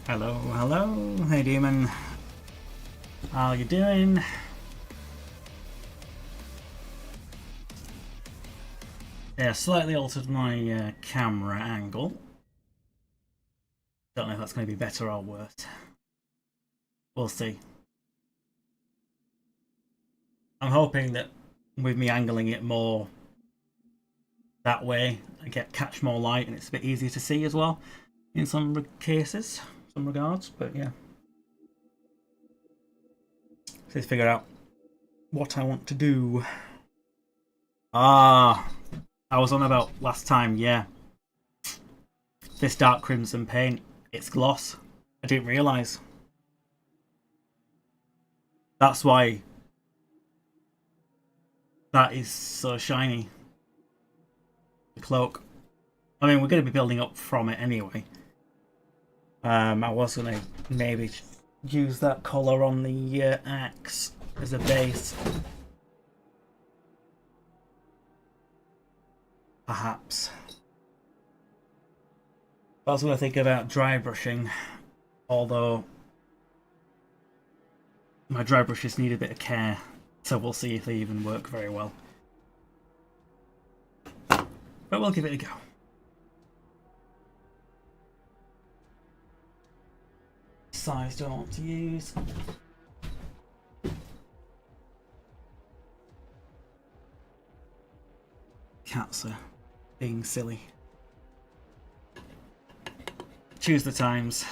Hello, hello. Hey, demon. How you doing? Yeah, slightly altered my camera angle. Don't know if that's going to be better or worse. We'll see. I'm hoping that with me angling it more that way, I catch more light and it's a bit easier to see as well in some cases, some regards. But yeah, let's figure out what I want to do. I was on about last time. Yeah, this dark crimson paint, it's gloss. I didn't realise. That's why that is so shiny. The cloak. I mean, we're going to be building up from it anyway. I was going to maybe use that colour on the axe as a base. Perhaps. I was going to think about dry brushing, although my dry brushes need a bit of care, so we'll see if they even work very well. But we'll give it a go. Size don't want to use. Cats are being silly. Choose the times.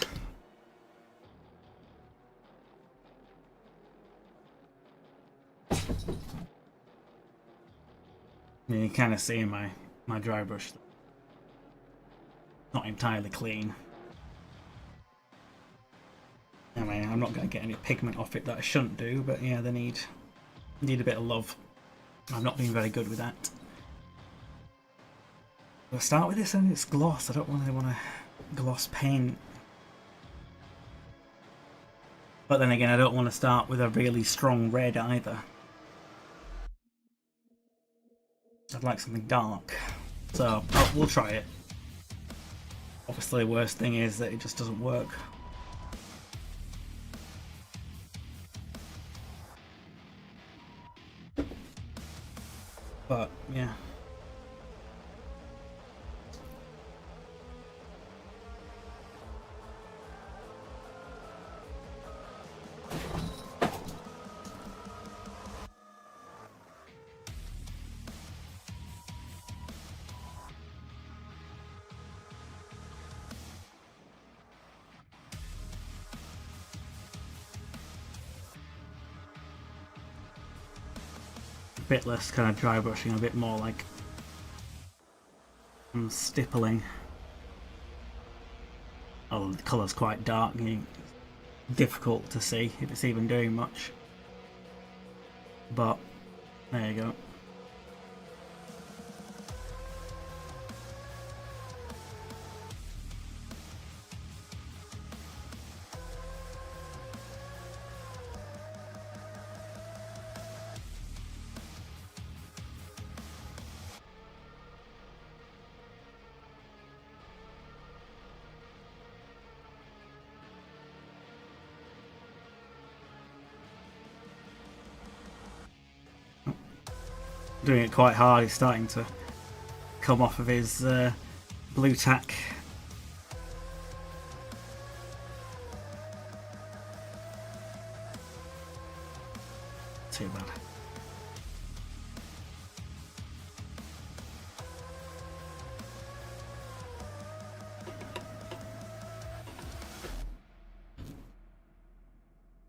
You can kind of see my dry brush. Not entirely clean. I mean, I'm not going to get any pigment off it that I shouldn't do, but yeah, they need a bit of love. I've not been very good with that. I'll start with this and it's gloss. I don't really want to gloss paint. But then again, I don't want to start with a really strong red either. I'd like something dark. So, we'll try it. Obviously, the worst thing is that it just doesn't work. But, yeah. A bit less kind of dry brushing, a bit more like stippling. Oh, the colour's quite dark and difficult to see if it's even doing much. But there you go. Doing it quite hard. He's starting to come off of his blue tack. Too bad.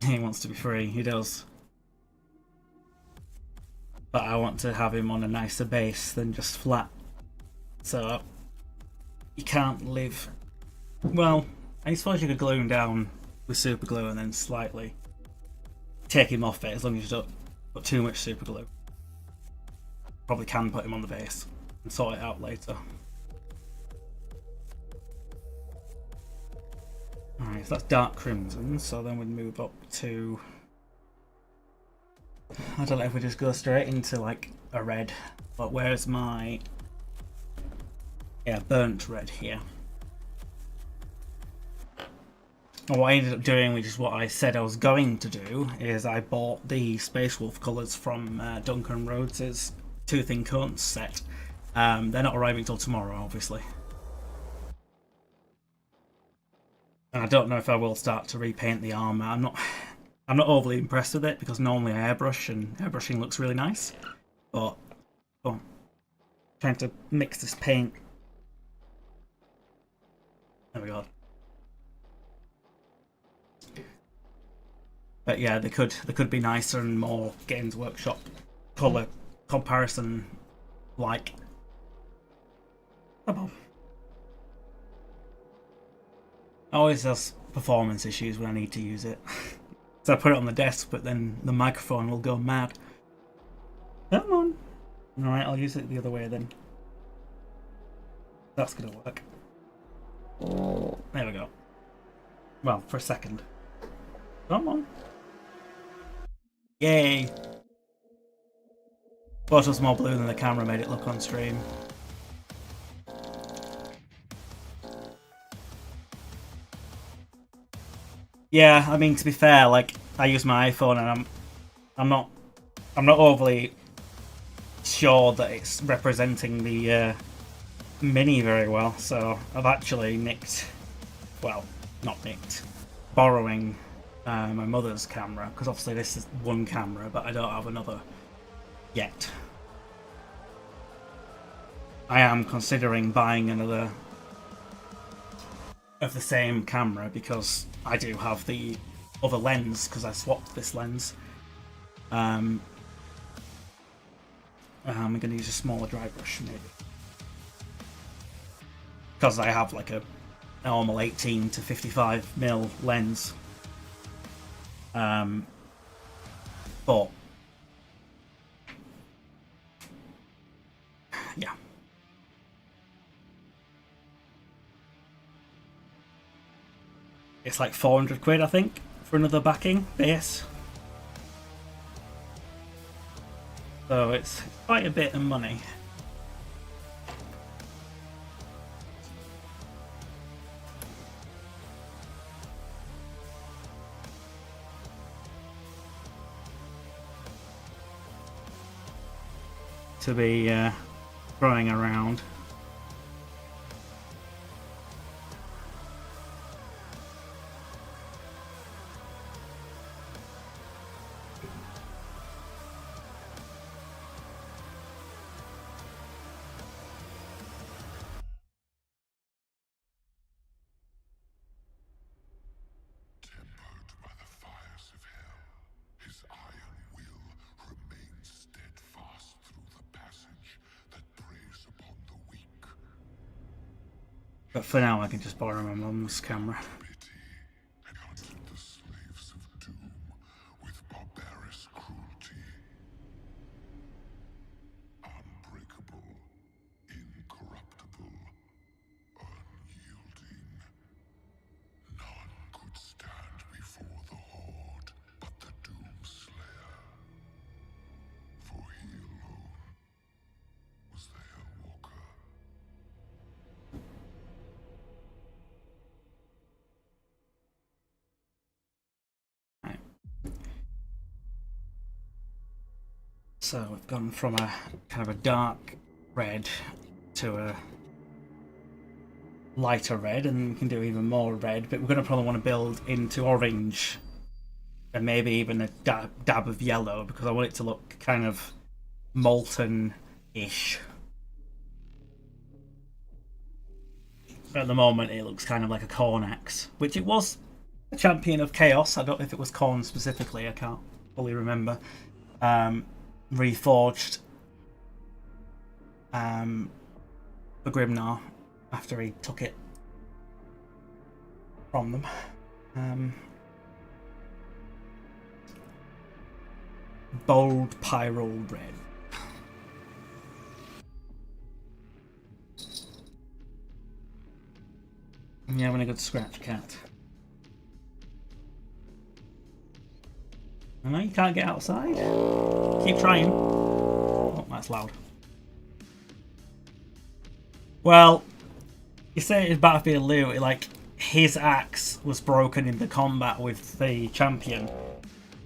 He wants to be free. He does. But I want to have him on a nicer base than just flat. So you can't live. Well, I suppose you could glue him down with super glue and then slightly take him off it as long as you don't put too much super glue. Probably can put him on the base and sort it out later. Alright, so that's dark crimson, so then we'd move up to, I don't know if we just go straight into like a red, but where's my, yeah, burnt red here. what I ended up doing, which is what I said I was going to do, is I bought the Space Wolf colours from Duncan Rhodes' Tooth and Cones set. They're not arriving till tomorrow, obviously. And I don't know if I will start to repaint the armour. I'm not overly impressed with it because normally I airbrush and airbrushing looks really nice. But trying to mix this paint. There we go. But yeah, they could be nicer and more Games Workshop colour comparison like. Come on. Always has performance issues when I need to use it. So I put it on the desk, but then the microphone will go mad. Come on. Alright, I'll use it the other way then. That's gonna work. There we go. Well, for a second. Come on. Yay! Photo's more blue than the camera made it look on stream. Yeah, I mean, to be fair, like, I use my iPhone and I'm not overly sure that it's representing the Mini very well, so I've actually borrowing my mother's camera, because obviously this is one camera, but I don't have another yet. I am considering buying another of the same camera because I do have the other lens because I swapped this lens. I'm going to use a smaller dry brush maybe because I have like a normal 18 to 55mm lens. But yeah. It's like 400 quid, I think, for another backing base. So it's quite a bit of money. To be throwing around. But for now I can just borrow my mum's camera. So we've gone from a kind of a dark red to a lighter red, and we can do even more red, but we're going to probably want to build into orange and maybe even a dab of yellow because I want it to look kind of molten-ish. At the moment it looks kind of like a corn axe, which it was a champion of chaos. I don't know if it was corn specifically, I can't fully remember. Reforged for Grimnar after he took it from them. Bold Pyro Red. You're having a good scratch, cat. I know you can't get outside. Keep trying. Oh, that's loud. Well, you say it's Battlefield loot, like, his axe was broken in the combat with the champion,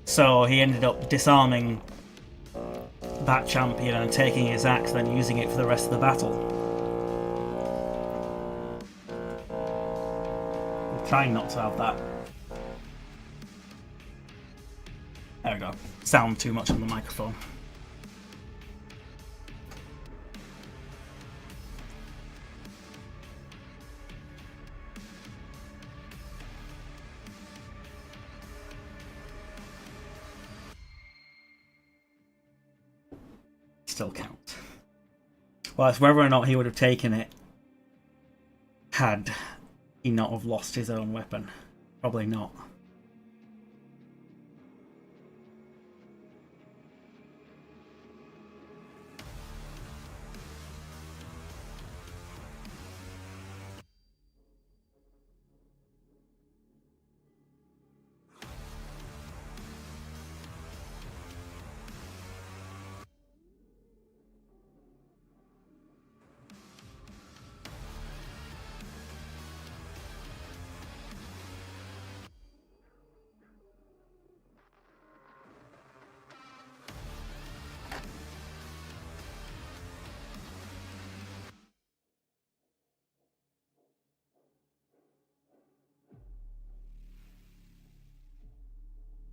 so he ended up disarming that champion and taking his axe, then using it for the rest of the battle. I'm trying not to have that. There we go. Sound too much on the microphone. Still count. Well, it's whether or not he would have taken it had he not have lost his own weapon. Probably not.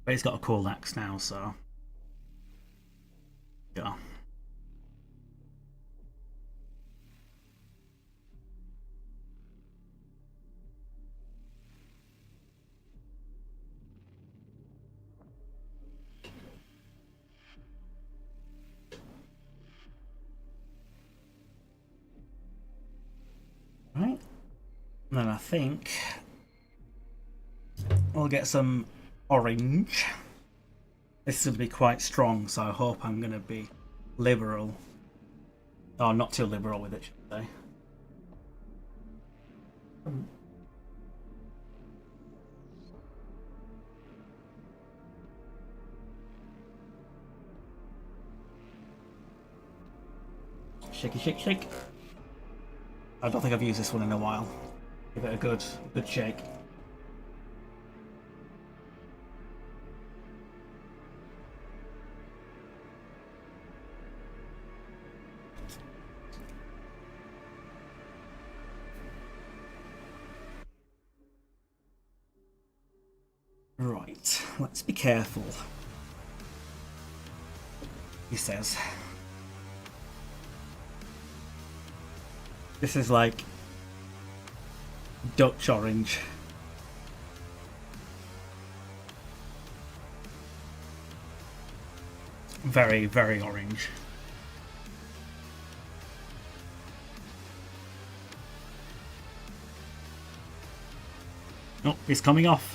But he's got a cool axe now, so yeah. Right. And then I think we'll get some orange. This is going to be quite strong, so I hope I'm going to be liberal. Oh, not too liberal with it, should I say. Shaky, shake, shake. I don't think I've used this one in a while. Give it a good shake. Right, let's be careful, he says. This is like Dutch orange. Very, very orange. Oh, he's coming off.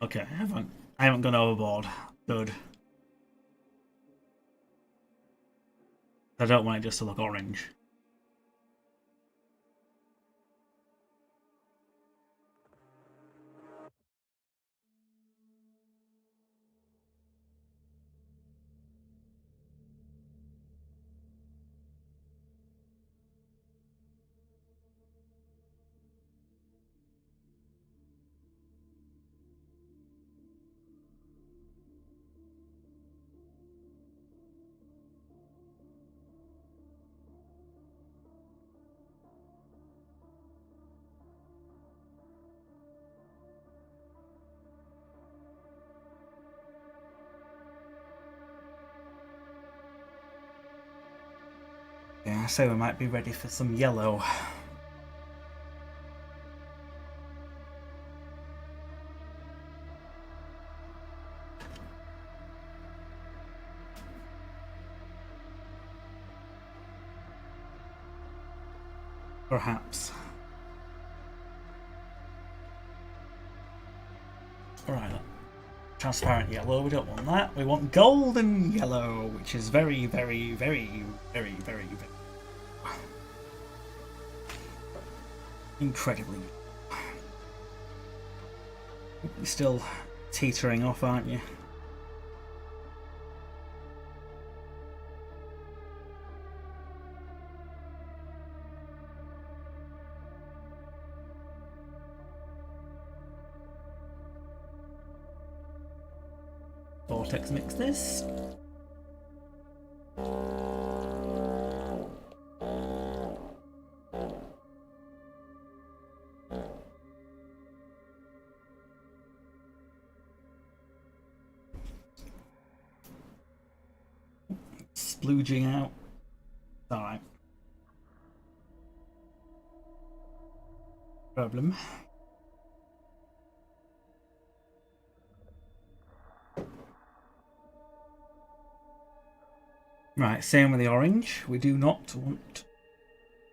Okay, I haven't gone overboard. Good. I don't want it just to look orange. Yeah, so we might be ready for some yellow. Perhaps. Alright. transparent yellow. We don't want that. We want golden yellow, which is very, very, very, very, very, very incredibly. You're still teetering off, aren't you? Vortex mix this. Splooging out. Alright. Problem. Right, same with the orange. We do not want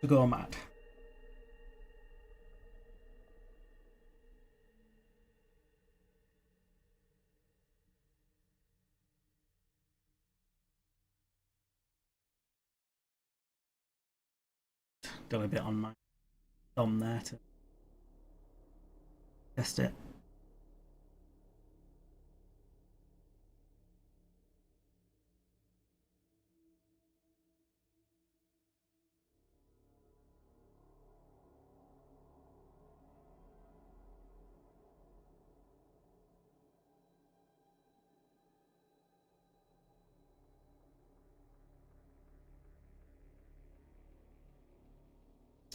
to go mad. Done a bit on my thumb there to test it.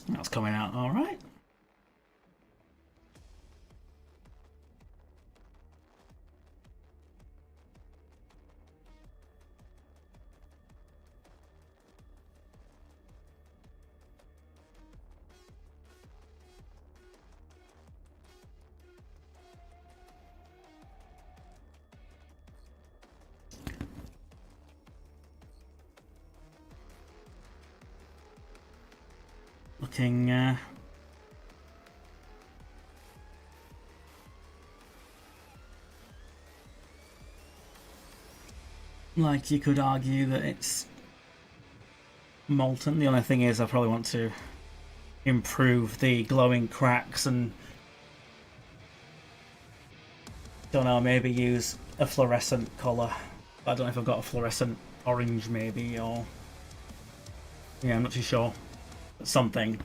That's coming out all right. Looking like you could argue that it's molten. The only thing is I probably want to improve the glowing cracks and don't know, maybe use a fluorescent colour. I don't know if I've got a fluorescent orange maybe, or yeah, I'm not too sure. But something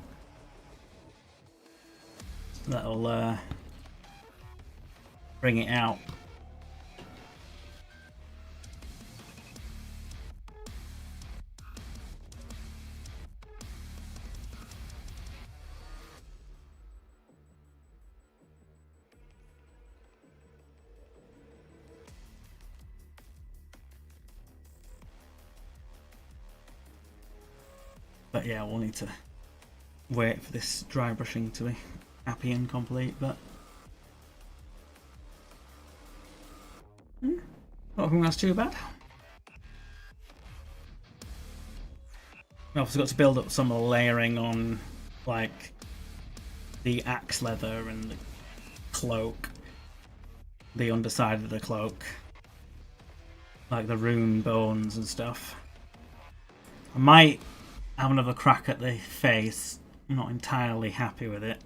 that'll bring it out. But yeah, we'll need to wait for this dry brushing to be happy and complete, but I don't think that's too bad. I've obviously got to build up some of the layering on like the axe leather and the cloak, the underside of the cloak, like the rune bones and stuff. I might have another crack at the face. I'm not entirely happy with it.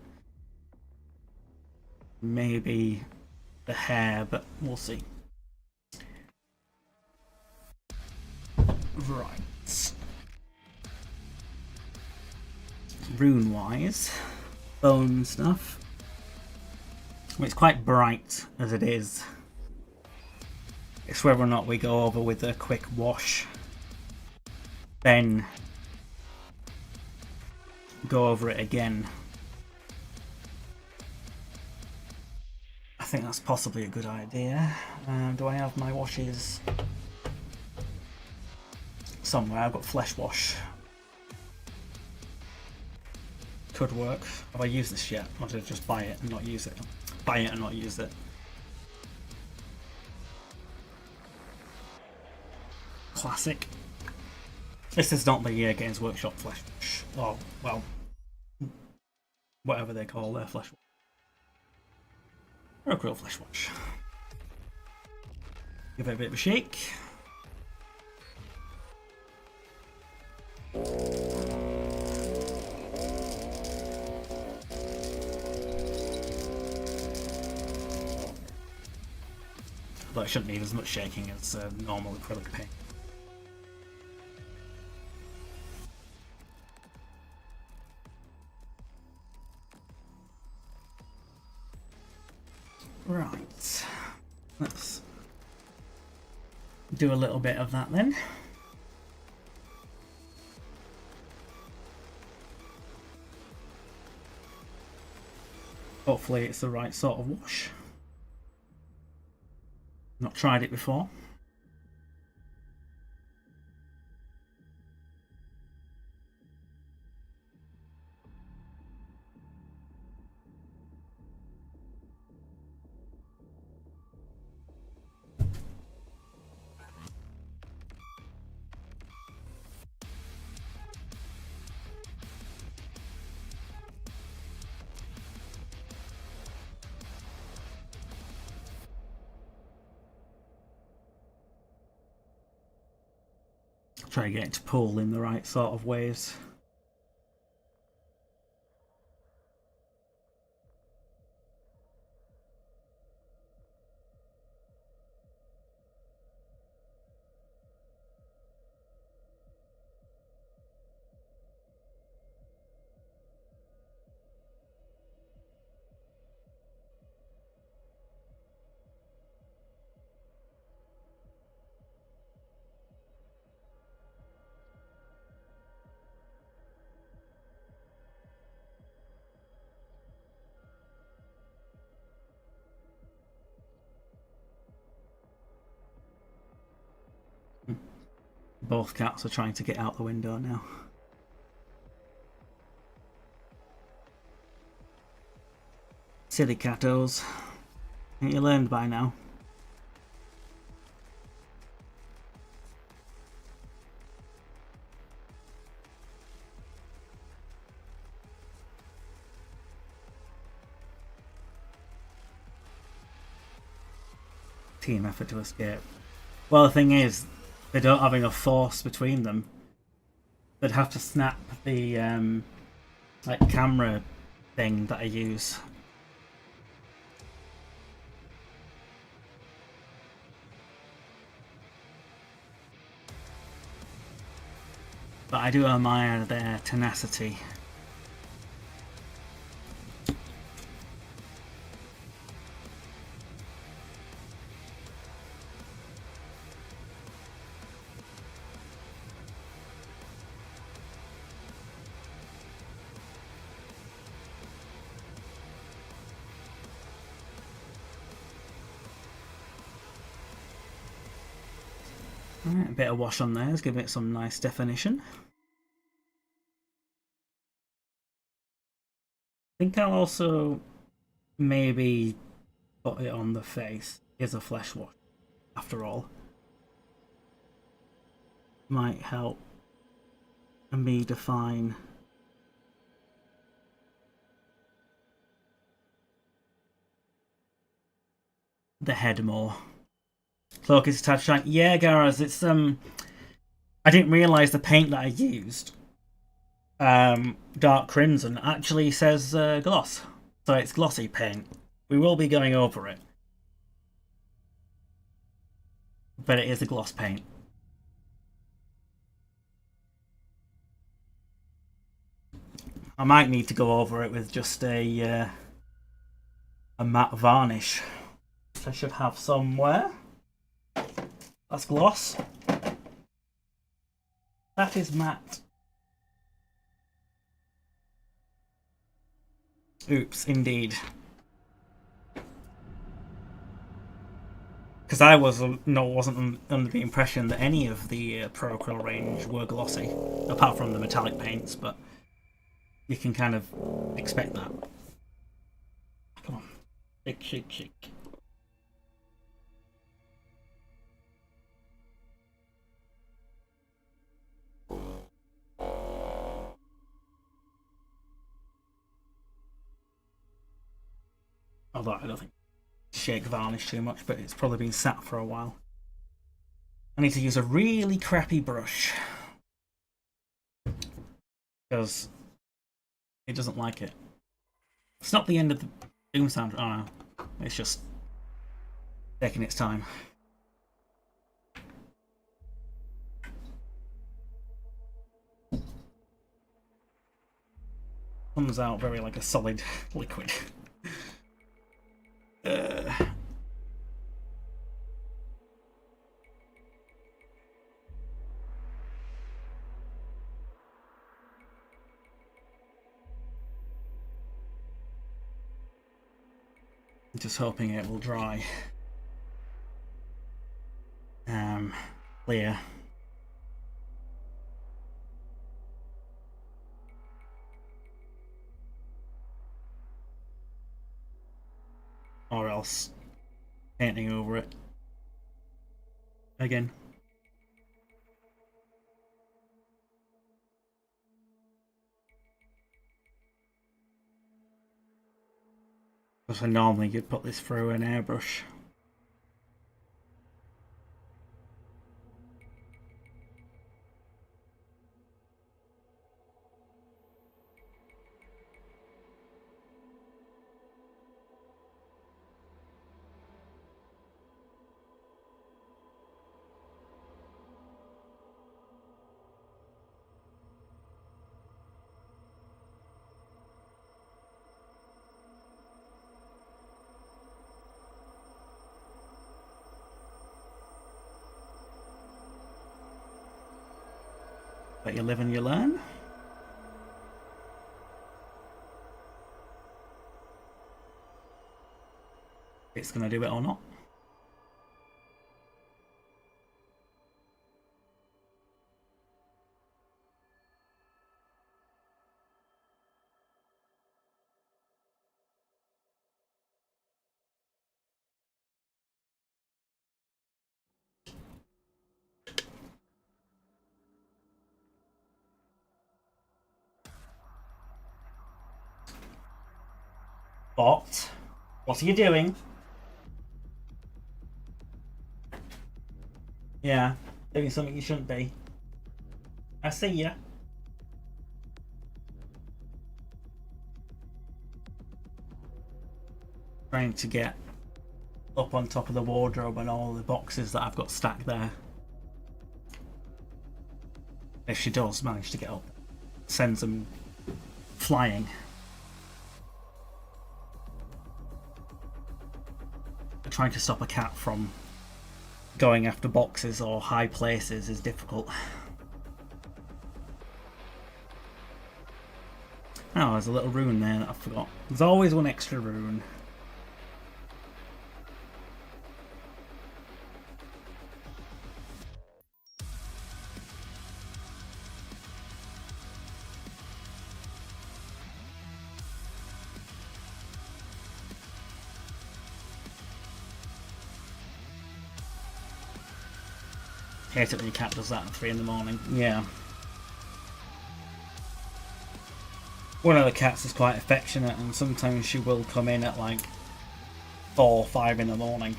Maybe the hair, but we'll see. Right. Rune wise, bone stuff. Well, it's quite bright as it is. It's whether or not we go over with a quick wash, then go over it again. I think that's possibly a good idea. Do I have my washes somewhere? I've got flesh wash. Could work. Have I used this yet? Or did I just buy it and not use it? Buy it and not use it. Classic. This is not the Games Workshop flesh wash. Oh, well, whatever they call their flesh wash. Or a real flesh wash. Give it a bit of a shake. Although it shouldn't need as much shaking as normal acrylic paint. Right, let's do a little bit of that then. Hopefully it's the right sort of wash. Not tried it before. Try to get it to pull in the right sort of ways. Both cats are trying to get out the window now. Silly catos. Ain't you learned by now? Team effort to escape. Well, the thing is, they don't have enough force between them. They'd have to snap the like camera thing that I use. But I do admire their tenacity. Right, a bit of wash on there, let's give it some nice definition. I think I'll also maybe put it on the face. Here's a flesh wash, after all. Might help me define the head more. Cloak is a tad shine. Yeah, Garaz, it's I didn't realise the paint that I used, Dark Crimson, actually says gloss. So it's glossy paint. We will be going over it. But it is a gloss paint. I might need to go over it with just a matte varnish. I should have somewhere. That's gloss. That is matte. Oops, indeed. Because I wasn't under the impression that any of the Pro Acryl range were glossy, apart from the metallic paints, but you can kind of expect that. Come on. Shake, shake, shake. Although I don't think shake varnish too much, but it's probably been sat for a while. I need to use a really crappy brush because it doesn't like it. It's not the end of the Doom sound. Oh no, it's just taking its time. Comes out very like a solid liquid. Just hoping it will dry. Clear. Or else painting over it again. Because normally you'd put this through an airbrush. But you live and you learn. It's going to do it or not. Bot, what are you doing? Yeah, doing something you shouldn't be. I see ya. Trying to get up on top of the wardrobe and all the boxes that I've got stacked there. If she does manage to get up, sends them flying. Trying to stop a cat from going after boxes or high places is difficult. Oh, there's a little rune there that I forgot. There's always one extra rune. Hate it when your cat does that at 3 in the morning. Yeah. One of the cats is quite affectionate and sometimes she will come in at like 4 or 5 in the morning.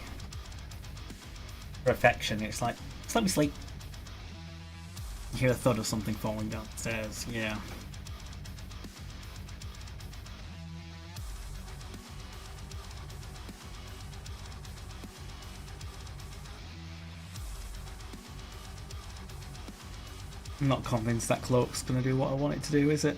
For affection, it's like, just let me sleep. You hear a thud of something falling downstairs, yeah. I'm not convinced that cloak's going to do what I want it to do, is it?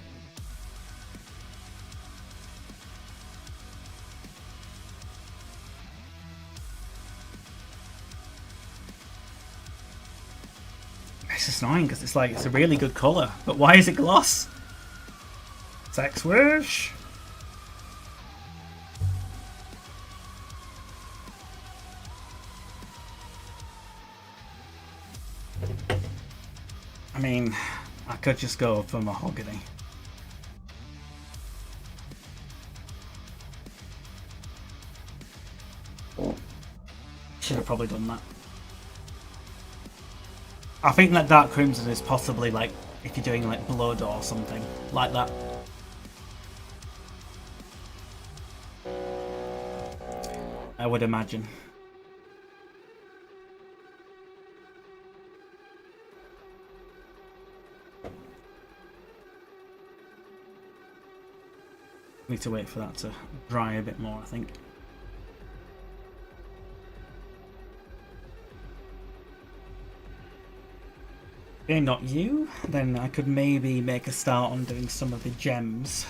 It's just annoying because it's like, it's a really good colour, but why is it gloss? Sex wish! I mean, I could just go for mahogany. Should have probably done that. I think that dark crimson is possibly like if you're doing like blood or something like that. I would imagine. Need to wait for that to dry a bit more, I think. Okay, not you. Then I could maybe make a start on doing some of the gems.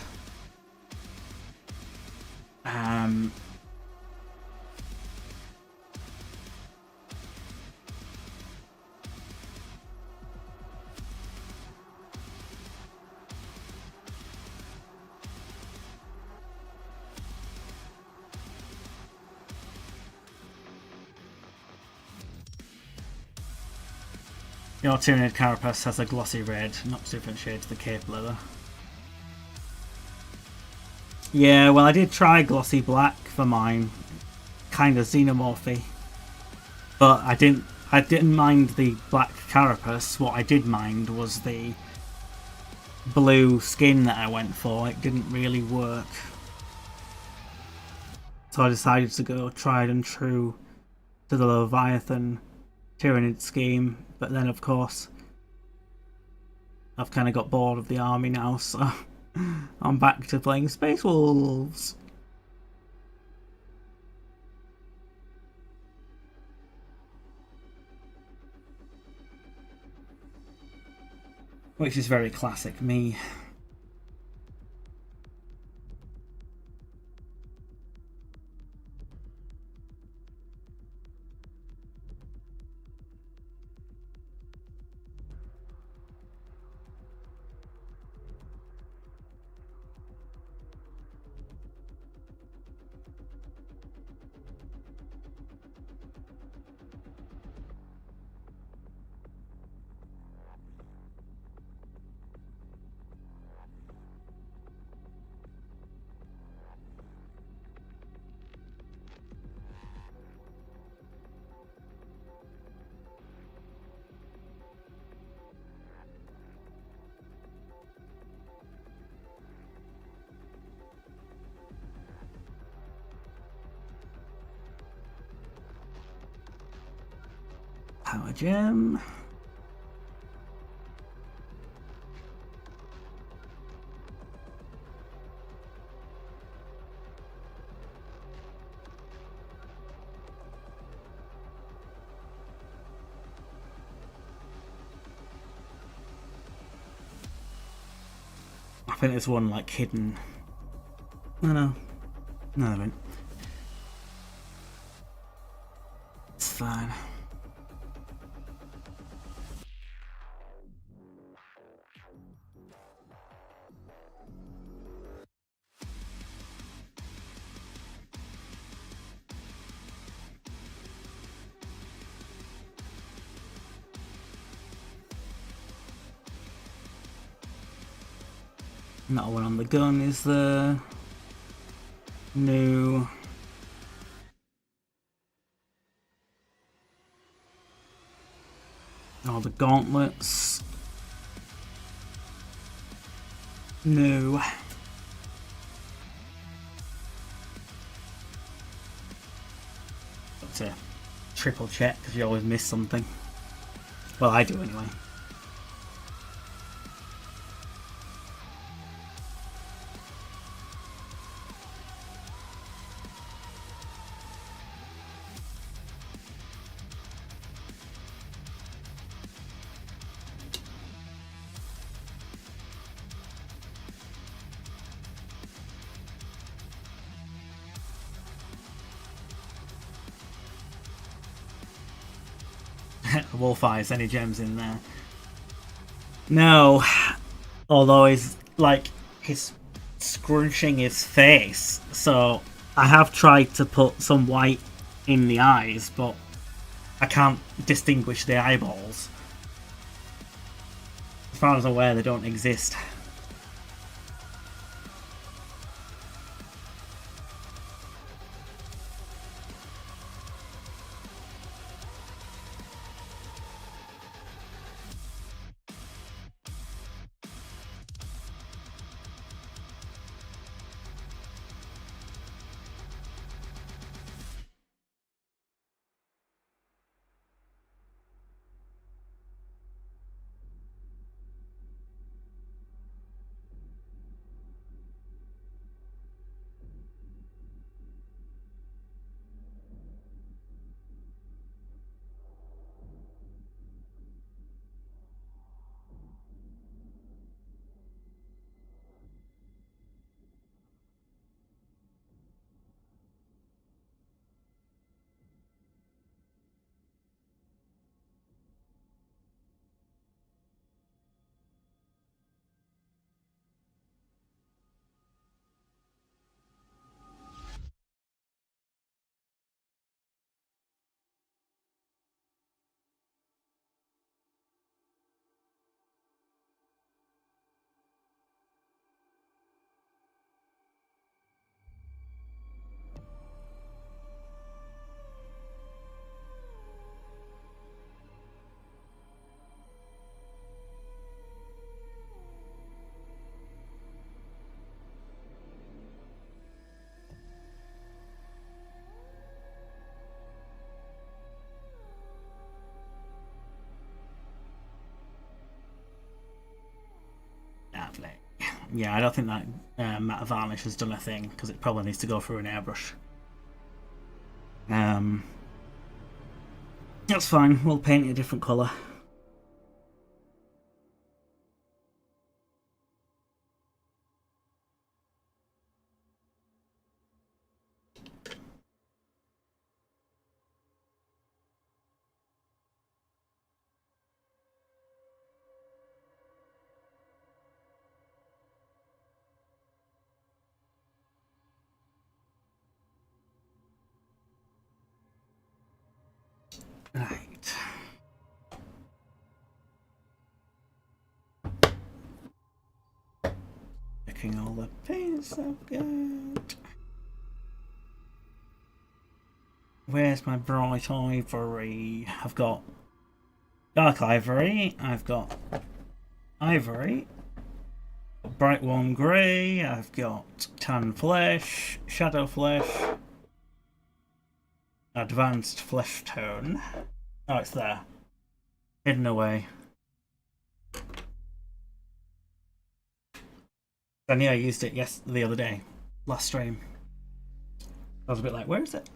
Your Tyranid Carapace has a glossy red, not different shade to the cape leather. Yeah, well, I did try glossy black for mine, kind of xenomorphy, but I didn't mind the black carapace. What I did mind was the blue skin that I went for. It didn't really work, so I decided to go tried and true to the Leviathan Tyranid scheme. But then, of course, I've kind of got bored of the army now, so I'm back to playing Space Wolves. Which is very classic me. Power gem. I think there's one like hidden. No, there isn't. It's fine. That one on the gun is the new. Oh, the gauntlets. No. Got to triple check because you always miss something. Well, I do anyway. Wolf Eyes, any gems in there? No. Although he's like he's scrunching his face, so I have tried to put some white in the eyes, but I can't distinguish the eyeballs. As far as I'm aware, they don't exist. Lovely. Yeah, I don't think that matte varnish has done a thing because it probably needs to go through an airbrush. That's fine. We'll paint it a different colour. Right. Checking all the paints I've got. Where's my bright ivory? I've got dark ivory. I've got ivory. Bright warm grey. I've got tan flesh, shadow flesh, advanced flesh tone. Oh, it's there. Hidden away. And yeah, I used it the other day. Last stream. I was a bit like, where is it?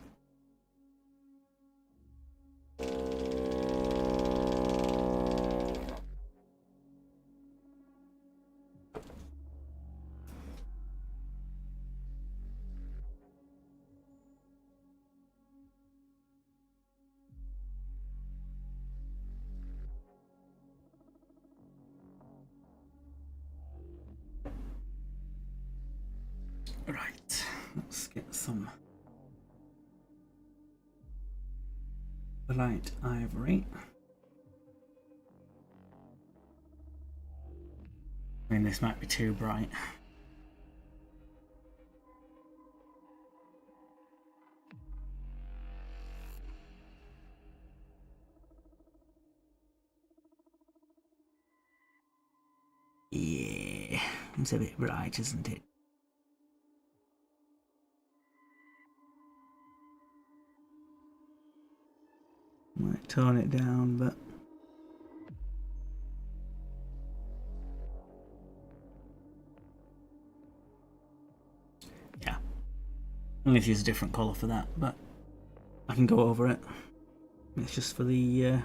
Right, let's get some light ivory. I mean, this might be too bright. Yeah, it's a bit bright, isn't it? Might tone it down, but yeah, I'm going to use a different colour for that, but I can go over it. It's just for the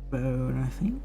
bone, I think.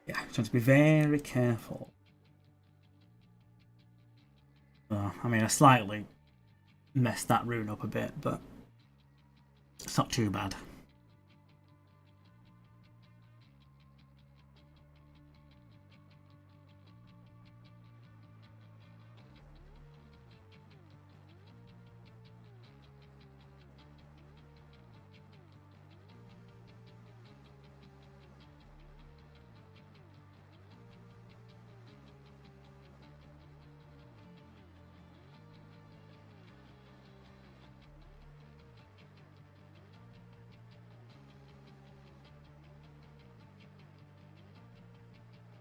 Yeah, trying to be very careful. I mean, I slightly messed that rune up a bit, but it's not too bad.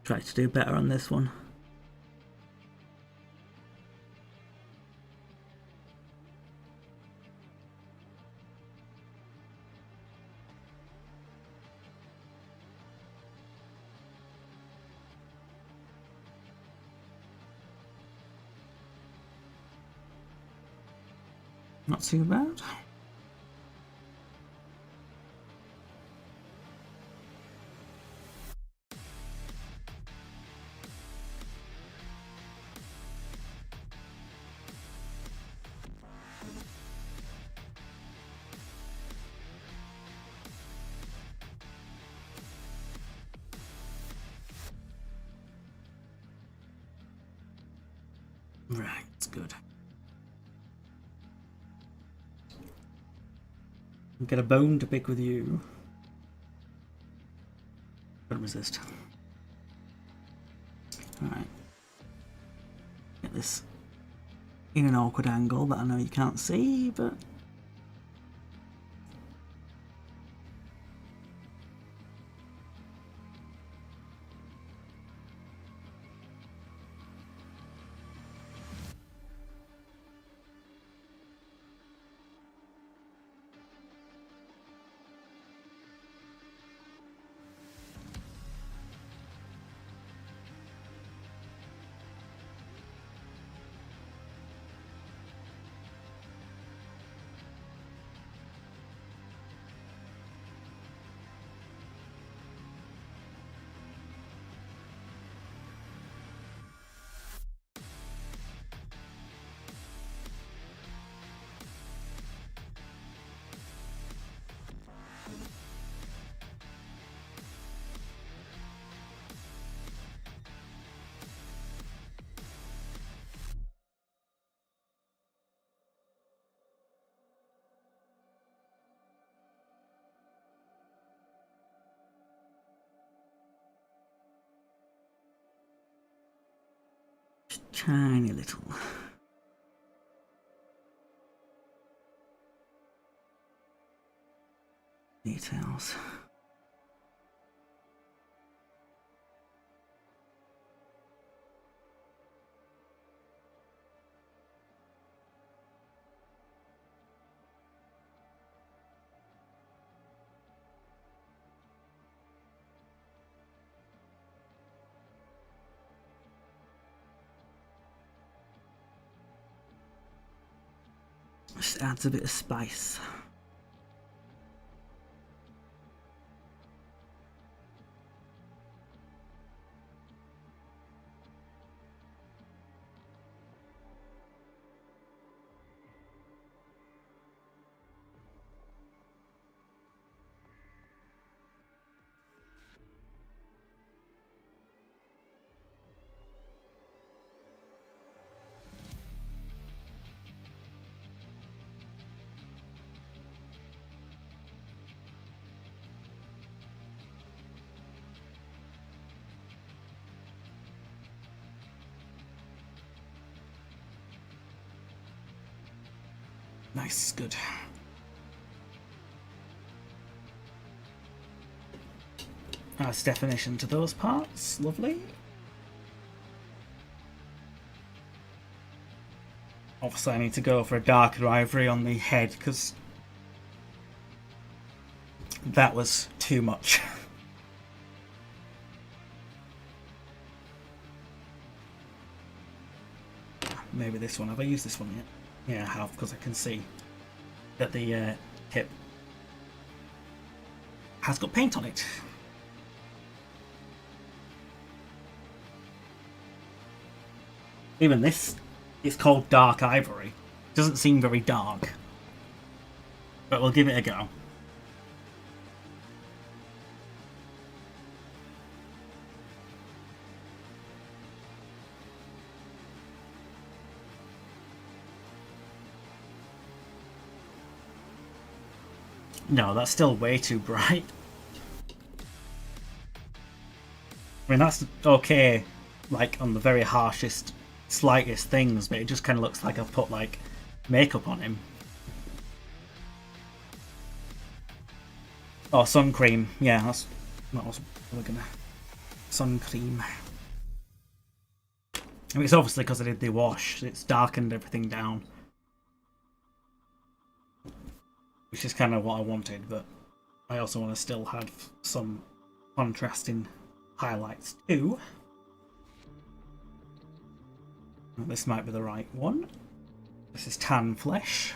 Try to do better on this one. Not too bad. Right, it's good. Get a bone to pick with you. Couldn't resist. Alright. Get this in an awkward angle that I know you can't see, but... tiny little details. Just adds a bit of spice. Nice, good. Nice definition to those parts, lovely. Obviously I need to go for a darker ivory on the head because that was too much. Maybe this one. Have I used this one yet? Yeah, I have, because I can see that the tip has got paint on it. Even this is called dark ivory. Doesn't seem very dark, but we'll give it a go. No, that's still way too bright. I mean, that's okay, like, on the very harshest, slightest things, but it just kind of looks like I've put, like, makeup on him. Oh, sun cream. Yeah, that's what I was gonna... Sun cream. I mean, it's obviously because I did the wash. It's darkened everything down. Which is kind of what I wanted, but I also want to still have some contrasting highlights too. This might be the right one. This is tan flesh.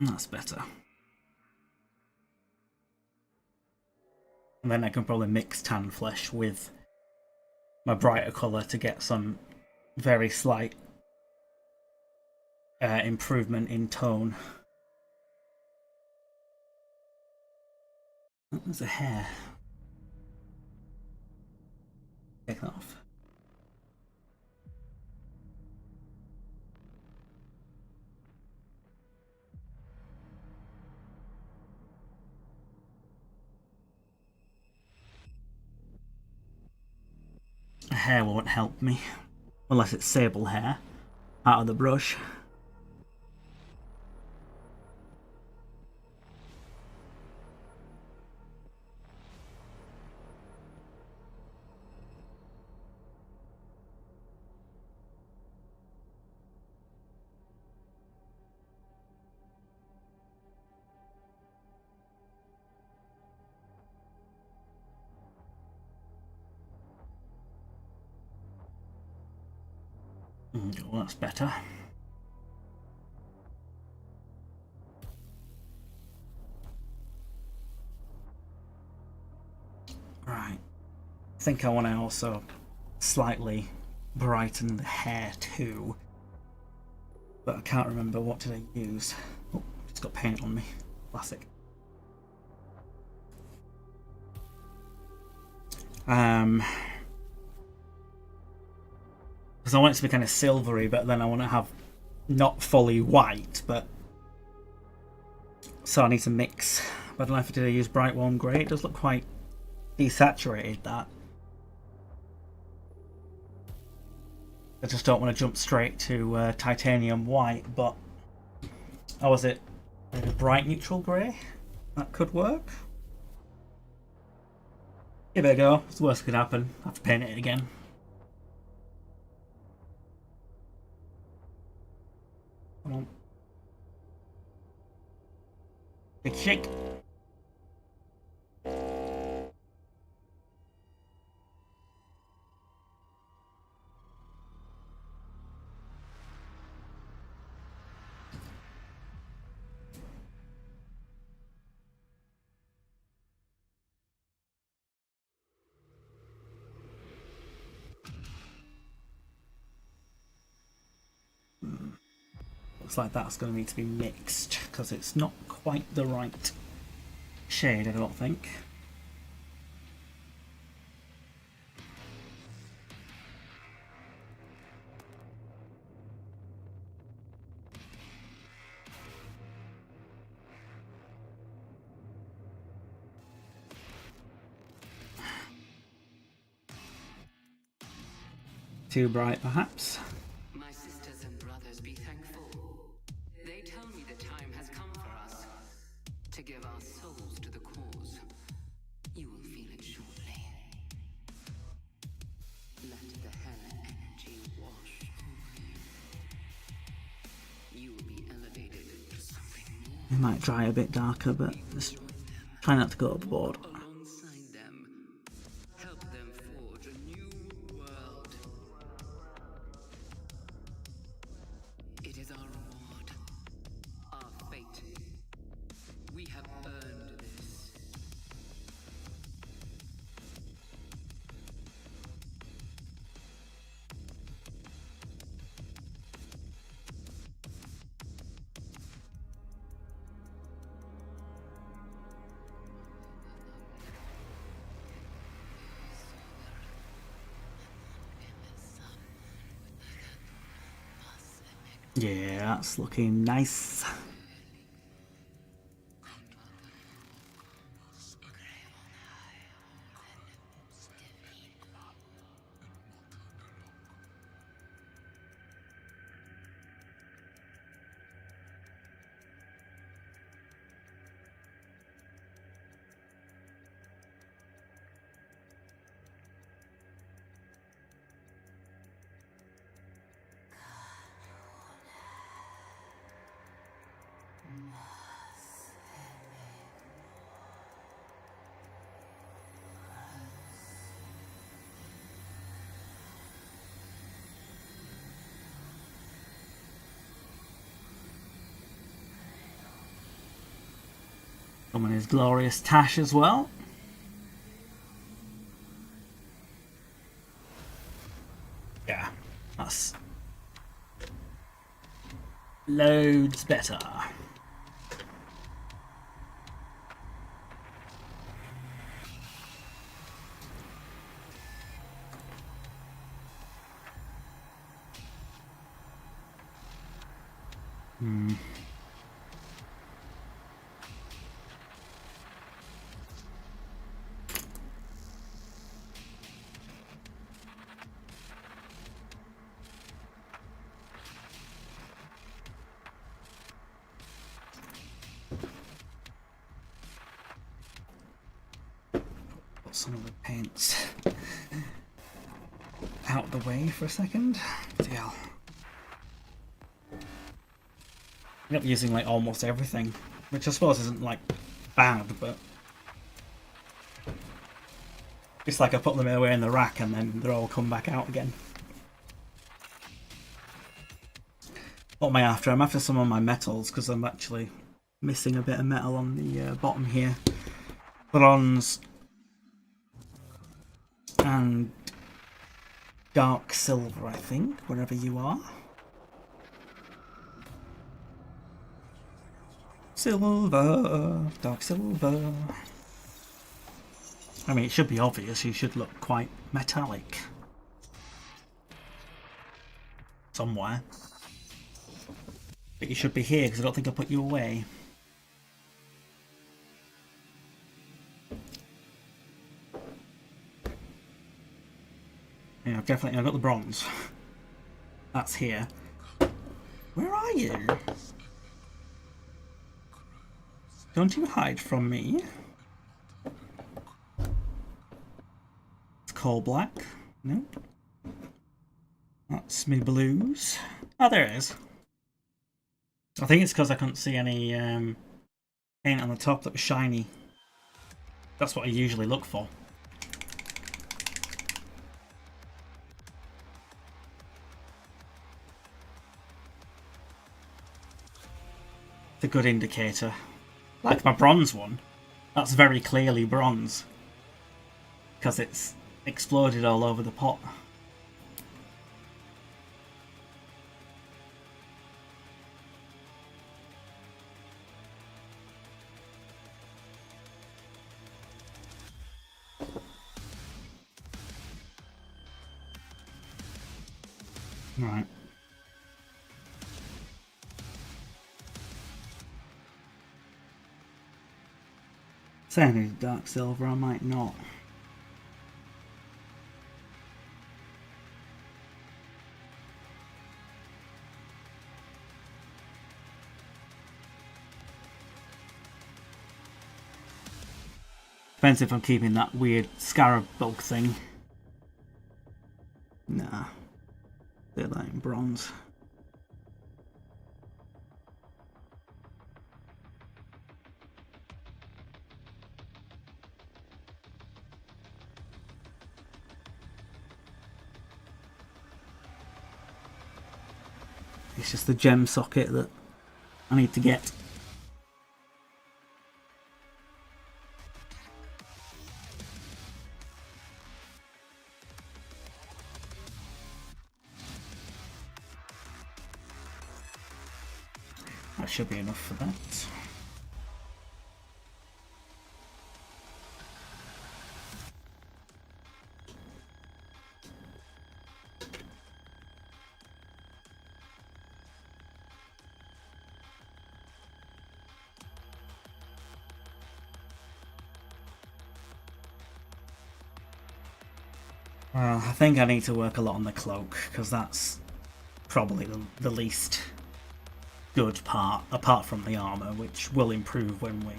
That's better. And then I can probably mix tan flesh with my brighter colour to get some very slight improvement in tone. Oh, there's a hair. Take that off. A hair won't help me. Unless it's sable hair out of the brush. Oh, that's better. Right. I think I want to also slightly brighten the hair too. But I can't remember what did I use. Oh, it's got paint on me. Classic. Because I want it to be kind of silvery, but then I want to have not fully white, but so I need to mix. But I don't know if I did use bright warm grey. It does look quite desaturated, that. I just don't want to jump straight to titanium white, but how was it? Bright neutral grey? That could work. Give it a go. It's the worst that could happen. I have to paint it again. Come on. Big shake. Looks like that's going to need to be mixed because it's not quite the right shade, I don't think. Too bright, perhaps. My sisters and brothers, be thankful. They tell me the time has come for us to give our souls to the cause. You will feel it shortly. Let the hell energy wash over you. You will be elevated to something more. It might dry a bit darker, but just try not to go overboard. Alongside them, help them forge a new world. It is our reward, our fate. We have earned this. Yeah, that's looking nice. Someone is glorious Tash as well. Yeah, that's loads better. Put some of the paints out the way for a second. Yeah. I end up using like almost everything, which I suppose isn't like bad, but it's like I put them away in the rack and then they're all come back out again. What am I after? I'm after some of my metals because I'm actually missing a bit of metal on the bottom here. Bronze and dark silver, I think, wherever you are. Silver, dark silver. I mean, it should be obvious, you should look quite metallic. Somewhere. But you should be here, because I don't think I put you away. Yeah, I've got the bronze. That's here. Where are you? Don't you hide from me. It's coal black. Nope. That's me blues. Oh, there it is. I think it's because I couldn't see any paint on the top that was shiny. That's what I usually look for. It's a good indicator. Like my bronze one, that's very clearly bronze. Because it's exploded all over the pot. Right. Saying it's dark silver, I might not. Depends if I'm keeping that weird scarab bug thing. Nah. They're like in bronze. It's just the gem socket that I need to get. That should be enough for that. Well, I think I need to work a lot on the cloak, because that's probably the least good part, apart from the armour, which will improve when we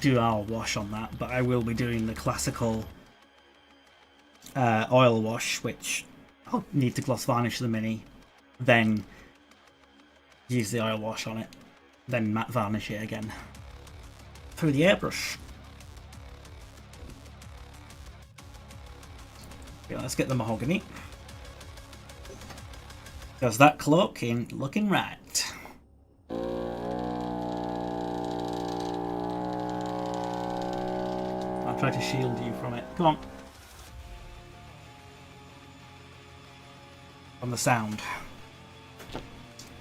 do our wash on that. But I will be doing the classical oil wash, which I'll need to gloss varnish the mini, then use the oil wash on it, then matte varnish it again through the airbrush. Okay, let's get the mahogany. Because that cloak ain't looking right. I'll try to shield you from it. Come on. From the sound.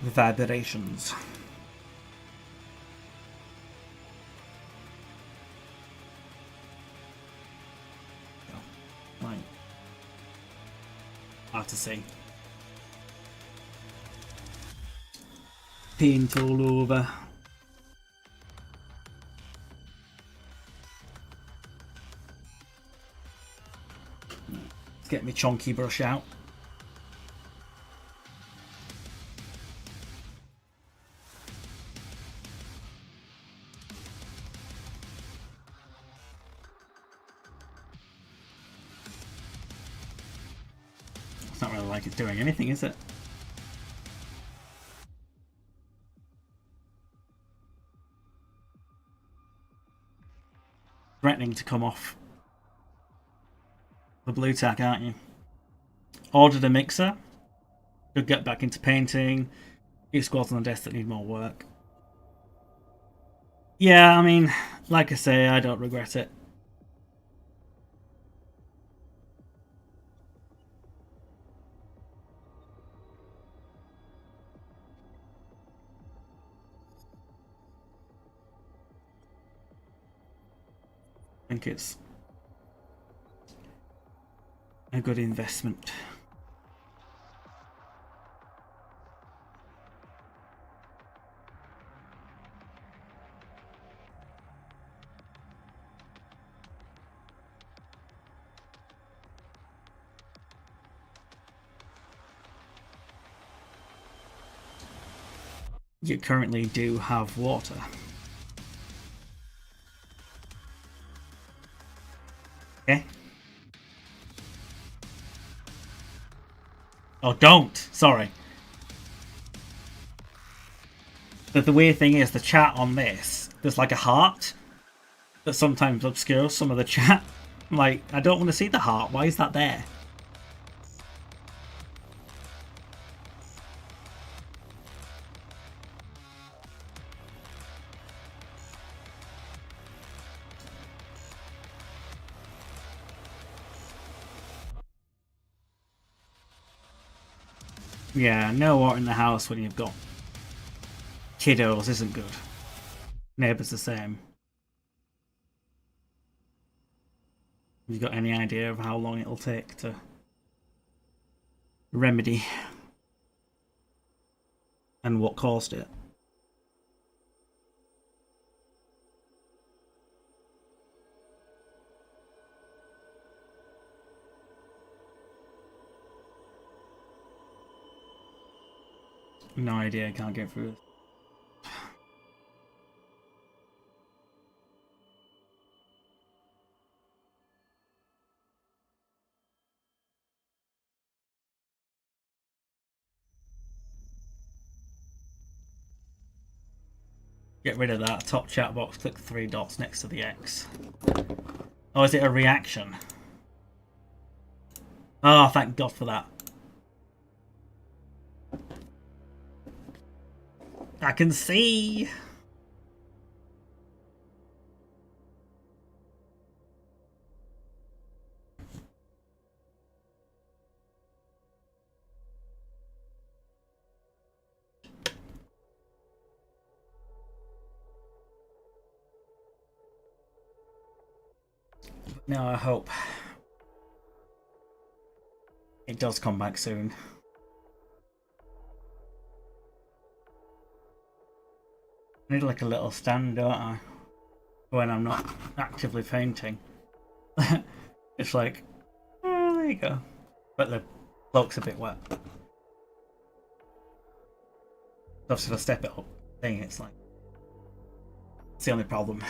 The vibrations. Right. Hard to see. Paint all over. Let's get my chonky brush out. It's not really like it's doing anything, is it? Threatening to come off the blue tack, aren't you? Ordered a mixer. Could get back into painting. Few squads on the desk that need more work. Yeah, I mean, like I say, I don't regret it. I think it's a good investment. You currently do have water. Okay. Oh, don't! Sorry. But the weird thing is, the chat on this, there's like a heart that sometimes obscures some of the chat. I'm like, I don't want to see the heart. Why is that there? Yeah, no water in the house when you've got kiddos isn't good. Neighbours the same. Have you got any idea of how long it'll take to remedy and what caused it? No idea, I can't get through it. Get rid of that top chat box, click the 3 dots next to the X. Oh, is it a reaction? Oh, thank God for that. I can see! Now I hope it does come back soon. I need like a little stand, don't I? When I'm not actively painting. It's like, oh, there you go. But the cloak's a bit wet. Obviously if I step it up, thing, it's like, it's the only problem.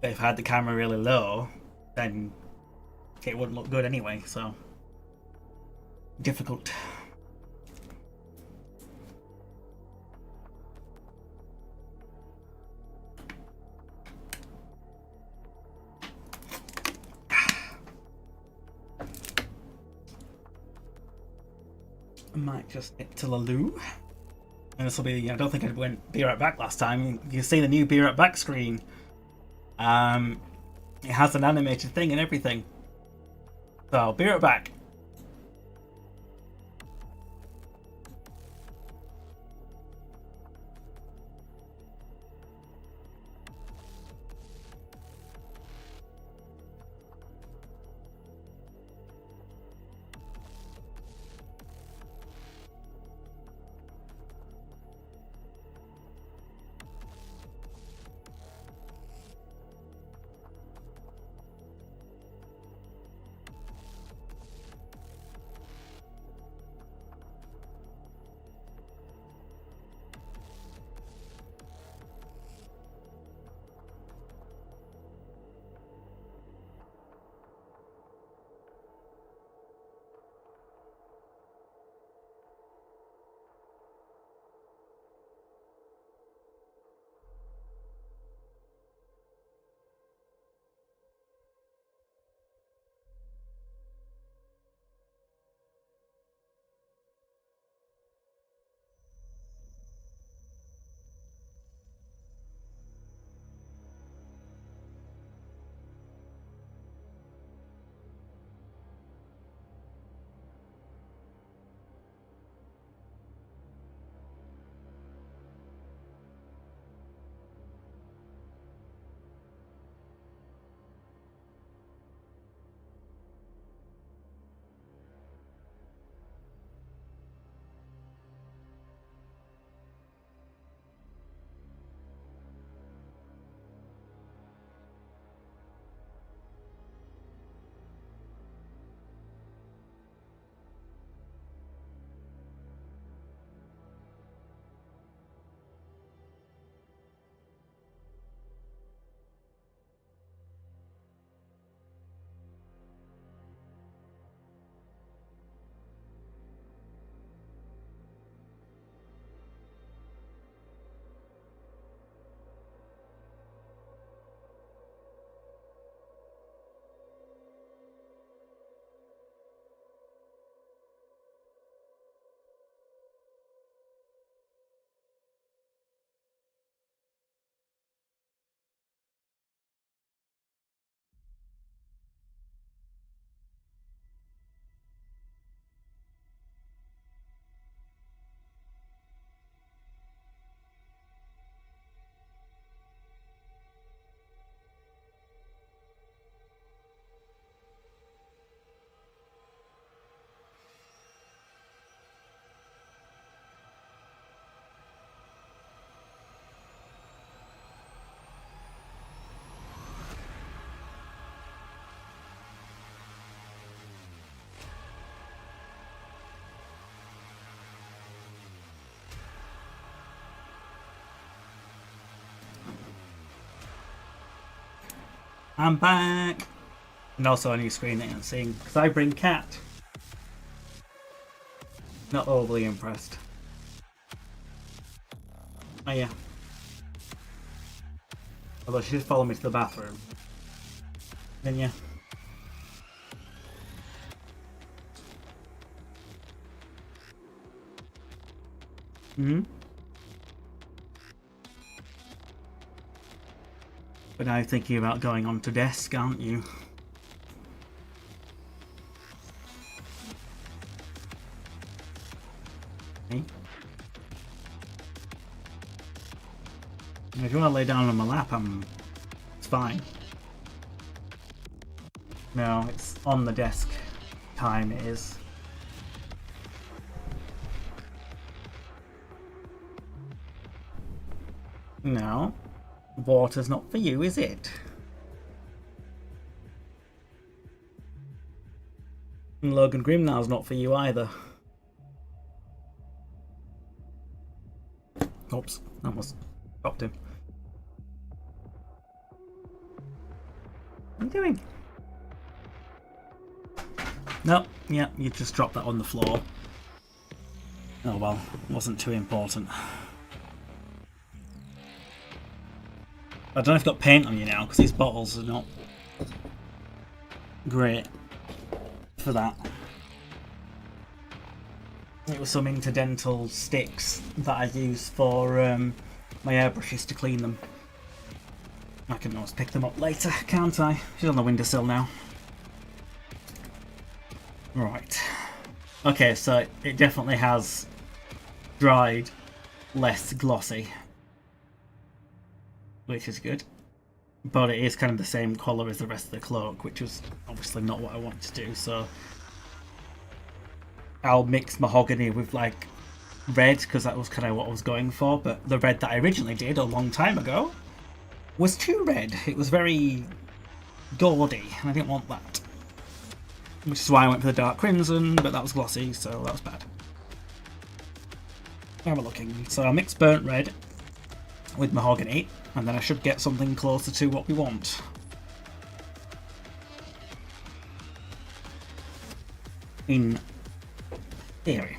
But if I had the camera really low, then it wouldn't look good anyway, so difficult. I might just nip to the loo. And this will be, I don't think I went Be Right Back last time. You can see the new Be Right Back screen. It has an animated thing and everything. So I'll be right back. I'm back! And also a new screen that I'm seeing, because I bring cat. Not overly impressed. Oh yeah. Although she did follow me to the bathroom. Then yeah. Hmm? But now you're thinking about going on to desk, aren't you? Okay. If you want to lay down on my lap, it's fine. No, it's on the desk time it is. No. Water's not for you, is it? And Logan Grimnar's not for you either. Oops, that almost dropped him. What are you doing? No, yeah, you just dropped that on the floor. Oh well, wasn't too important. I don't know if you've got paint on you now, because these bottles are not great for that. It was some interdental sticks that I use for my airbrushes to clean them. I can always pick them up later, can't I? She's on the windowsill now. Right. Okay, so it definitely has dried, less glossy, which is good. But it is kind of the same colour as the rest of the cloak, which was obviously not what I wanted to do, so I'll mix mahogany with like red, because that was kind of what I was going for, but the red that I originally did a long time ago was too red. It was very gaudy, and I didn't want that. Which is why I went for the dark crimson, but that was glossy, so that was bad. Now we're looking. So I'll mix burnt red with mahogany, and then I should get something closer to what we want. In theory.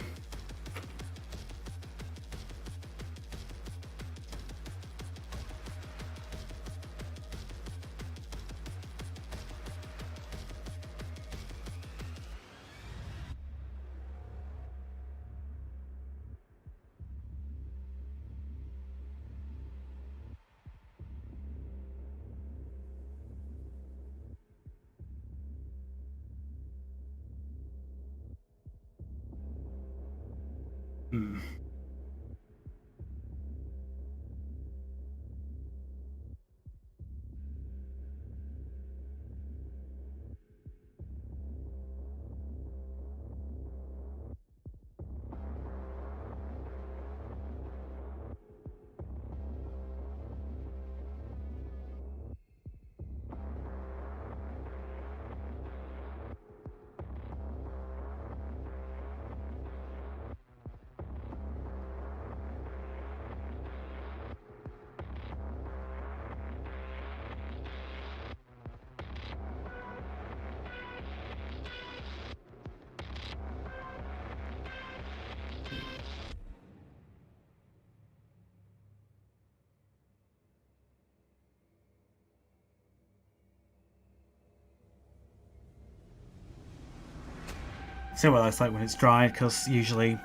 See what that's like when it's dried, because usually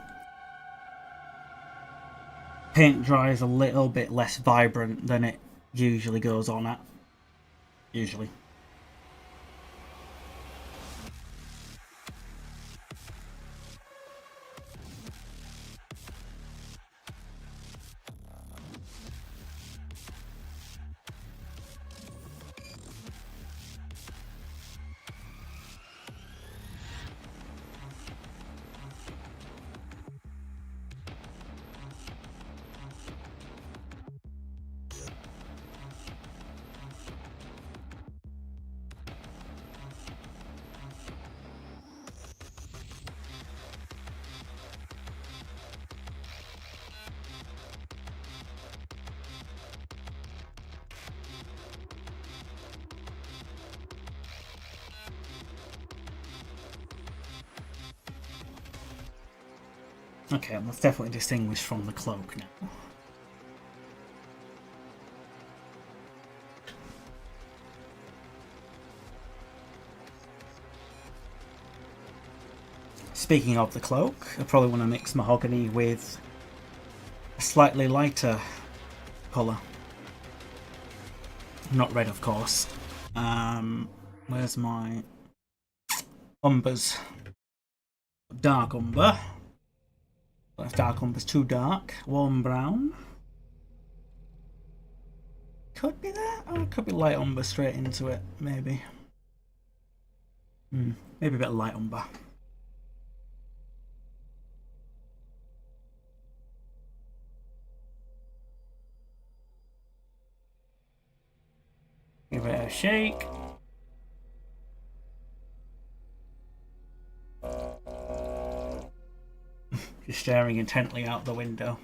paint dries a little bit less vibrant than it usually goes on at. Usually. Okay, that's definitely distinguished from the cloak now. Speaking of the cloak, I probably want to mix mahogany with a slightly lighter colour. Not red, of course. Where's my umbers? Dark umber. If dark umber's too dark, warm brown. Could be that, or it could be light umber straight into it, maybe. Maybe a bit of light umber. Give it a shake. Just staring intently out the window.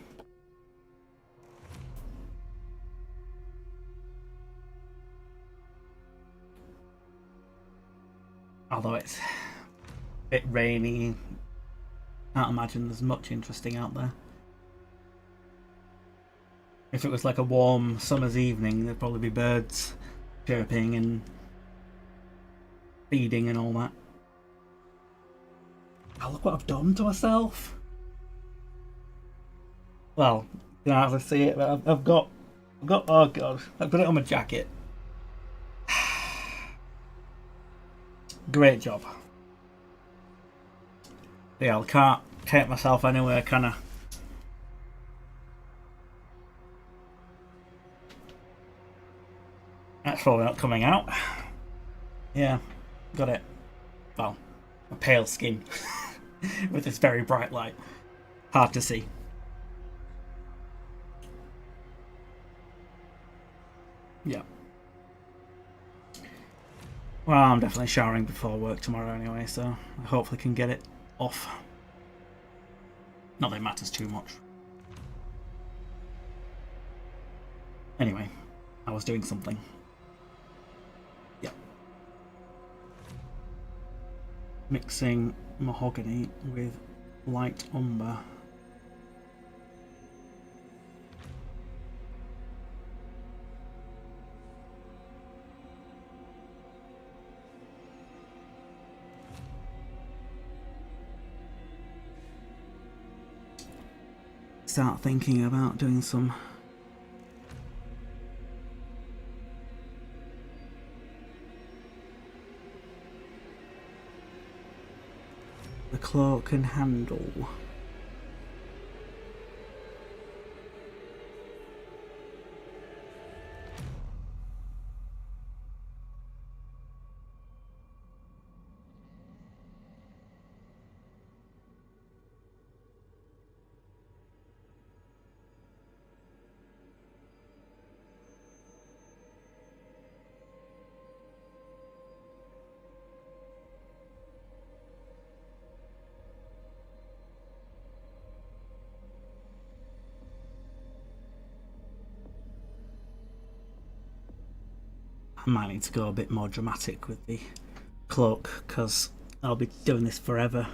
Although it's a bit rainy, can't imagine there's much interesting out there. If it was like a warm summer's evening, there'd probably be birds chirping and feeding and all that. Oh, look what I've done to myself. Well, you know, as I see it, but I've got, oh god, I've got it on my jacket. Great job. Yeah, I can't take myself anywhere, can I? That's probably not coming out. Yeah, got it. Well, a pale skin with this very bright light. Hard to see. Yeah. Well, I'm definitely showering before work tomorrow anyway, so I hopefully can get it off. Not that it matters too much. Anyway, I was doing something. Yeah. Mixing mahogany with light umber. Start thinking about doing some the cloak and handle. I might need to go a bit more dramatic with the cloak because I'll be doing this forever.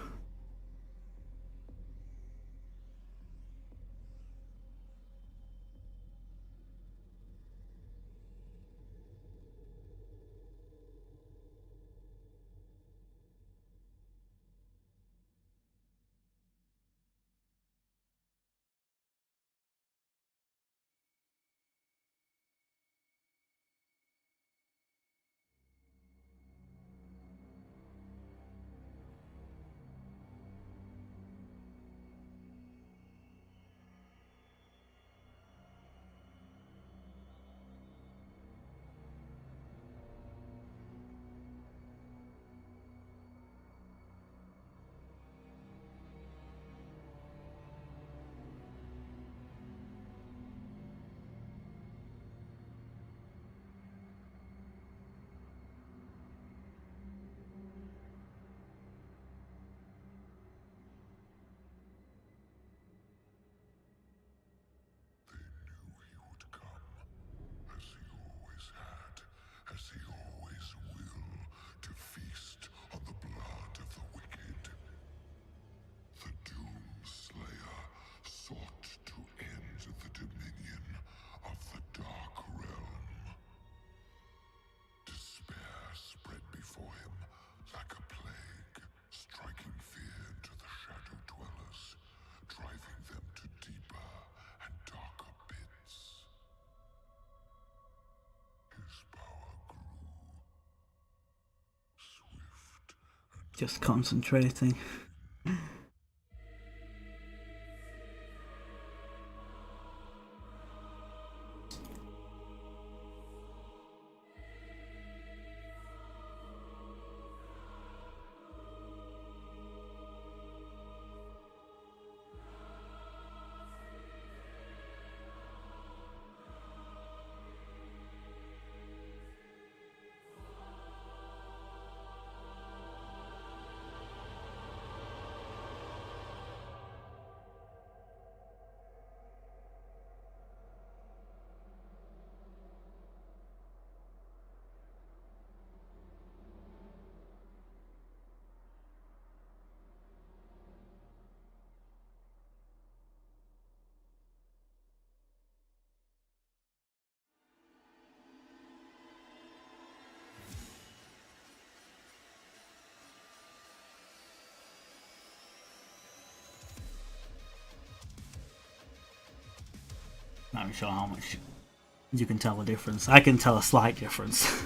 As he always will, to feast on the blood of the wicked. The Doomslayer sought to end the dominion of the Dark Realm. Despair spread before him like a plague, striking fear into the Shadow Dwellers, driving them to deeper and darker pits. His power grew, swift and Just concentrating. Not even sure how much you can tell the difference. I can tell a slight difference.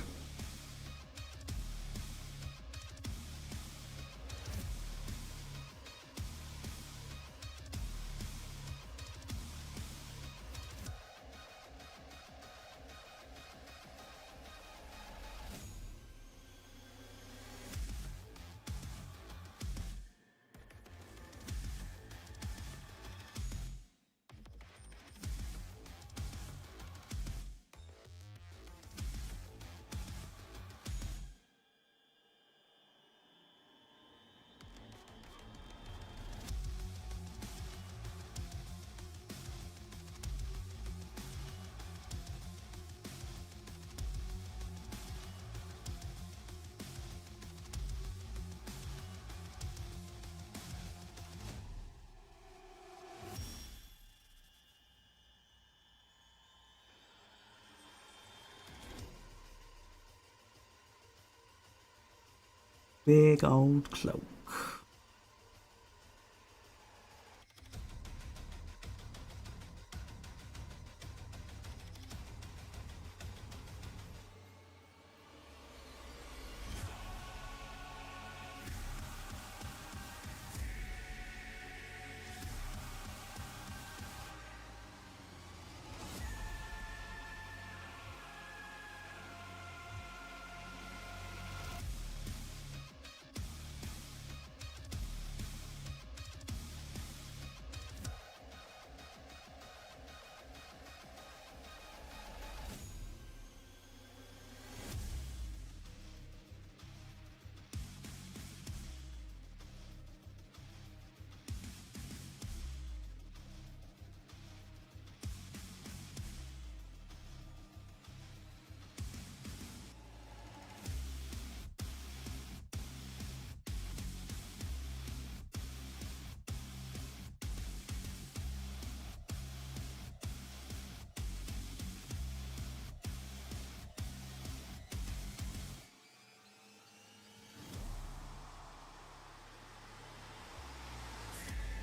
Big old cloak.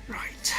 Right.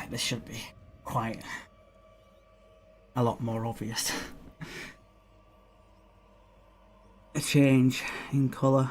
Right, this should be quite a lot more obvious. A change in colour.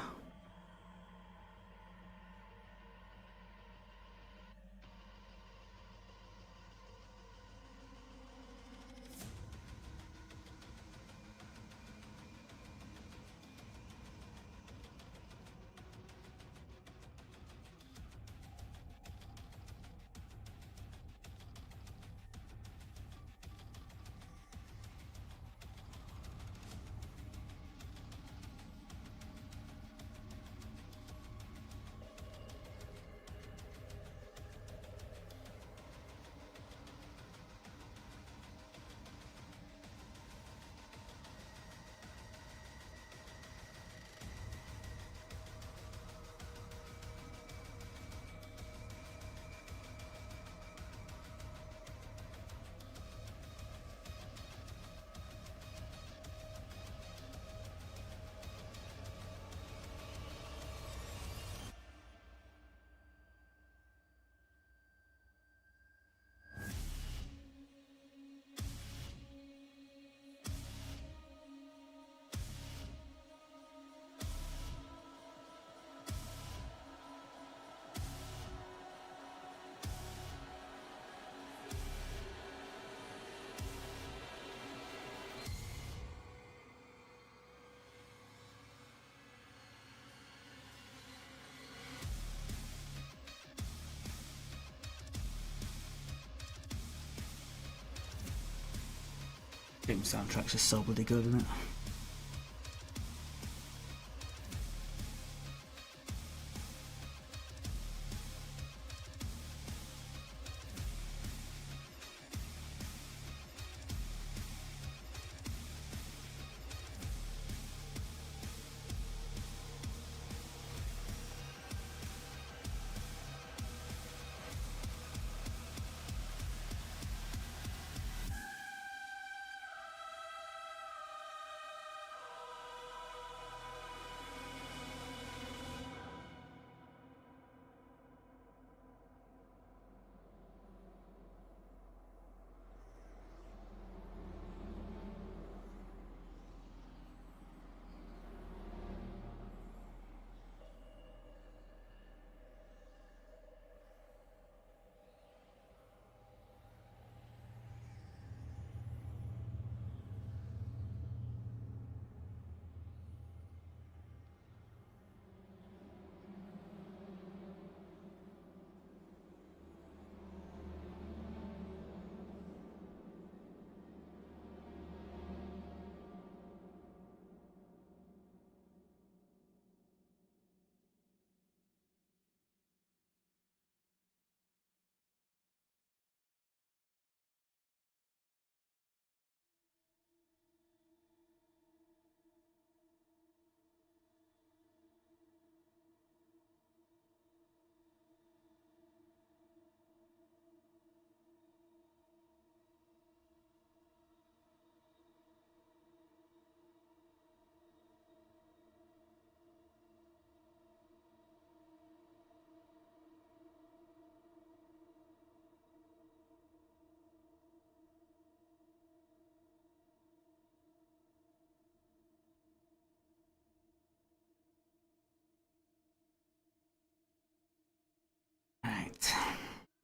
Game soundtrack's just so bloody good, isn't it?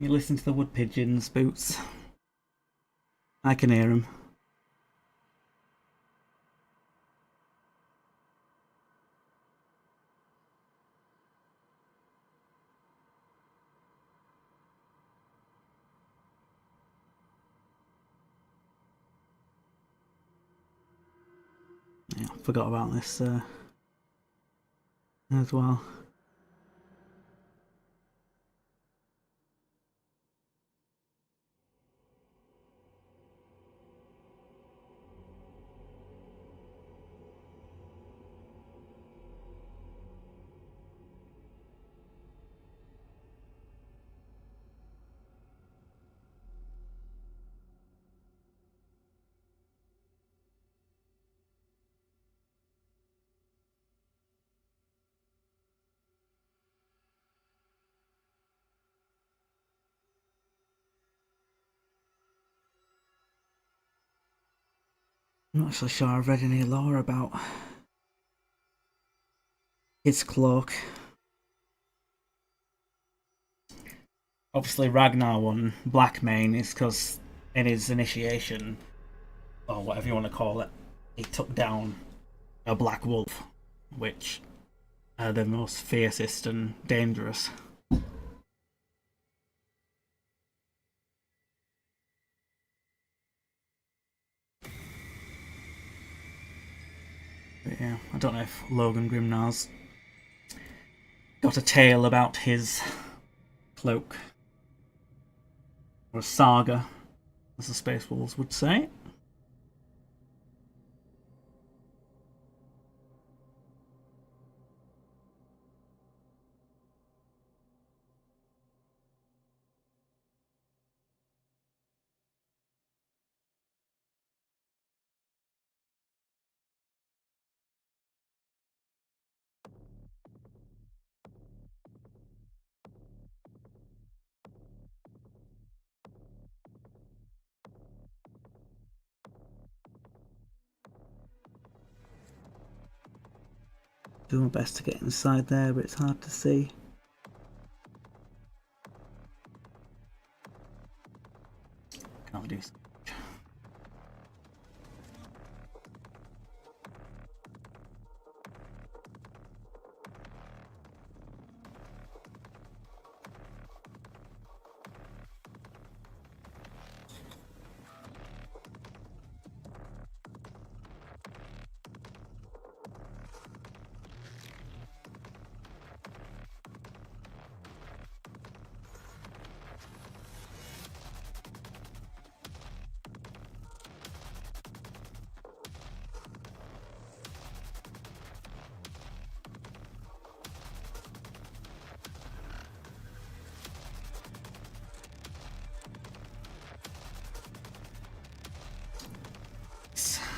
You listen to the wood pigeons, Boots. I can hear them. Yeah, forgot about this as well. I'm not so sure I've read any lore about his cloak. Obviously, Ragnar won Blackmane is because in his initiation, or whatever you want to call it, he took down a black wolf, which are the most fiercest and dangerous. But yeah, I don't know if Logan Grimnar's got a tale about his cloak. Or a saga, as the Space Wolves would say. Do my best to get inside there, but it's hard to see. Can't do so.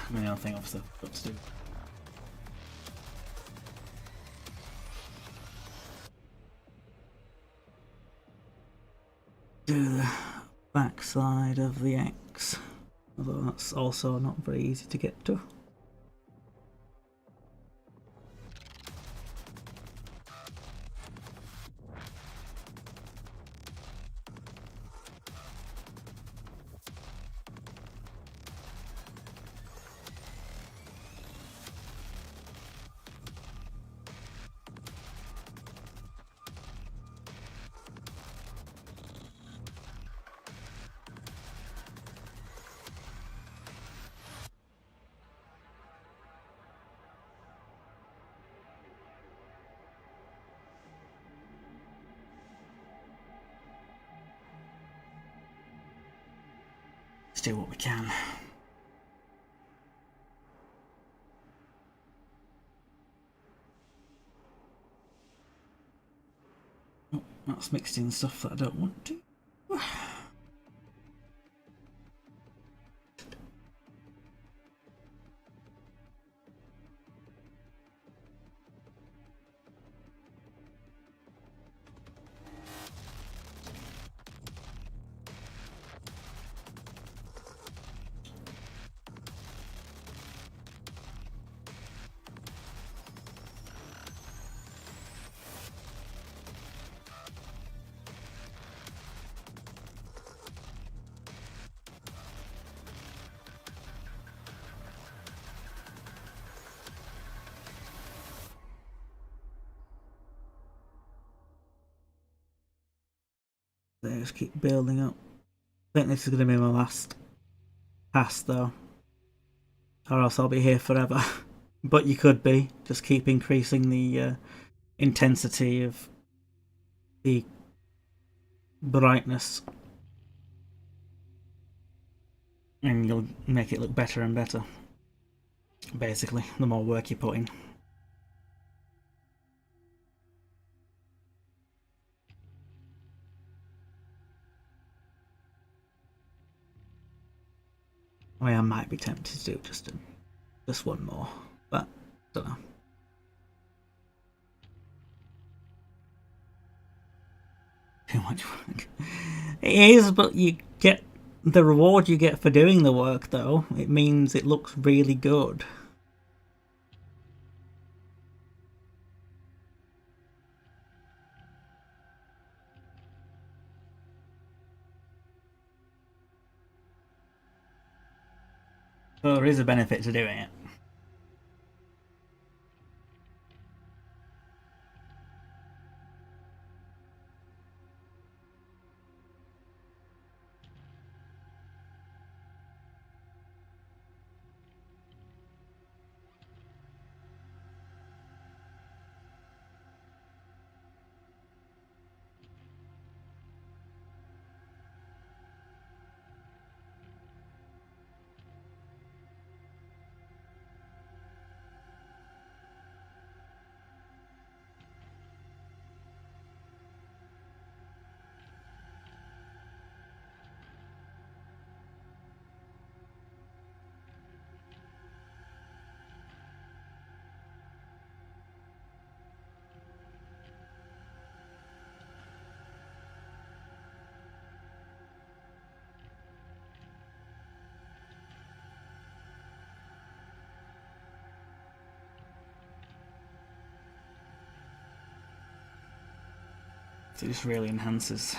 I mean, I think obviously I've got to do. Do the backside of the X, although that's also not very easy to get to. Let's do what we can. Oh, that's mixed in stuff that I don't want to. just keep building up. I think this is going to be my last pass though, or else I'll be here forever. But you could be, just keep increasing the intensity of the brightness, and you'll make it look better and better. Basically, the more work you put in. I mean, I might be tempted to do just one more, but don't know. Too much work. It is, but you get the reward you get for doing the work, though. It means it looks really good. So there is a benefit to doing it. It just really enhances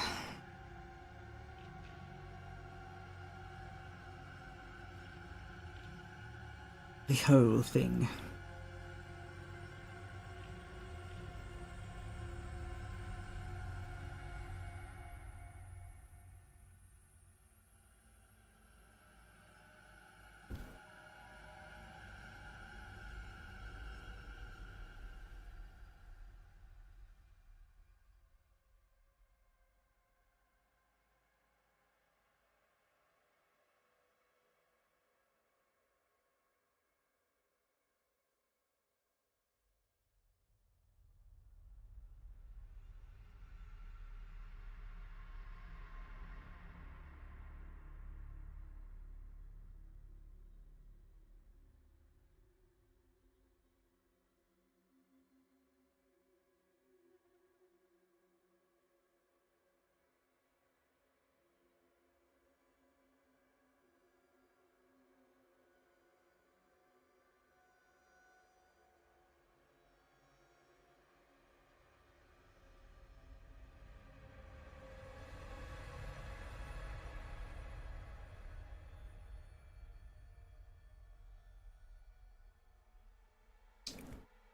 the whole thing.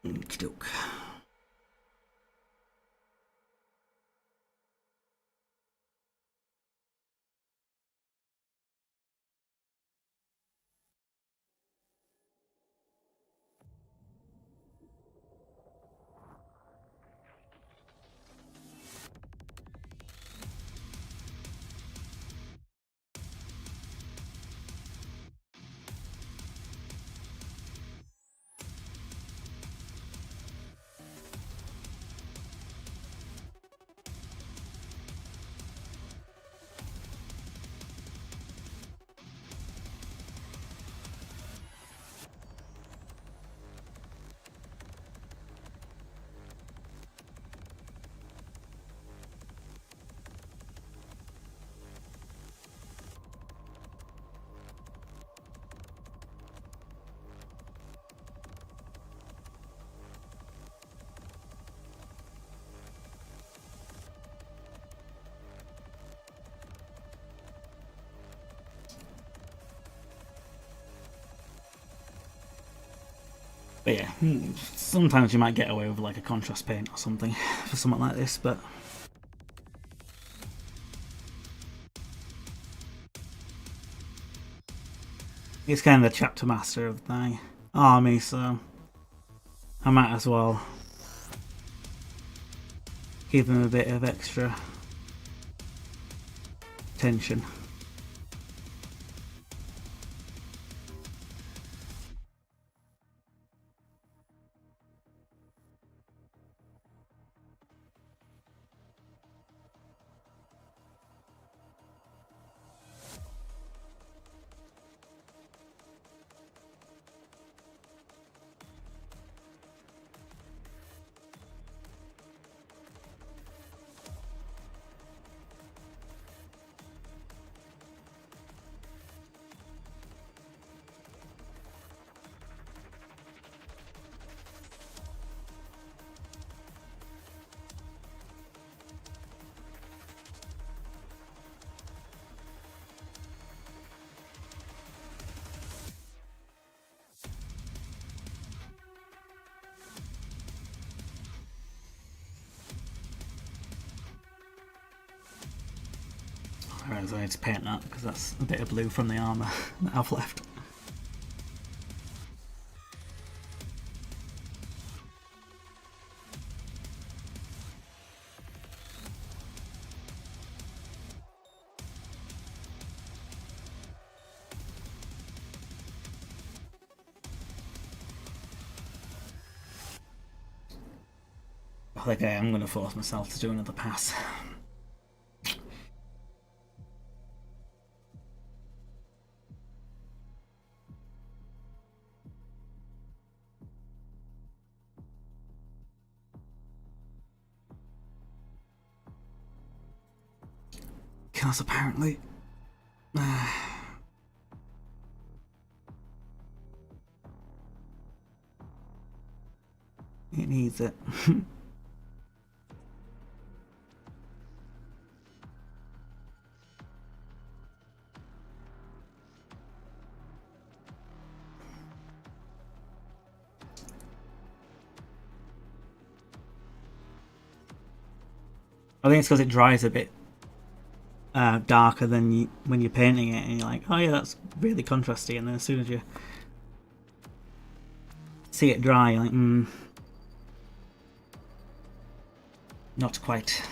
Okey-doke. But yeah, sometimes you might get away with like a contrast paint or something for something like this, but He's kind of the chapter master of my army, so I might as well give him a bit of extra attention. Alright, so I need to paint that because that's a bit of blue from the armour that I've left. I think I am going to force myself to do another pass. Because apparently it needs it. I think it's because it dries a bit darker than when you're painting it, and you're like, oh yeah, that's really contrasty, and then as soon as you see it dry, you're like, not quite.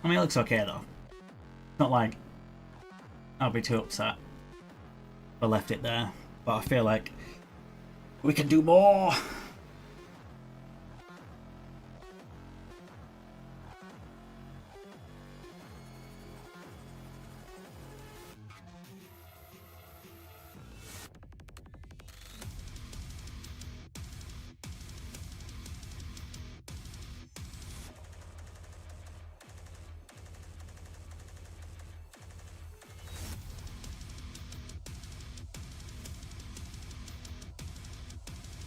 I mean, it looks okay though. Not like I'll be too upset if I left it there, but I feel like we can do more.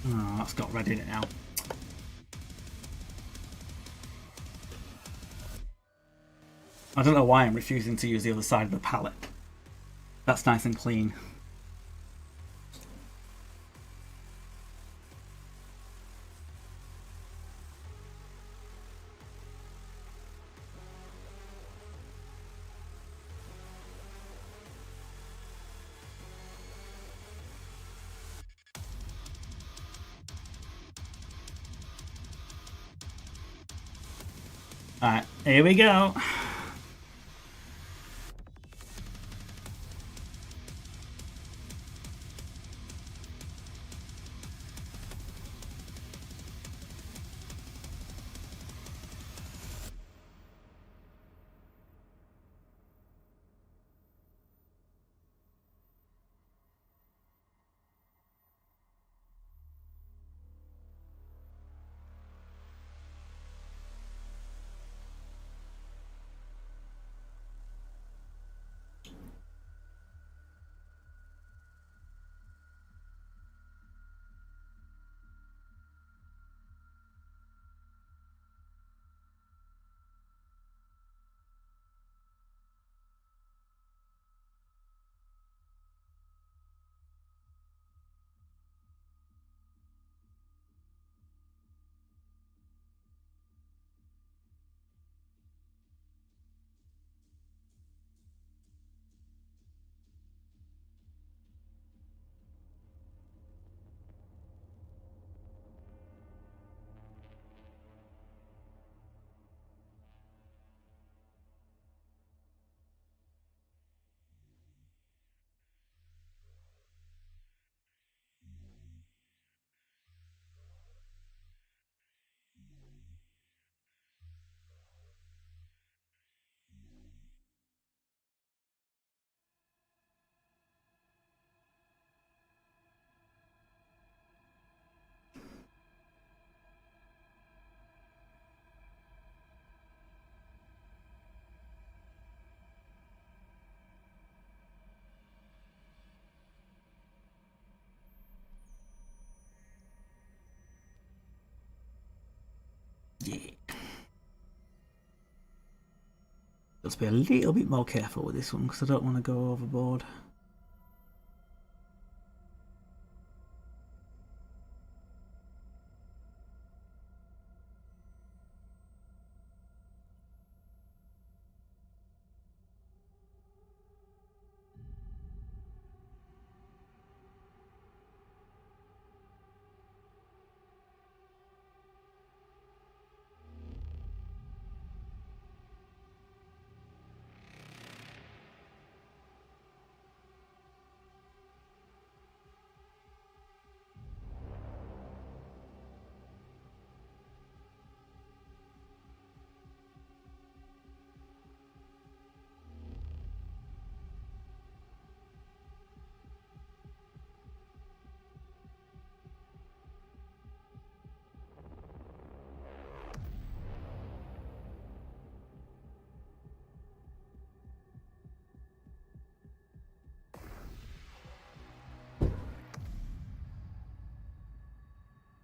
Oh, that's got red in it now. I don't know why I'm refusing to use the other side of the palette. That's nice and clean. Alright, here we go. Let's be a little bit more careful with this one because I don't want to go overboard.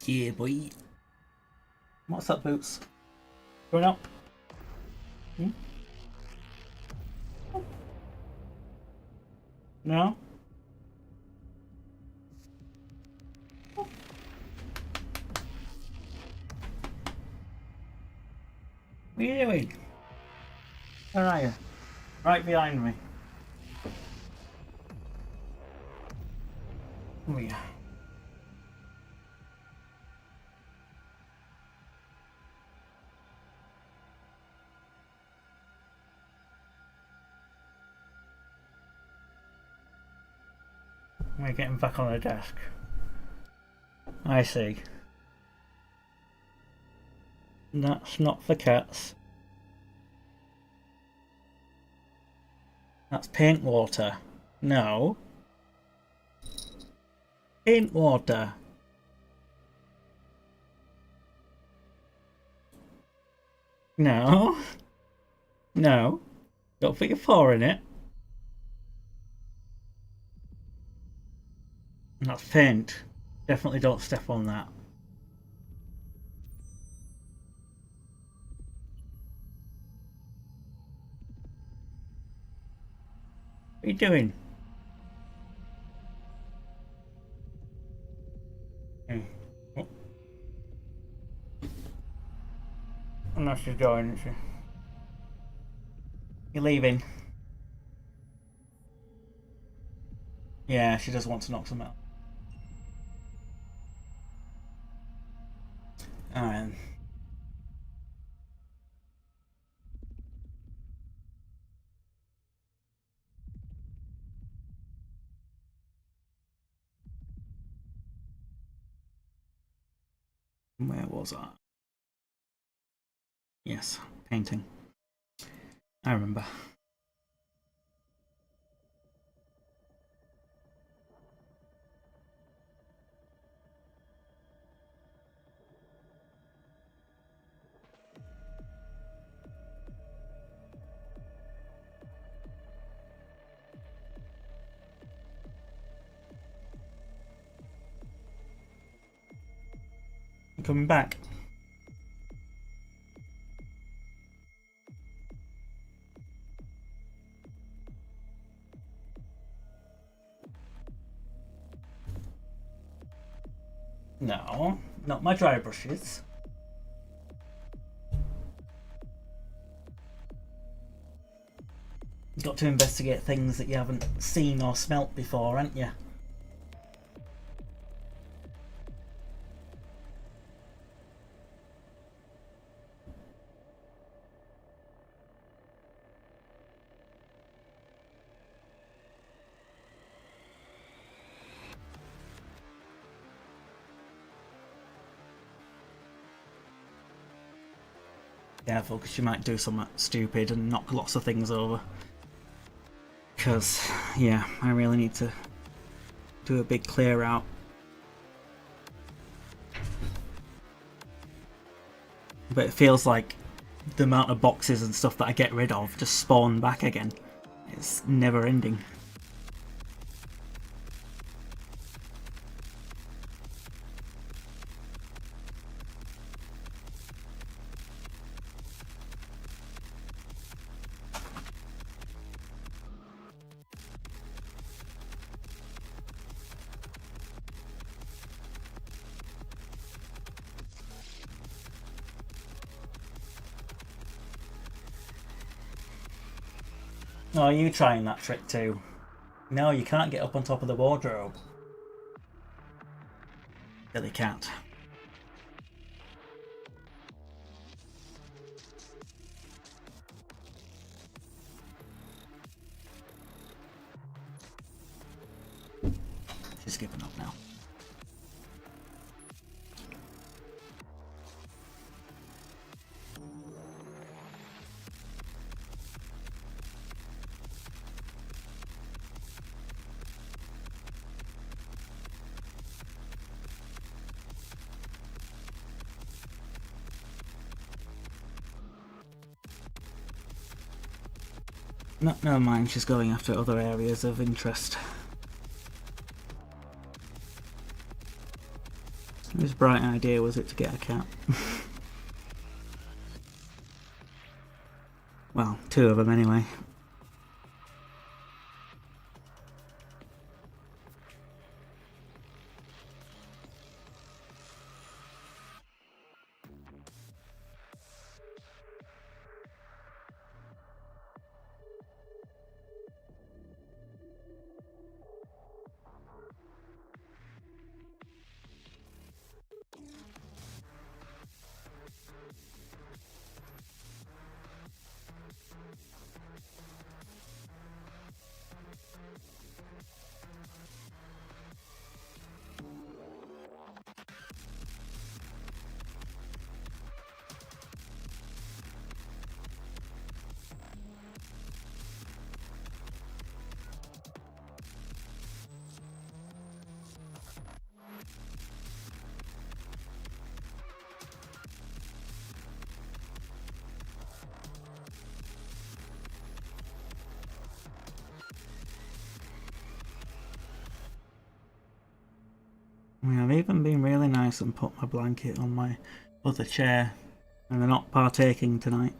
Yeah, boy. What's up, Boots? Going up? Hmm? No? What are you doing? Where are you? Right behind me. Oh yeah. We're getting back on the desk. I see. That's not for cats. That's paint water. No. Paint water. No. No. Don't put your paw in it. That's paint. Definitely don't step on that. What are you doing? Oh. I know she's going, isn't she? You're leaving. Yeah, she does want to knock some out. Alright. Where was I? Yes, painting. I remember. I'm coming back. No, not my dry brushes. You've got to investigate things that you haven't seen or smelt before, haven't you? Careful, because you might do something stupid and knock lots of things over. Because, yeah, I really need to do a big clear out. But it feels like the amount of boxes and stuff that I get rid of just spawn back again. It's never ending. Oh, are you trying that trick too? No, you can't get up on top of the wardrobe. Silly cat. She's giving up now. No, never mind, she's going after other areas of interest. Whose bright idea was it to get a cat? Well, two of them anyway. I've even been really nice and put my blanket on my other chair, and they're not partaking tonight.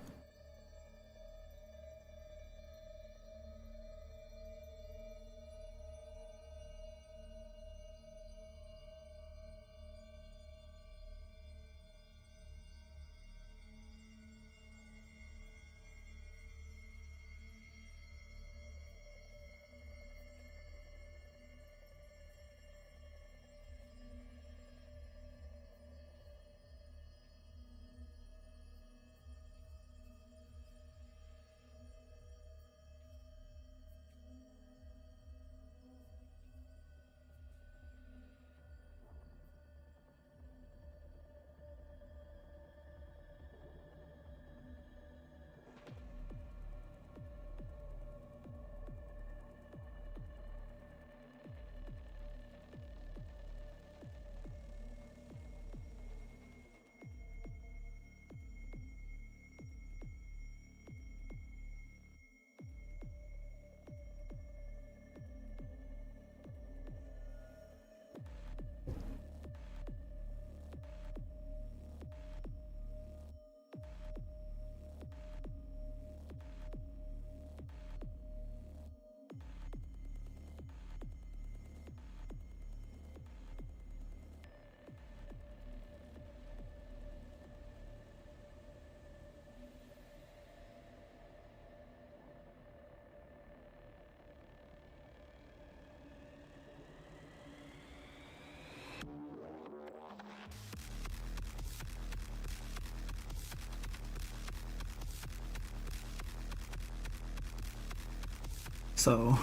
So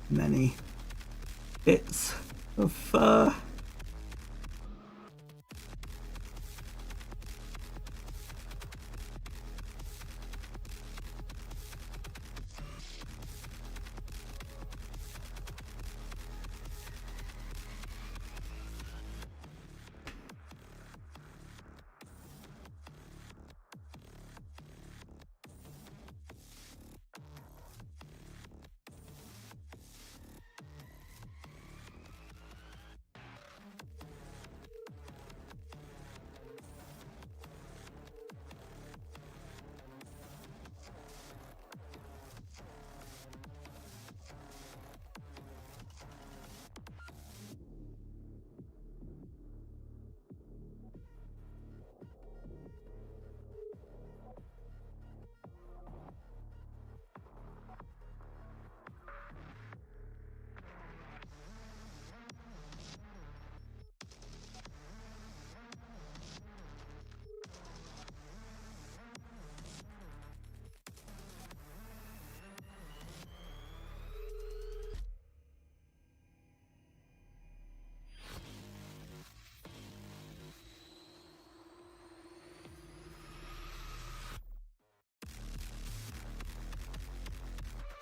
many bits of fur.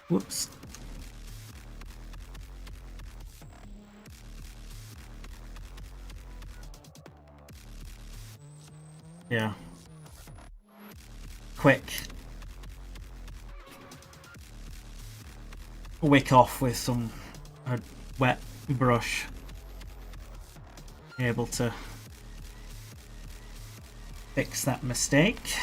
Whoops. Yeah. Quick. Wick off with some wet brush. Be able to fix that mistake.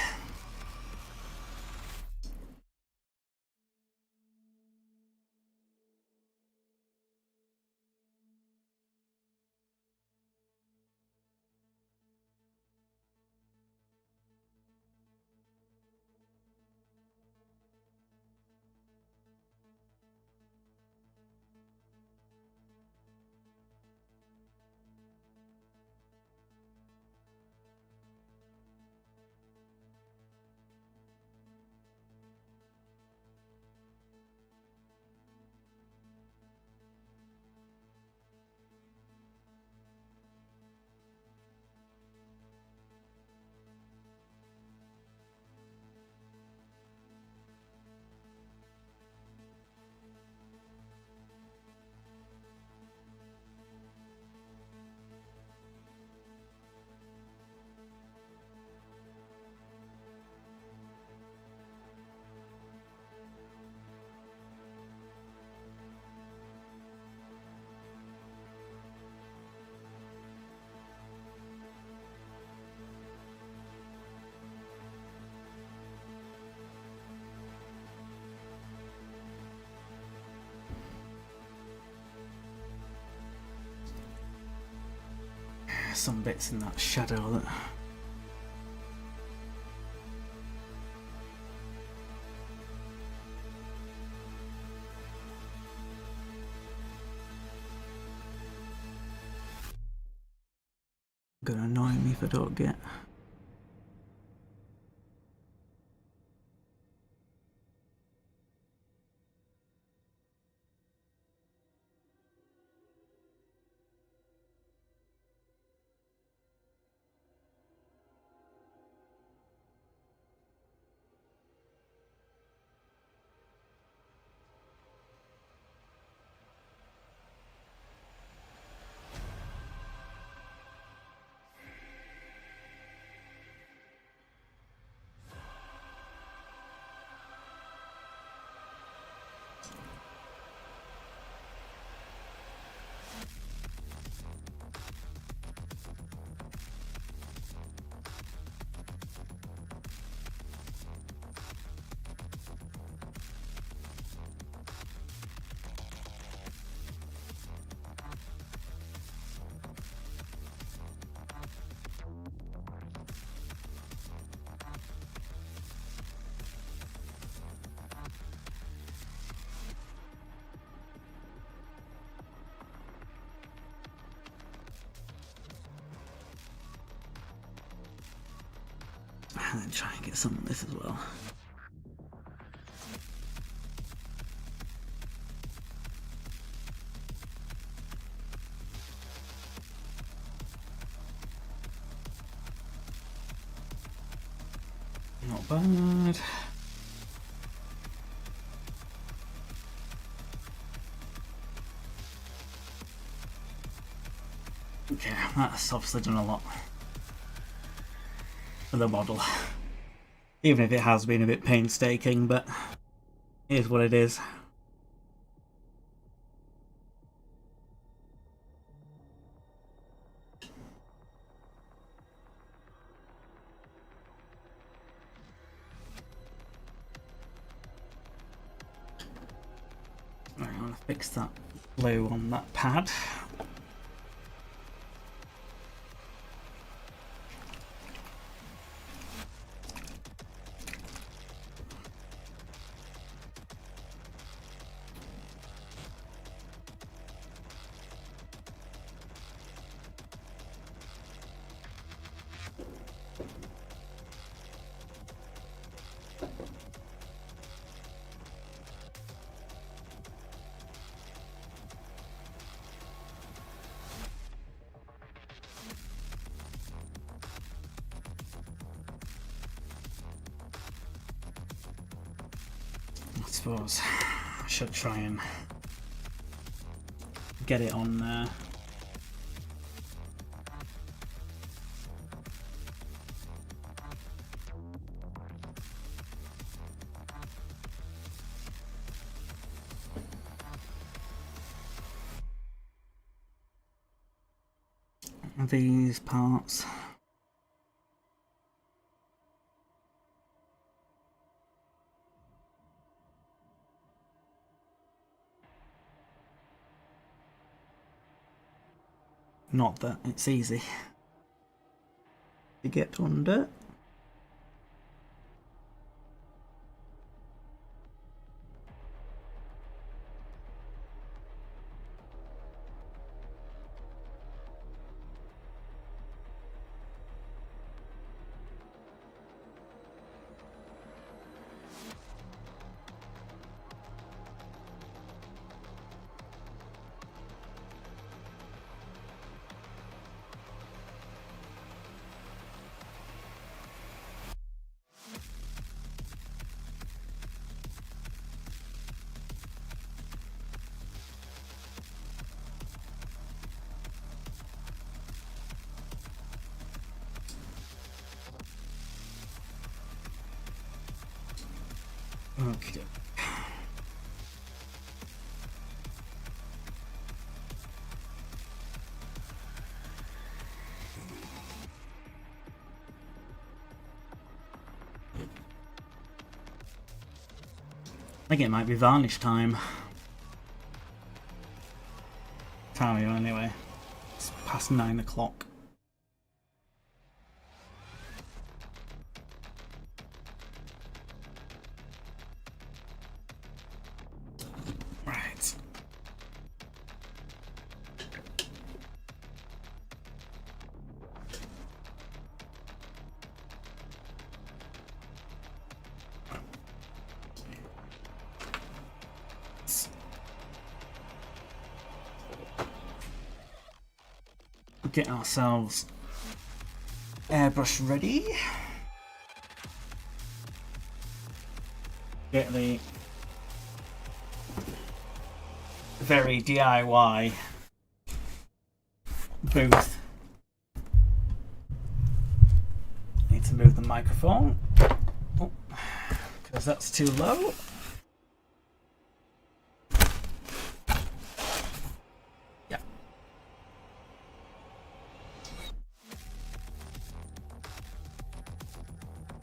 Some bits in that shadow that gonna annoy me if I don't get. And then try and get some of this as well. Not bad. Okay, that's obviously done a lot for the model. Even if it has been a bit painstaking, but it is what it is. Right, I want to fix that blue on that pad. I suppose should try and get it on there. These parts. Not that it's easy to get under. Okay. I think it might be varnish time. Time you anyway. It's past 9 o'clock. Right. Get ourselves airbrush ready. Get the very DIY booth. Need to move the microphone because that's too low.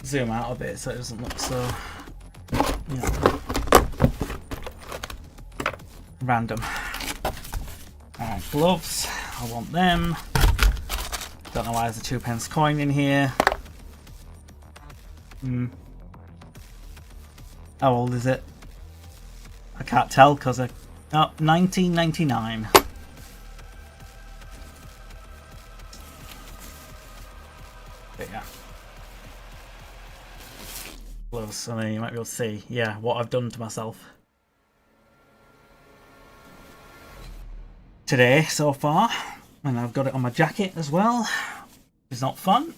Zoom out a bit so it doesn't look so, you know, random. Alright, gloves, I want them. Don't know why there's a 2p coin in here. How old is it? I can't tell because I... Oh, 1999. But yeah. Gloves, I mean, you might be able to see, yeah, what I've done to myself today so far, and I've got it on my jacket as well. It's not fun.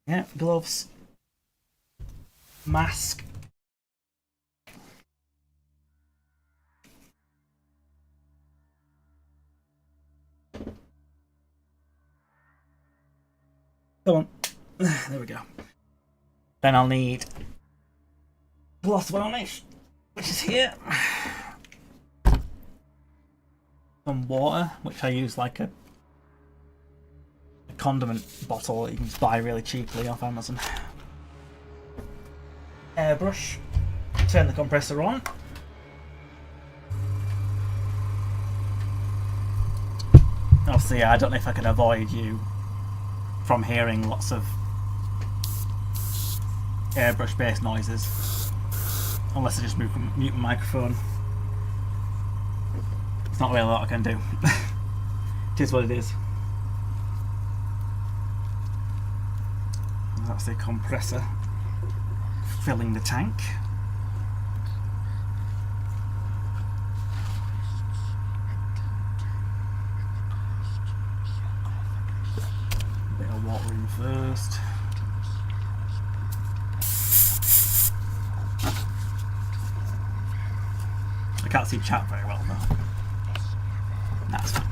Yeah, gloves, mask. Come on. There we go. Then I'll need cloth varnish, which is here. Some water, which I use like a condiment bottle that you can just buy really cheaply off Amazon. Airbrush. Turn the compressor on. Obviously, I don't know if I can avoid you from hearing lots of airbrush based noises, unless I just mute my microphone. It's not really a lot I can do. It is what it is. That's the compressor filling the tank. A bit of water in first. I can't see chat very well though. That's fine.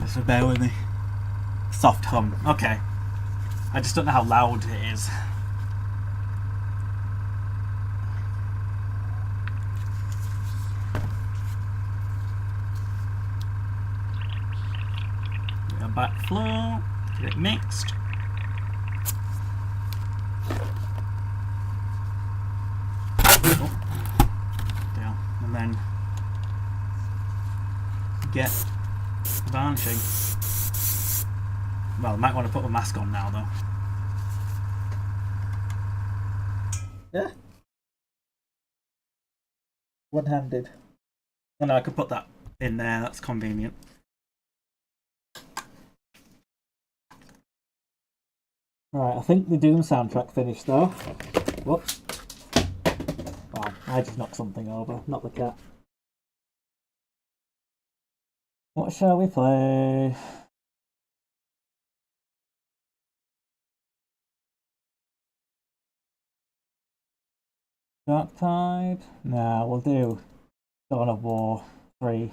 Just bear with me. Soft hum. Okay. I just don't know how loud it is. Go back flow. Get it mixed. Oh. Down. And then get varnishing. Well, I might want to put my mask on now, though. Yeah. One-handed. Oh, no, I could put that in there. That's convenient. Right, I think the Doom soundtrack finished, though. Whoops. Wow, I just knocked something over, not the cat. What shall we play? Dark Tide? Nah, we'll do Dawn of War 3.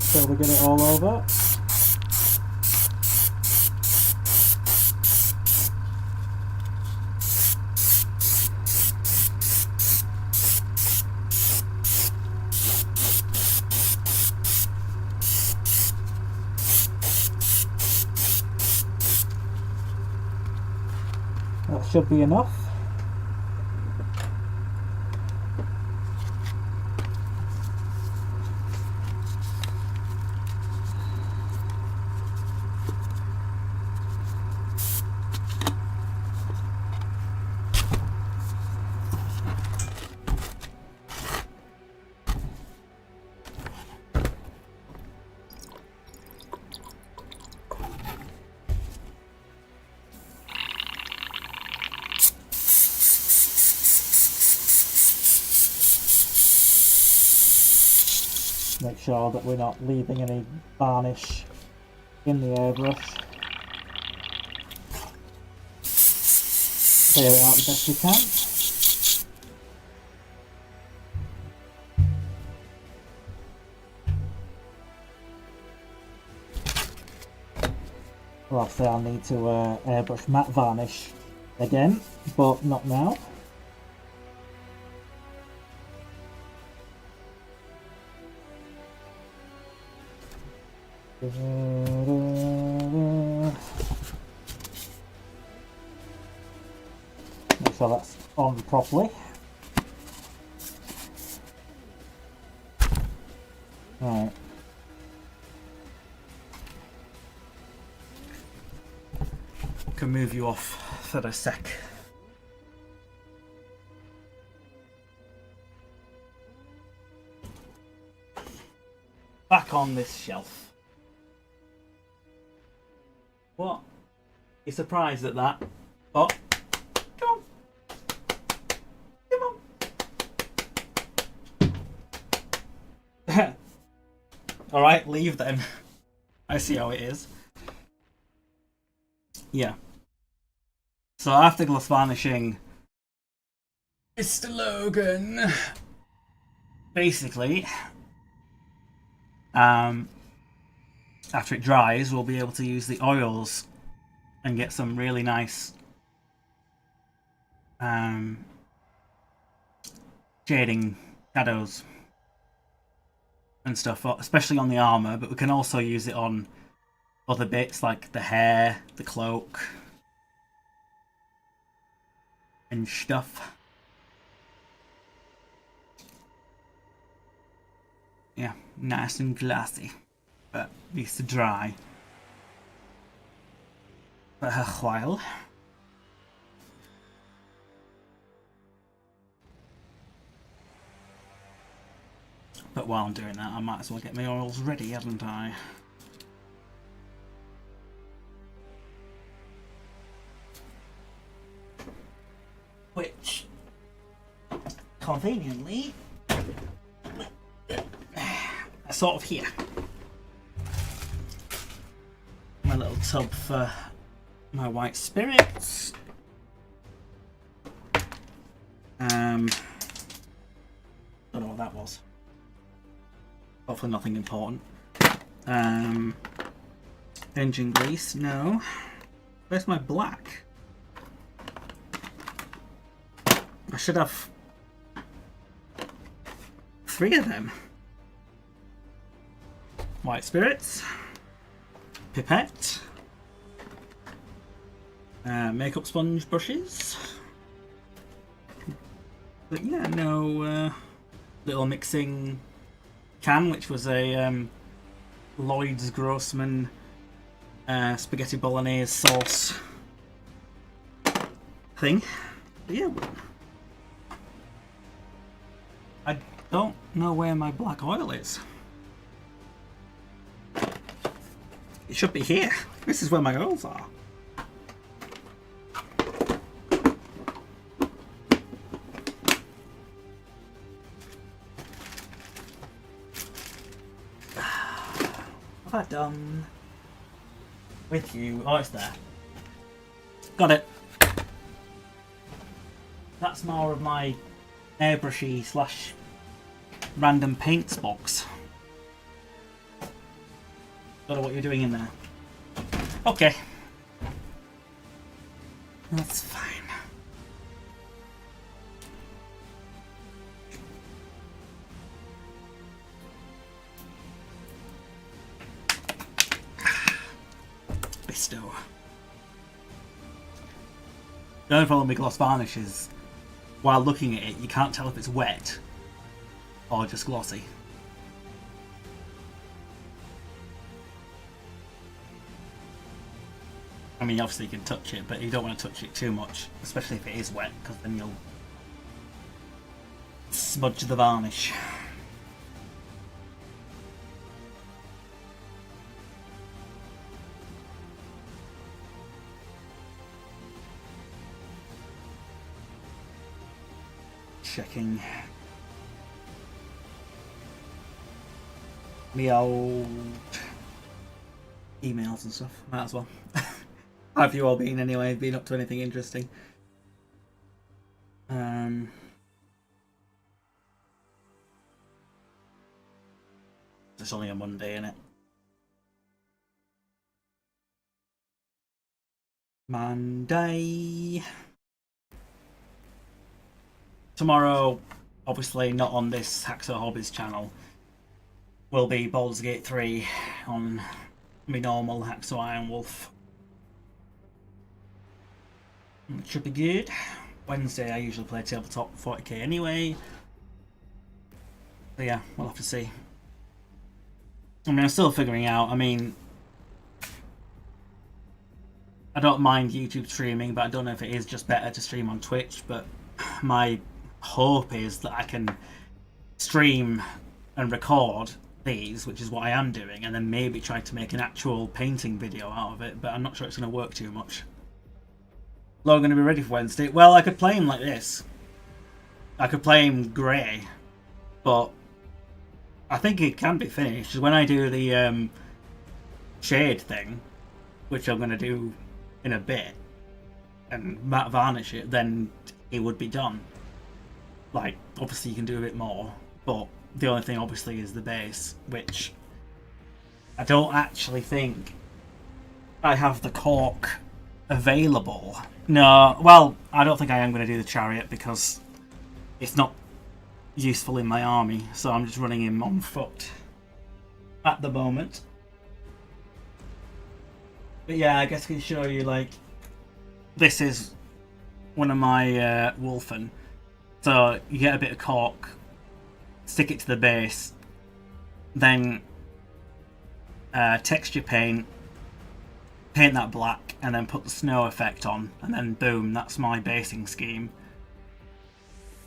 So we get it all over. That should be enough. Make sure that we're not leaving any varnish in the airbrush. Clear it out the best we can. Well, I'll say I'll need to airbrush matte varnish again, but not now. Make sure that's on properly. Right. Can move you off for a sec. Back on this shelf. What? You're surprised at that? Oh, come on. Come on. Alright, leave then. I see how it is. Yeah. So after gloss varnishing Mr. Logan, basically, after it dries, we'll be able to use the oils and get some really nice shading shadows and stuff, especially on the armor, but we can also use it on other bits like the hair, the cloak, and stuff. Yeah, nice and glassy, but needs to dry for a while. But while I'm doing that, I might as well get my oils ready, haven't I? Which, conveniently, are sort of here. My little tub for my white spirits. Don't know what that was. Hopefully nothing important. Engine grease, no. Where's my black? I should have 3 of them. White spirits. Pipette. Makeup sponge brushes. But yeah, no little mixing can, which was a Lloyd's Grossman spaghetti bolognese sauce thing. But yeah, I don't know where my black oil is. It should be here. This is where my oils are. What have I done with you? Oh, it's there. Got it. That's more of my airbrushy slash random paints box. Don't know what you're doing in there. Okay. That's fine. Bestow. The only problem with gloss varnish is, while looking at it, you can't tell if it's wet or just glossy. I mean, obviously you can touch it, but you don't want to touch it too much, especially if it is wet, because then you'll smudge the varnish. Checking the old emails and stuff. Might as well. How have you all been anyway? Been up to anything interesting? It's only a Monday, isn't it? Monday. Tomorrow, obviously not on this Hacksaw Hobbies channel, will be Baldur's Gate 3 on my normal Hacksaw Iron Wolf. It should be good. Wednesday I usually play Tabletop 40k anyway. So yeah, we'll have to see. I mean, I'm still figuring out, I mean, I don't mind YouTube streaming, but I don't know if it is just better to stream on Twitch, but my hope is that I can stream and record these, which is what I am doing, and then maybe try to make an actual painting video out of it, but I'm not sure it's going to work too much. Logan to be ready for Wednesday. Well, I could play him like this. I could play him grey, but I think it can be finished. When I do the shade thing, which I'm going to do in a bit, and matte varnish it, then it would be done. Like, obviously you can do a bit more, but the only thing obviously is the base, which I don't actually think I have the cork available. No, well, I don't think I am going to do the chariot because it's not useful in my army, so I'm just running him on foot at the moment. But yeah, I guess I can show you, like, this is one of my Wolfen. So you get a bit of cork, stick it to the base, then texture paint that black, and then put the snow effect on, and then boom, that's my basing scheme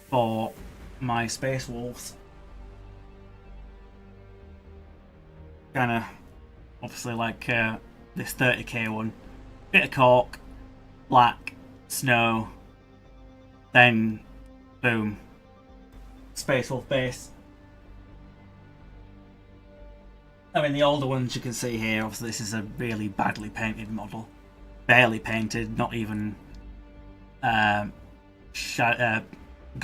for my Space Wolves. Kinda, obviously, like this 30k one. Bit of cork, black, snow, then boom, Space Wolf base. I mean, the older ones you can see here, obviously this is a really badly painted model. Barely painted, not even got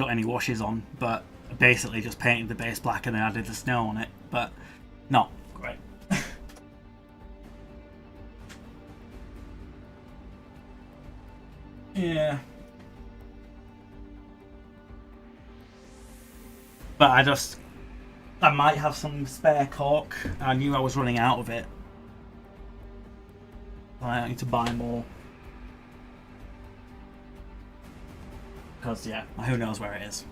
any washes on, but basically just painted the base black and then added the snow on it, but not great. Yeah. But I might have some spare cork. I knew I was running out of it. I need to buy more. Because, yeah, who knows where it is.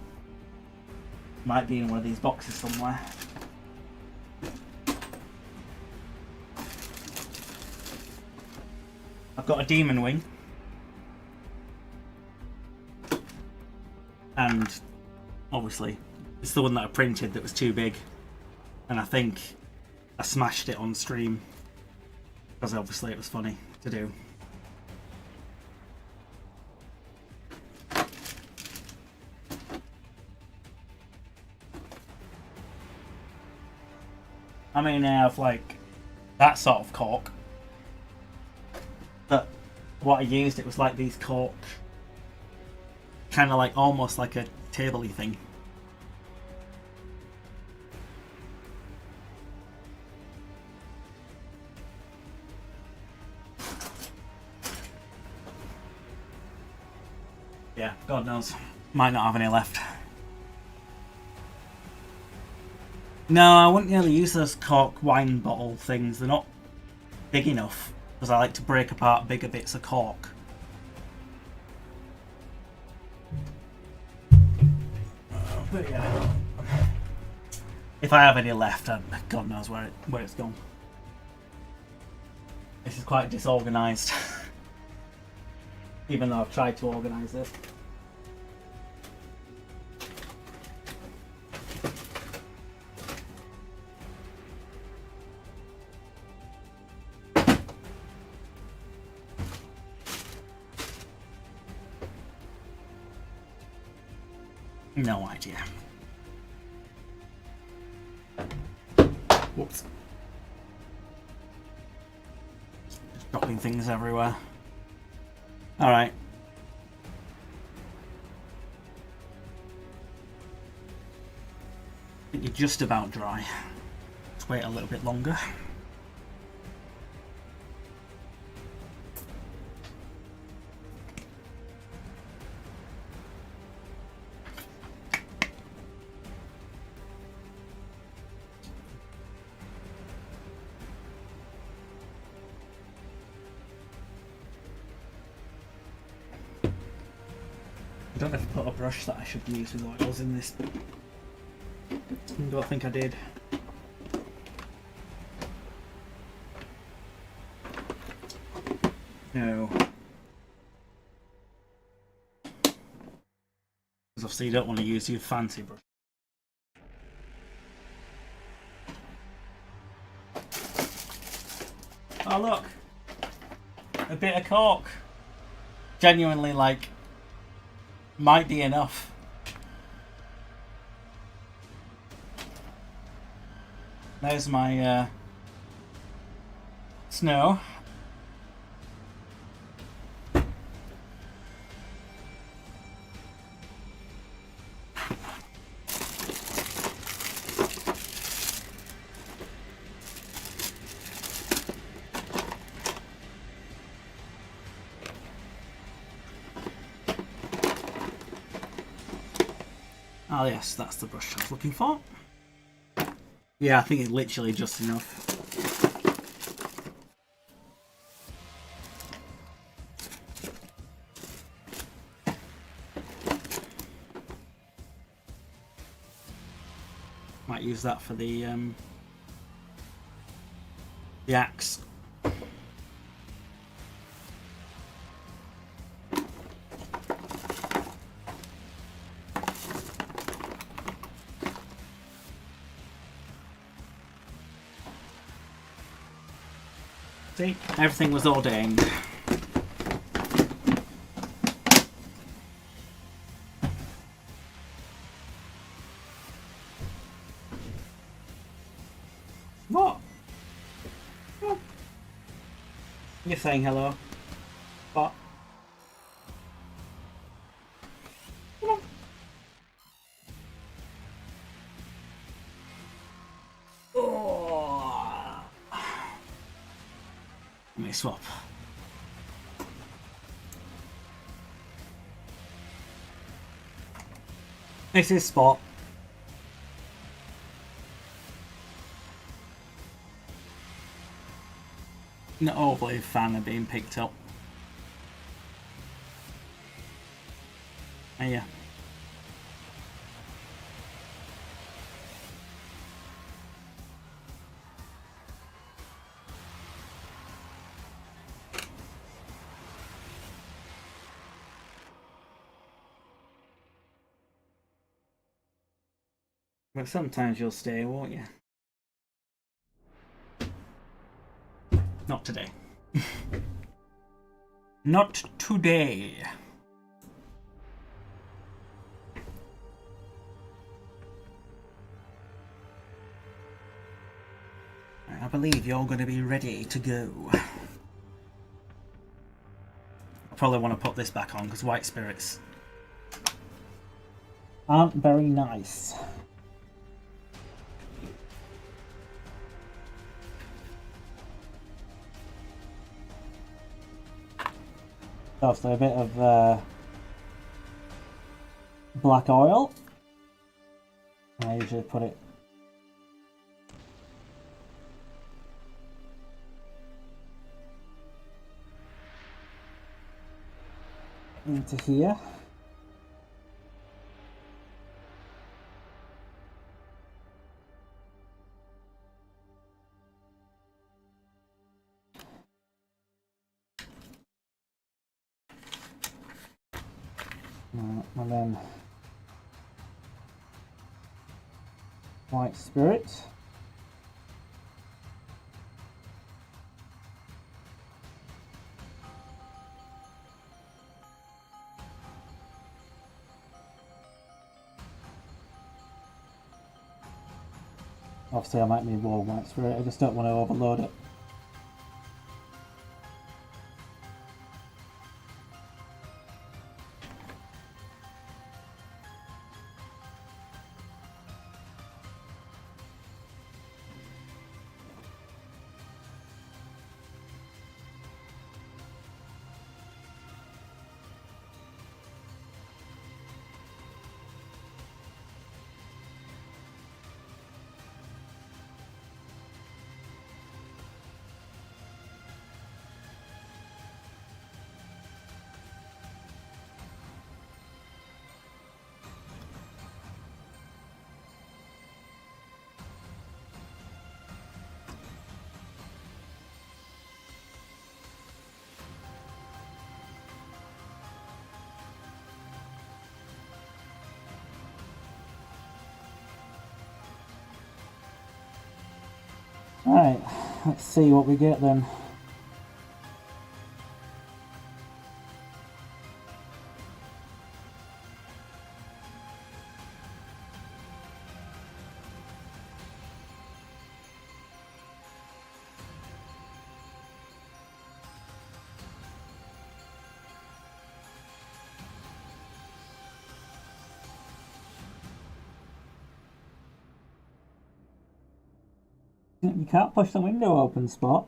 Might be in one of these boxes somewhere. I've got a demon wing. And, obviously, it's the one that I printed that was too big. And I think I smashed it on stream. Because obviously it was funny to do. I mean, I have like that sort of cork. But what I used, it was like these cork, kind of like almost like a tabley thing. Yeah, God knows. Might not have any left. No, I wouldn't really use those cork wine bottle things. They're not big enough, because I like to break apart bigger bits of cork. But yeah, if I have any left, God knows where it's gone. This is quite disorganised. Even though I've tried to organise it. No idea. Whoops. Just dropping things everywhere. Alright. I think you're just about dry. Let's wait a little bit longer. I don't know if I put a brush that I should use with oils in this. I don't think I did. No. Because obviously you don't want to use your fancy brush. Oh look! A bit of cork! Genuinely, like, might be enough. There's my snow. Oh yes, that's the brush I was looking for. Yeah, I think it's literally just enough. Might use that for the axe. See, everything was ordained. What? Oh. You're saying hello? What? Come on. Oh. Let me swap. This is Spot. Not overly a fan of being picked up. Yeah. But sometimes you'll stay, won't you? Not today. Not today. I believe you're going to be ready to go. I probably want to put this back on because white spirits aren't very nice. So a bit of black oil. I usually put it into here. And then white spirit. Obviously I might need more white spirit, I just don't want to overload it. Right, let's see what we get then. You can't push the window open, Spot.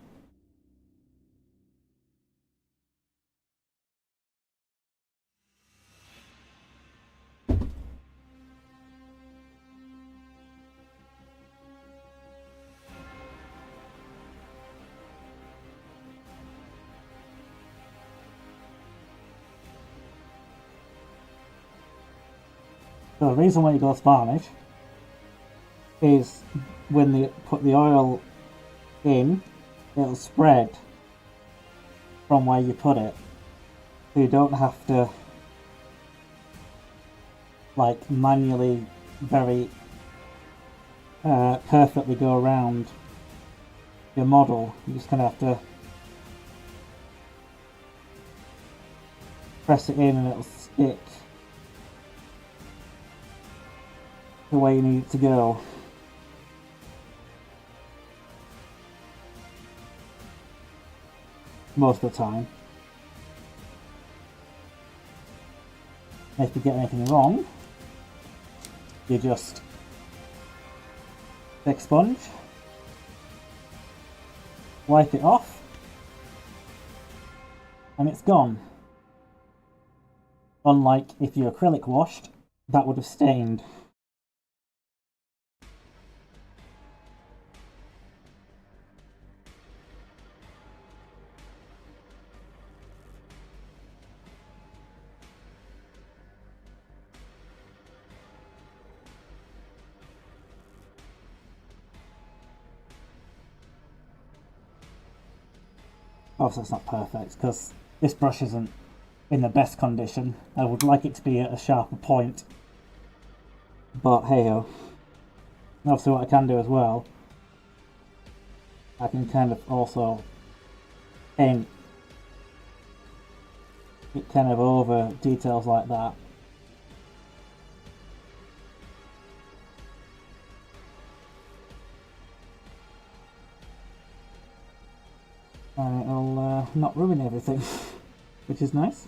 So the reason why you go Spanish is when they put the oil in, it'll spread from where you put it. So you don't have to like manually very perfectly go around your model. You just kind of have to press it in and it'll stick the way you need it to go. Most of the time. And if you get anything wrong, you just take a sponge, wipe it off, and it's gone. Unlike if you acrylic washed, that would have stained. Obviously it's not perfect because this brush isn't in the best condition. I would like it to be at a sharper point, but hey ho. Obviously what I can do as well, I can kind of also paint it kind of over details like that. And it'll not ruin everything, which is nice.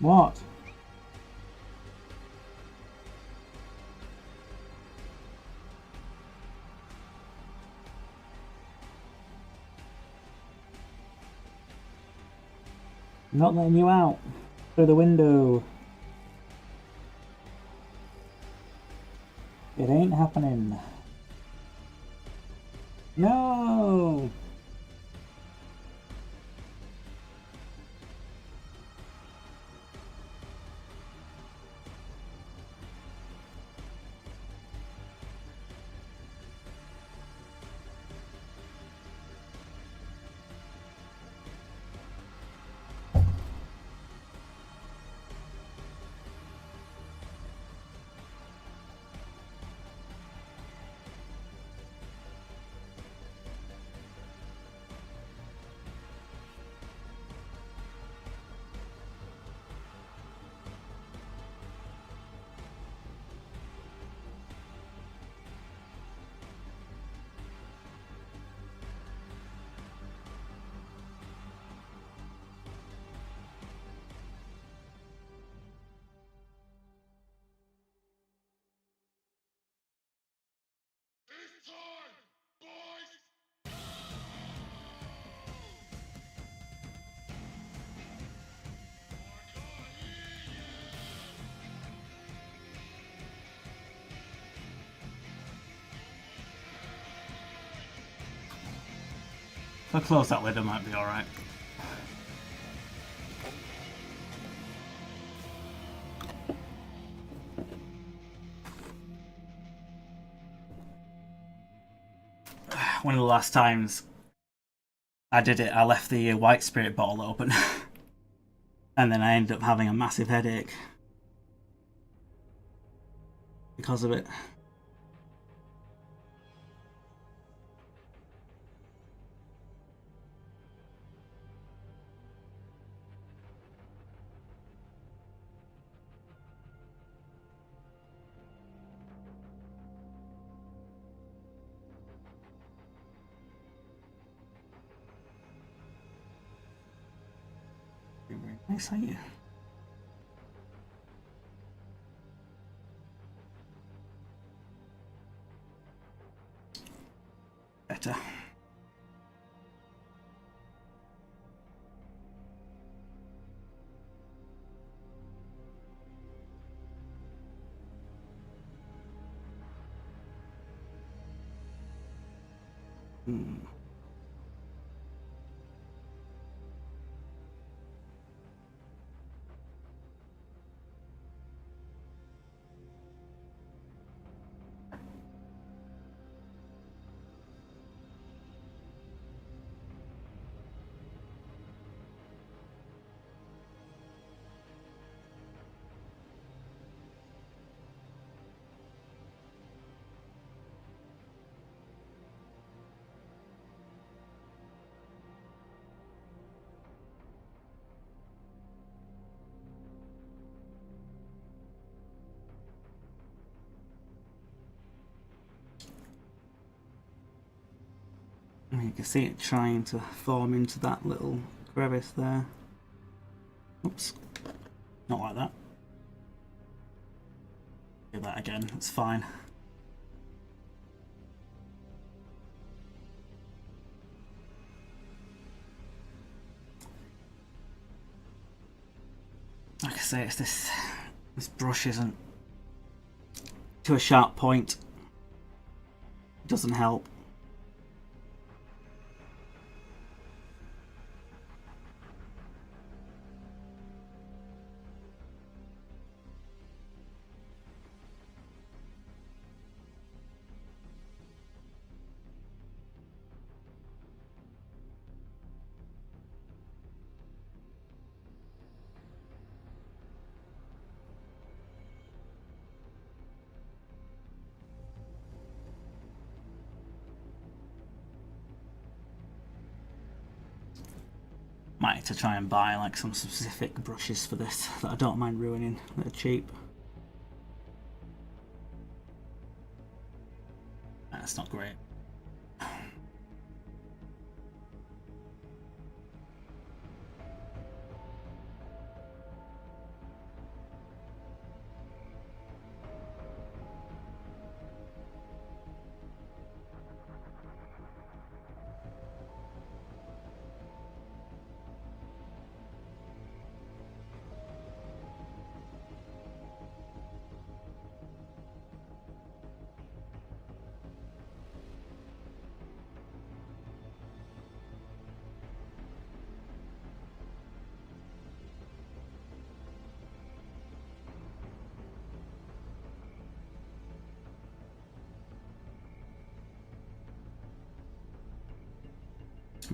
What? I'm not letting you out through the window. It ain't happening. No! If I close that lid, I might be alright. one of the last times I did it, I left the white spirit bottle open. And then I ended up having a massive headache because of it. Nice, aren't you? Better. You can see it trying to form into that little crevice there. Oops. Not like that. Do that again, it's fine. Like I say, it's this brush isn't to a sharp point. It doesn't help. Might have to try and buy like some specific brushes for this that I don't mind ruining, that are cheap. That's not great.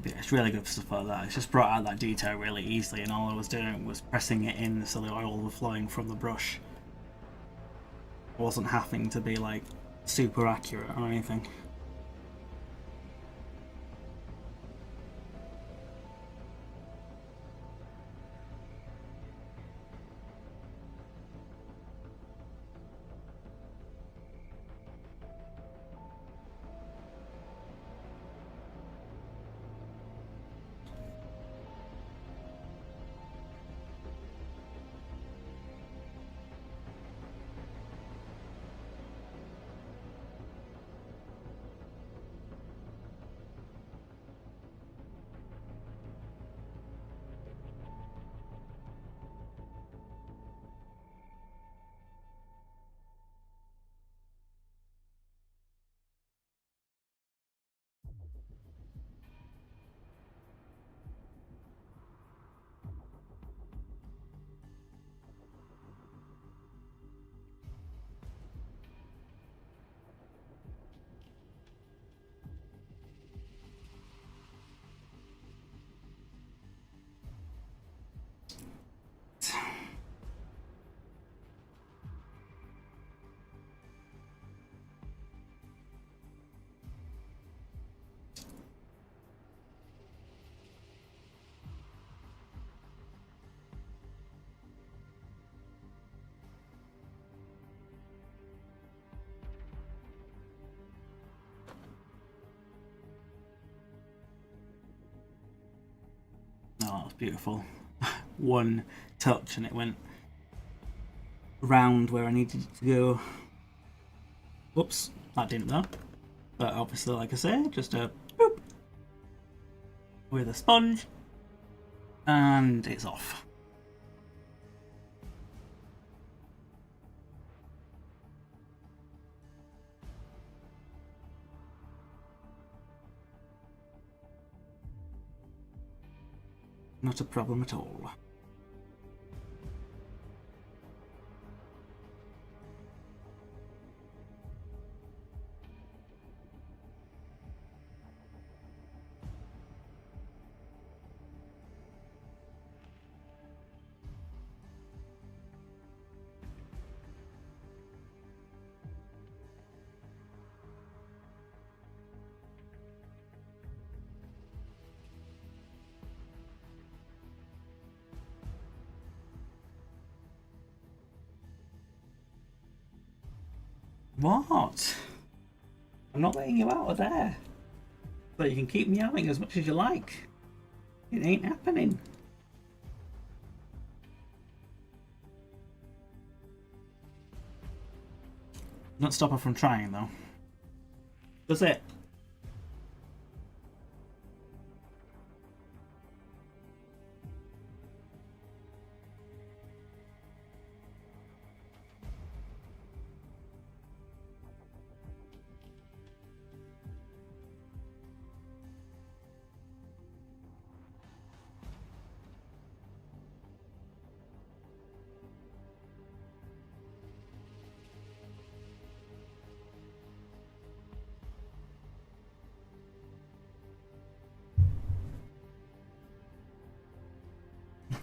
It's really good for stuff like that. It's just brought out that detail really easily, and all I was doing was pressing it in so the oil was flowing from the brush. I wasn't having to be like super accurate or anything. Oh, that's beautiful. One touch and it went round where I needed it to go. Whoops, that didn't though. But obviously, like I say, just a boop with a sponge, and it's off. Not a problem at all. What? I'm not letting you out of there. But you can keep meowing as much as you like. It ain't happening. Don't stop her from trying though. Does it?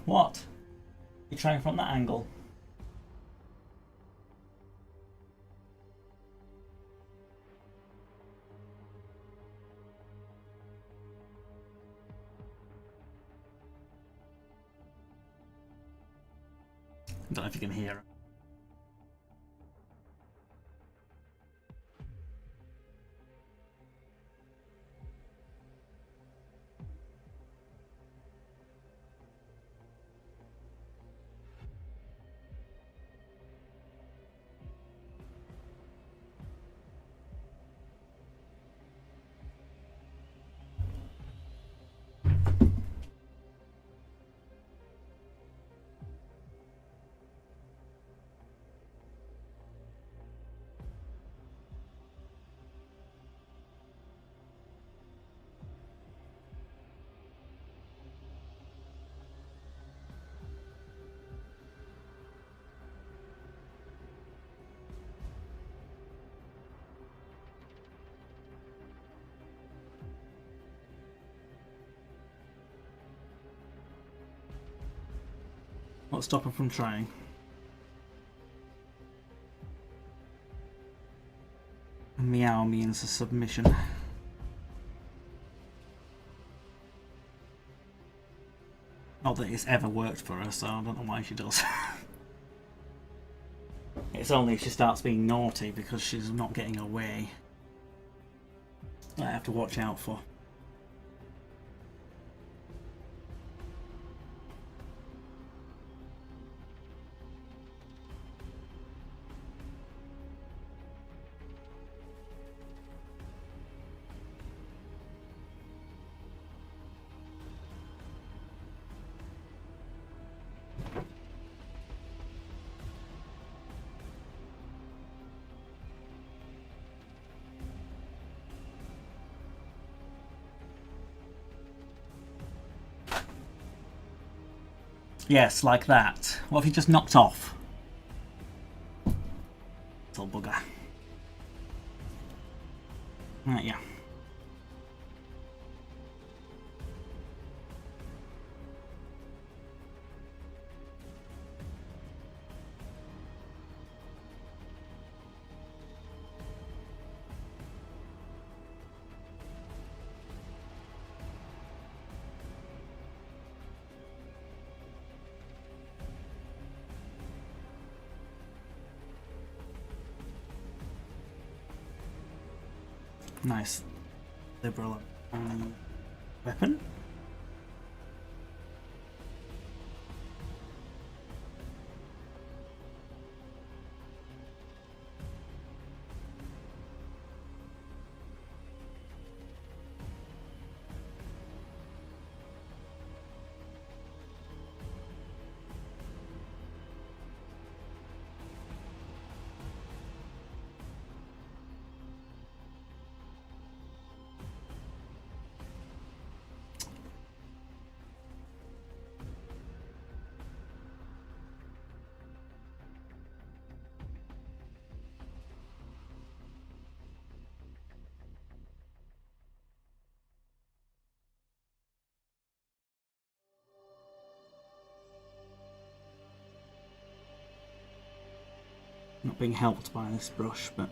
What? You're trying from that angle. I don't know if you can hear it. What's stopping from trying? Meow means a submission. Not that it's ever worked for her, so I don't know why she does. It's only if she starts being naughty because she's not getting her way. I have to watch out for. Yes, like that. What if he just knocked off? Little bugger. Right, yeah. Nice liberal weapon. being helped by this brush, but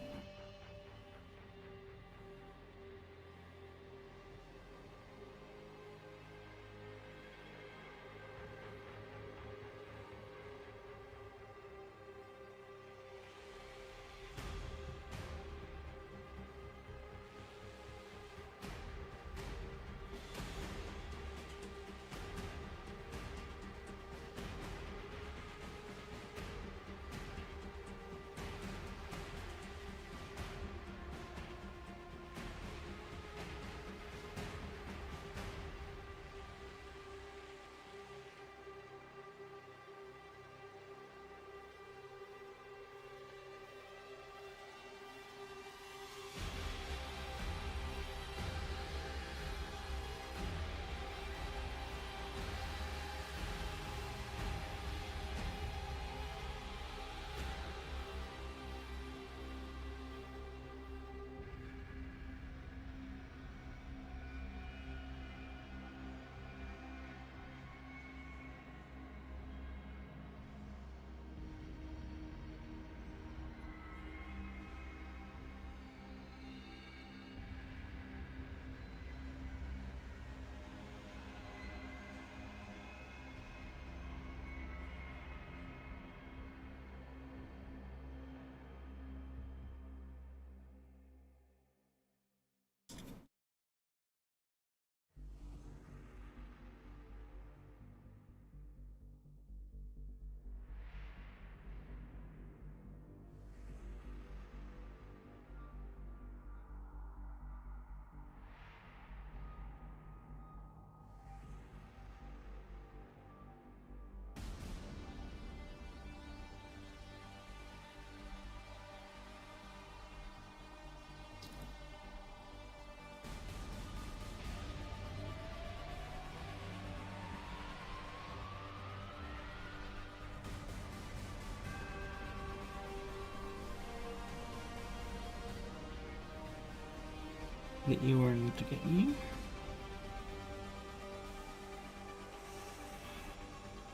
get you where I need to get you.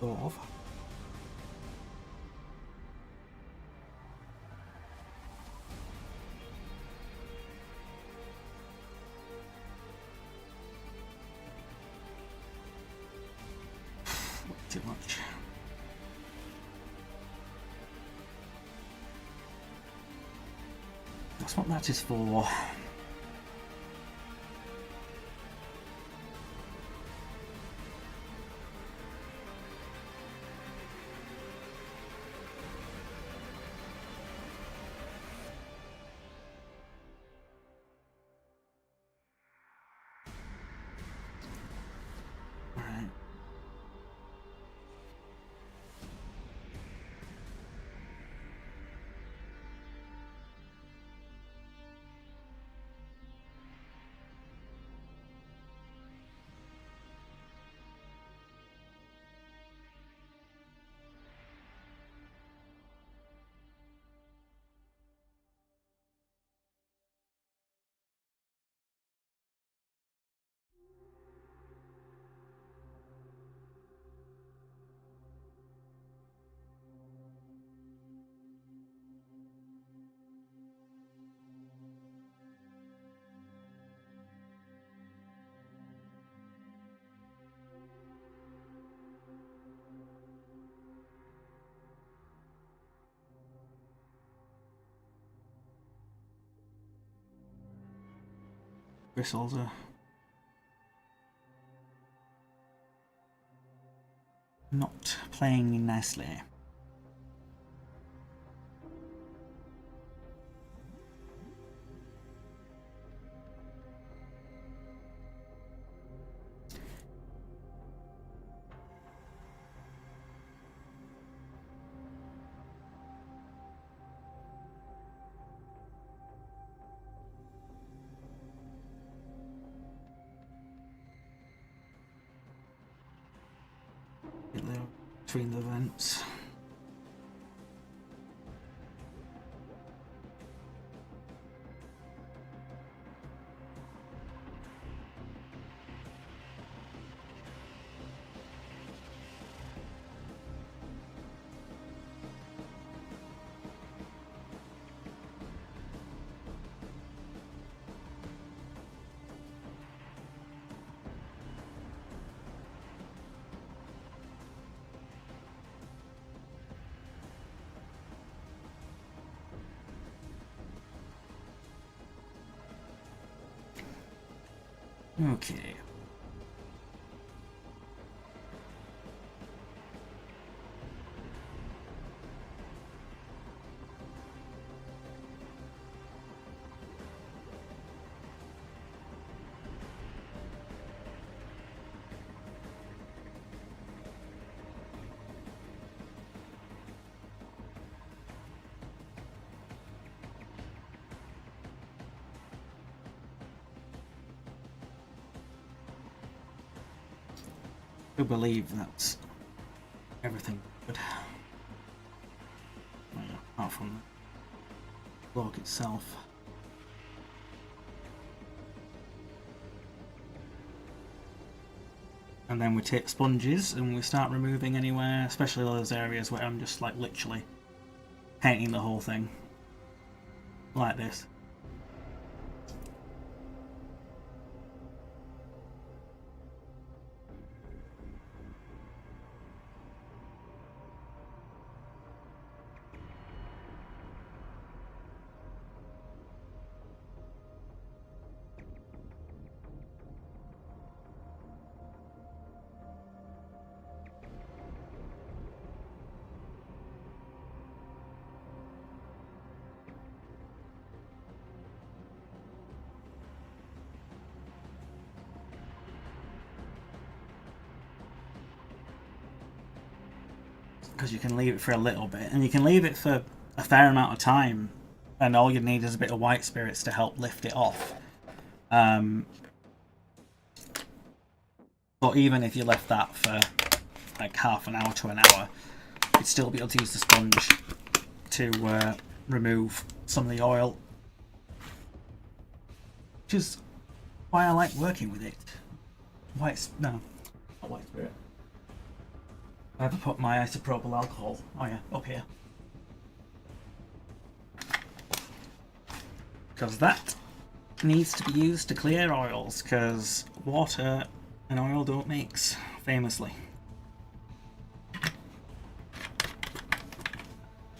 Sort of. Too much. That's what that is for. Right. Bristles are not playing nicely. Get there between the vents. Okay. I believe that's everything good. Well, apart from the block itself. And then we take sponges and we start removing anywhere, especially those areas where I'm just like literally painting the whole thing. Like this. Because you can leave it for a little bit, and you can leave it for a fair amount of time, and all you need is a bit of white spirits to help lift it off. But even if you left that for like half an hour to an hour, you'd still be able to use the sponge to remove some of the oil, which is why I like working with it. Not white spirit. I ever put my isopropyl alcohol? Oh yeah, up here. Because that needs to be used to clear oils, because water and oil don't mix, famously.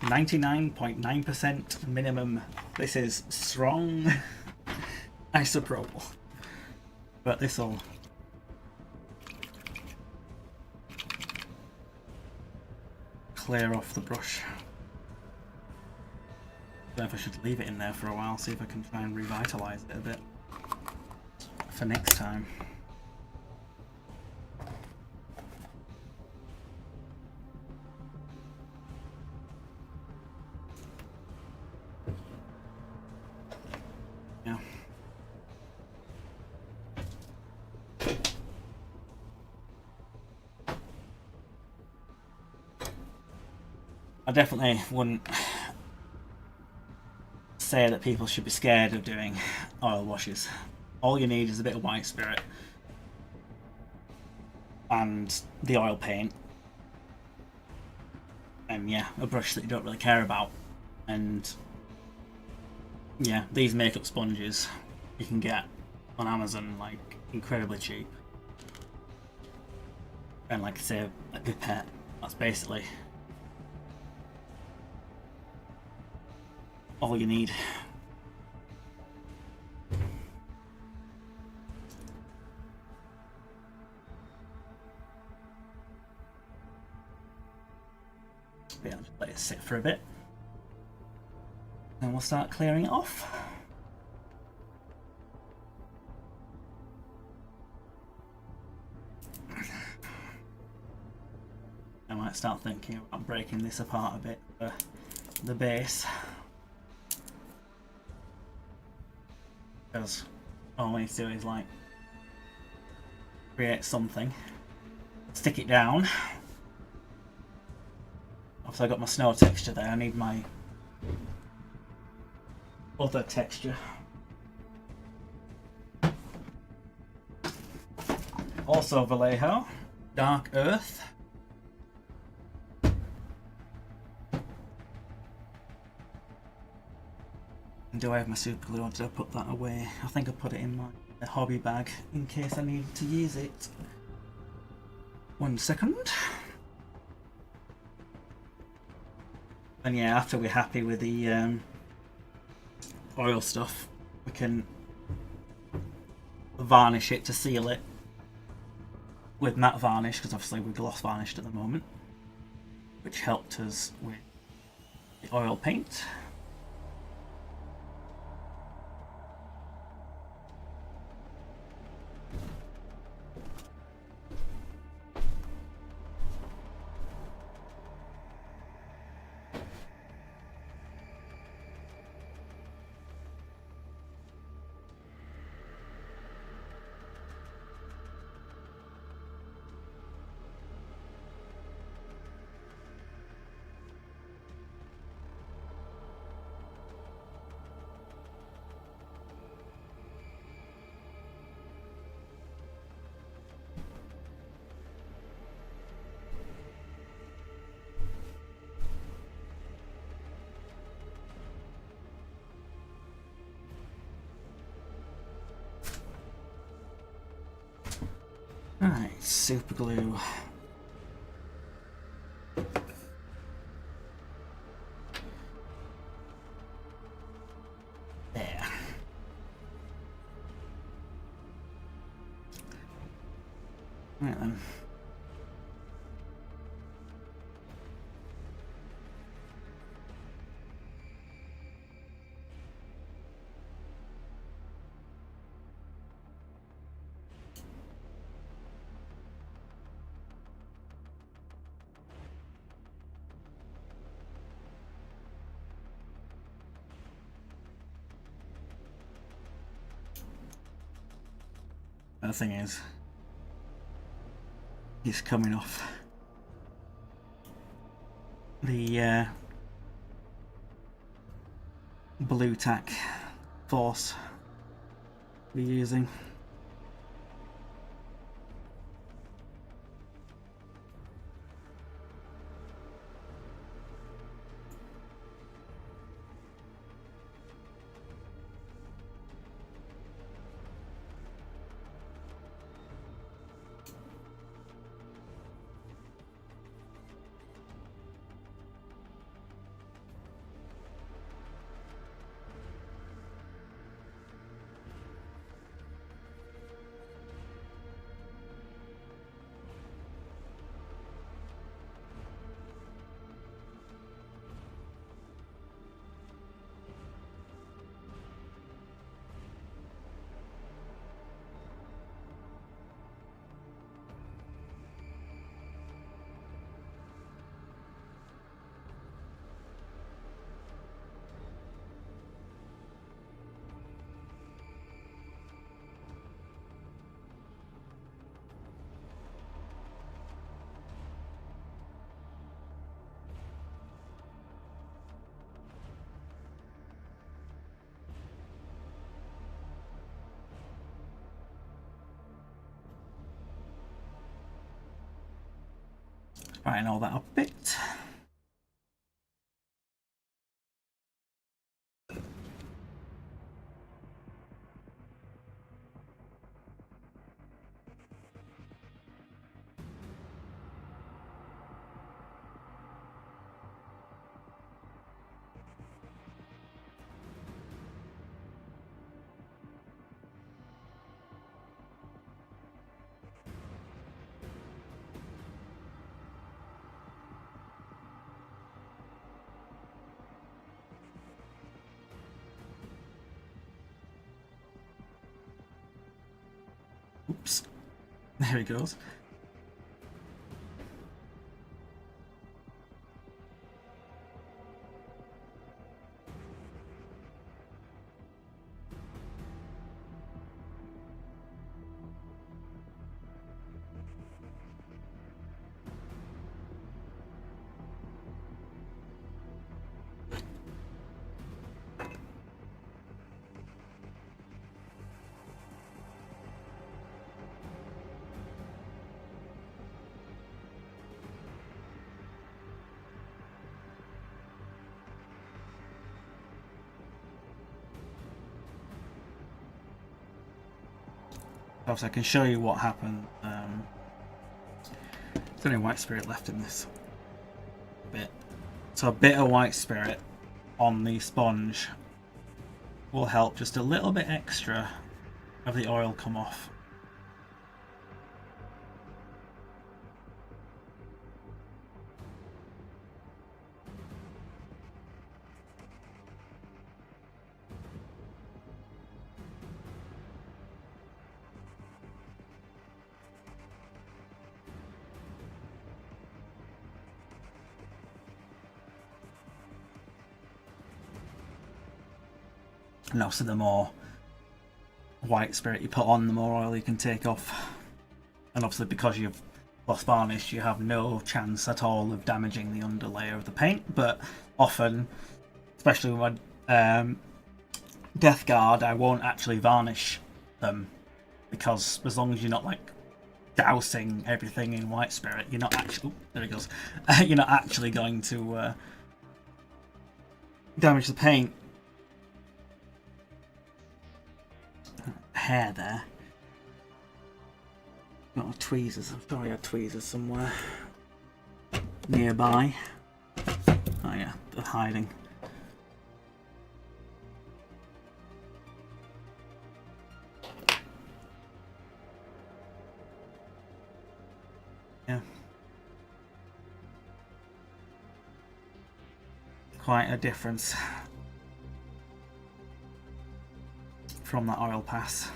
99.9% minimum. This is strong isopropyl. But this'll clear off the brush. I don't know if I should leave it in there for a while, see if I can try and revitalise it a bit for next time. Yeah. I definitely wouldn't say that people should be scared of doing oil washes. All you need is a bit of white spirit and the oil paint, and yeah, a brush that you don't really care about. And yeah, these makeup sponges you can get on Amazon like incredibly cheap, and like I say, a pipette, that's basically all you need. Yeah, just let it sit for a bit. Then we'll start clearing it off. I might start thinking about breaking this apart a bit for the base. Because all we need to do is like create something, stick it down. Obviously I got my snow texture there, I need my other texture. Also Vallejo, Dark Earth. Do I have my super glue or did I put that away? I think I put it in my hobby bag in case I needed to use it. 1 second. And yeah, after we're happy with the oil stuff, we can varnish it to seal it with matte varnish, because obviously we're gloss varnished at the moment, which helped us with the oil paint. Alright, super glue. There. Right then. The thing is, he's coming off the blue tack force we're using. Brighten all that up a bit. Oops. There he goes. Obviously I can show you what happened. There's only white spirit left in this bit. So a bit of white spirit on the sponge will help just a little bit extra have the oil come off. And obviously the more white spirit you put on, the more oil you can take off. And obviously because you've lost varnish, you have no chance at all of damaging the underlayer of the paint, but often, especially with my Death Guard, I won't actually varnish them, because as long as you're not like dousing everything in white spirit, you're not actually, there it goes, you're not actually going to damage the paint. Hair there. Got my tweezers. I'm sure I had tweezers somewhere nearby. Oh yeah, they're hiding. Yeah. Quite a difference from that oil pass.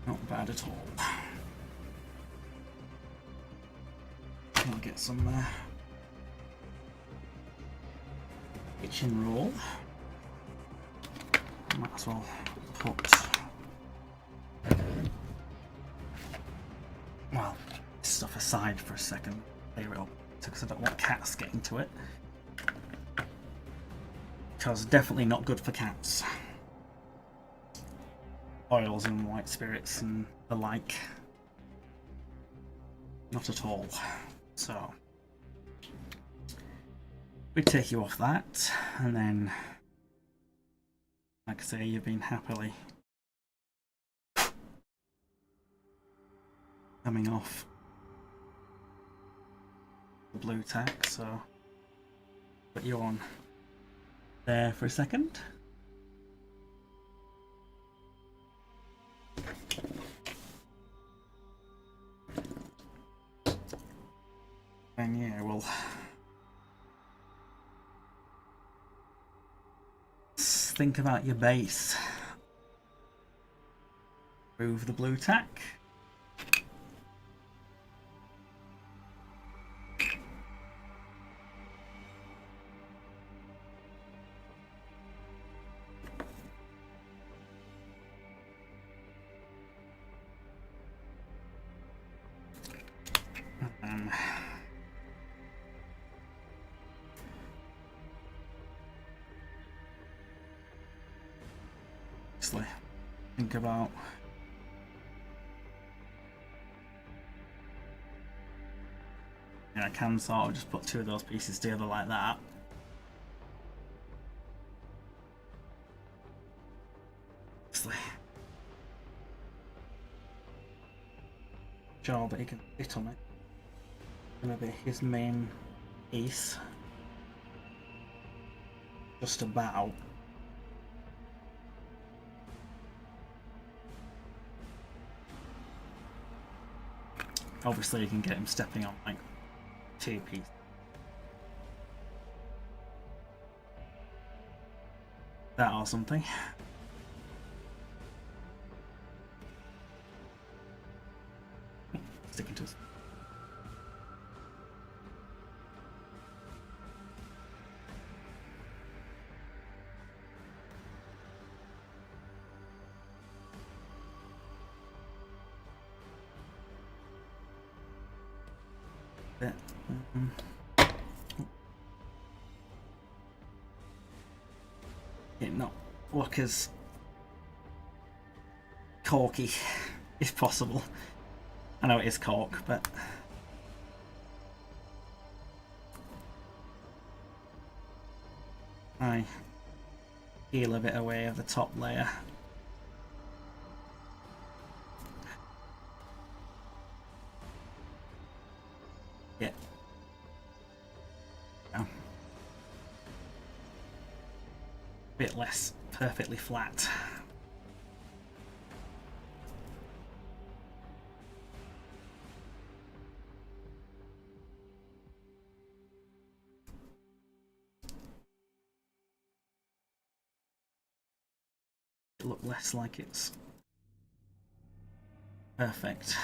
Not bad at all. I'll get some kitchen roll. Might as well put, well, this stuff aside for a second. Clear it up because I don't want cats getting to it. Because definitely not good for cats. Oils and white spirits and the like. Not at all. So we take you off that, and then, like I say, you've been happily coming off the blue tack, so put you on there for a second. And yeah, we'll think about your base. Remove the blue tack. Think about I can sort of just put two of those pieces together like that. Sure, but he can sit on it. Gonna be his main piece. Just about. Obviously you can get him stepping on like two pieces. That or something. Sticking to us. Bit. It not look as corky if possible. I know it is cork, but I peel a bit away of the top layer. Yeah. Oh. Bit less perfectly flat. It look less like it's perfect.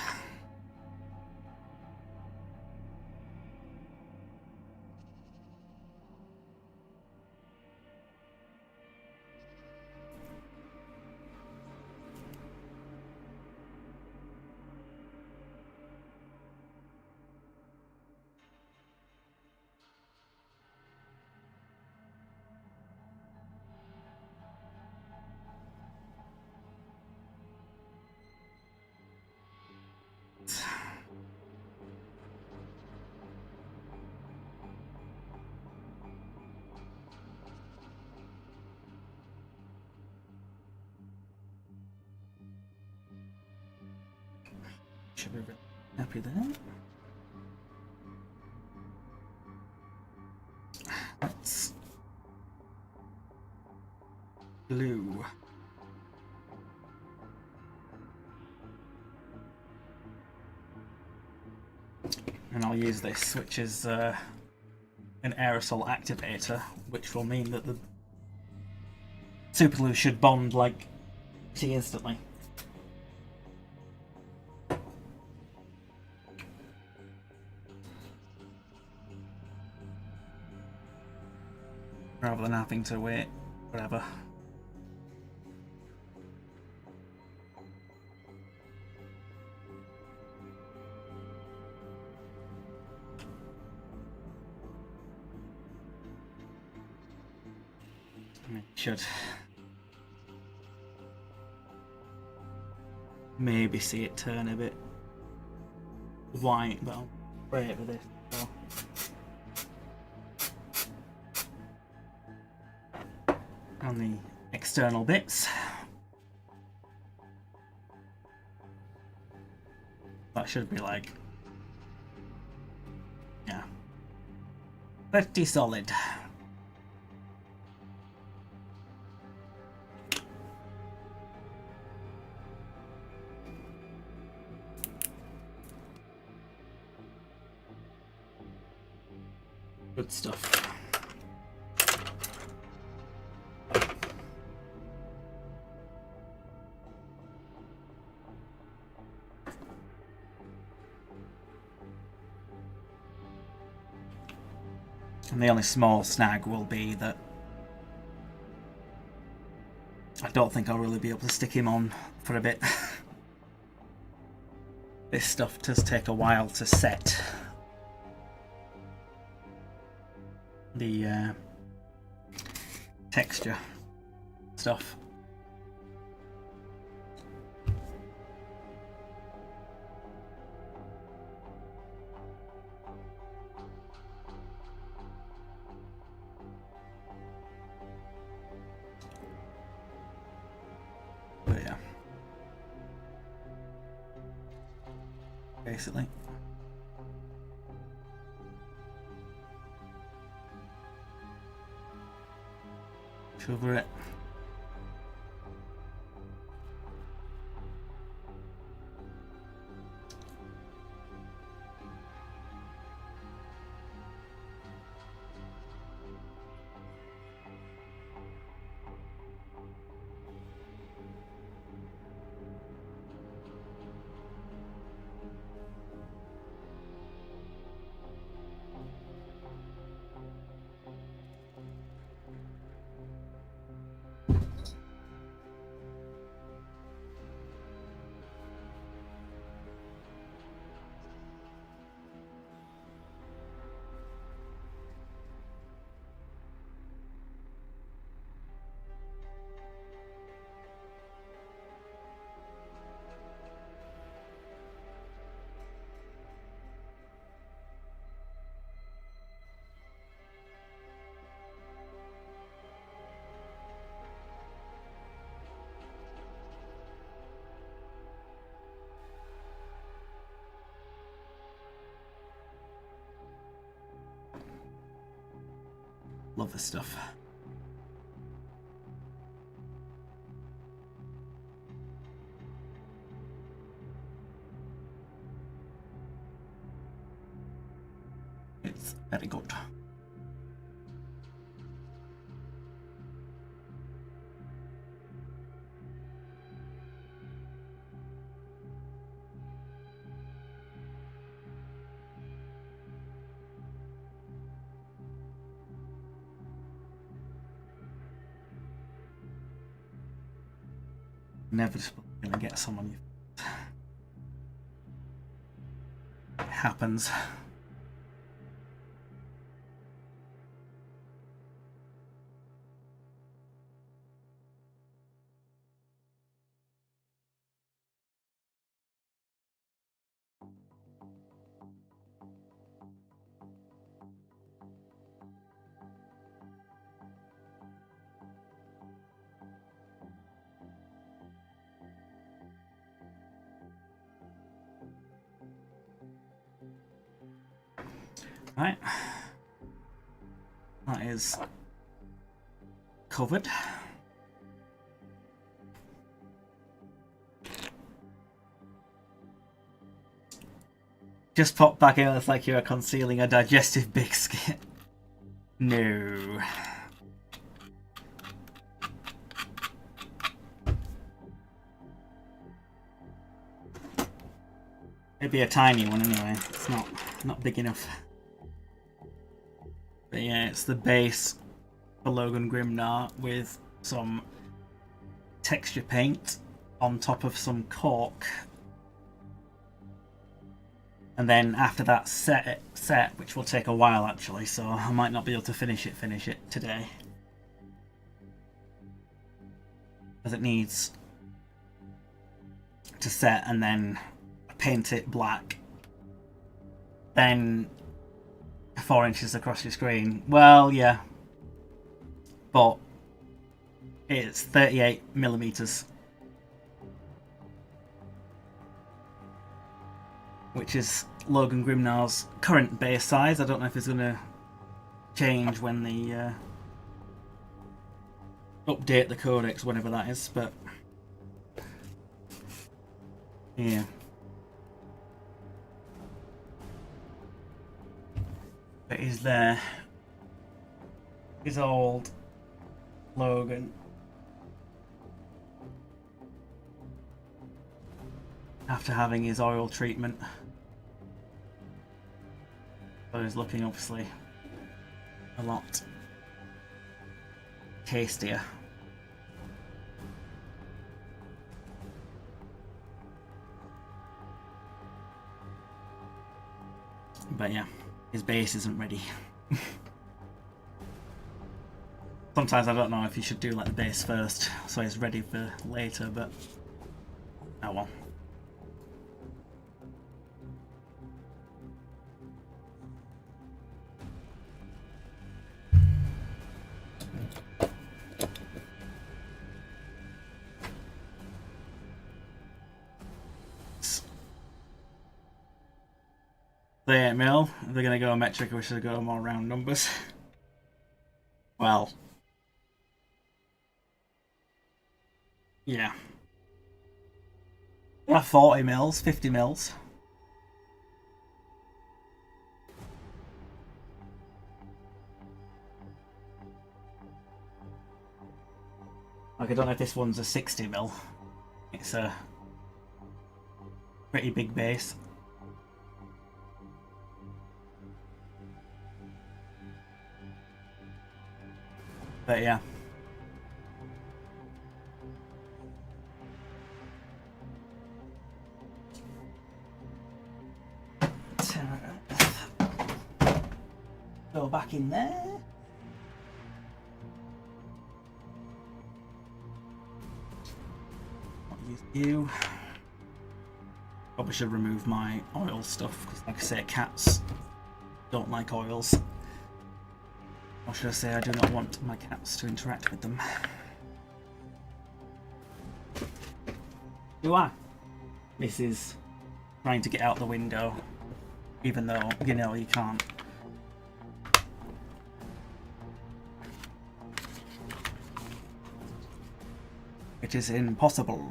Should be really happy there. Let's glue. And I'll use this, which is an aerosol activator, which will mean that the super glue should bond like pretty instantly. Rather than having to wait, whatever. Should maybe see it turn a bit white, but I'll spray it with this. So. On the external bits. That should be like, yeah, pretty solid. Good stuff. And the only small snag will be that I don't think I'll really be able to stick him on for a bit. This stuff does take a while to set. The texture stuff. But yeah, basically. Cover it. Love this stuff. It's very good. Never gonna get someone you. It happens. Right, that is covered. Just pop back in, it's like you're concealing a digestive biscuit. No. It'd be a tiny one anyway, it's not big enough. But yeah, it's the base for Logan Grimnar with some texture paint on top of some cork. And then after that set, which will take a while actually, so I might not be able to finish it today. As it needs to set and then paint it black. Then 4 inches across your screen. Well, yeah. But it's 38mm. Which is Logan Grimnar's current base size. I don't know if it's going to change when they update the codex, whenever that is, but yeah. But he's there. His old Logan. After having his oil treatment. So he's looking obviously a lot tastier. But yeah, his base isn't ready. Sometimes I don't know if you should do like the base first so it's ready for later, but oh well. The 8mm, they're going to go metric or should go more round numbers? Well, yeah. They are 40mm, 50mm. Like, I don't know if this one's a 60mm. It's a pretty big base. But yeah. Go back in there. Not use you. Probably should remove my oil stuff because, like I say, cats don't like oils. Or should I say, I do not want my cats to interact with them. Do I? This is trying to get out the window, even though, you know, you can't. It is impossible.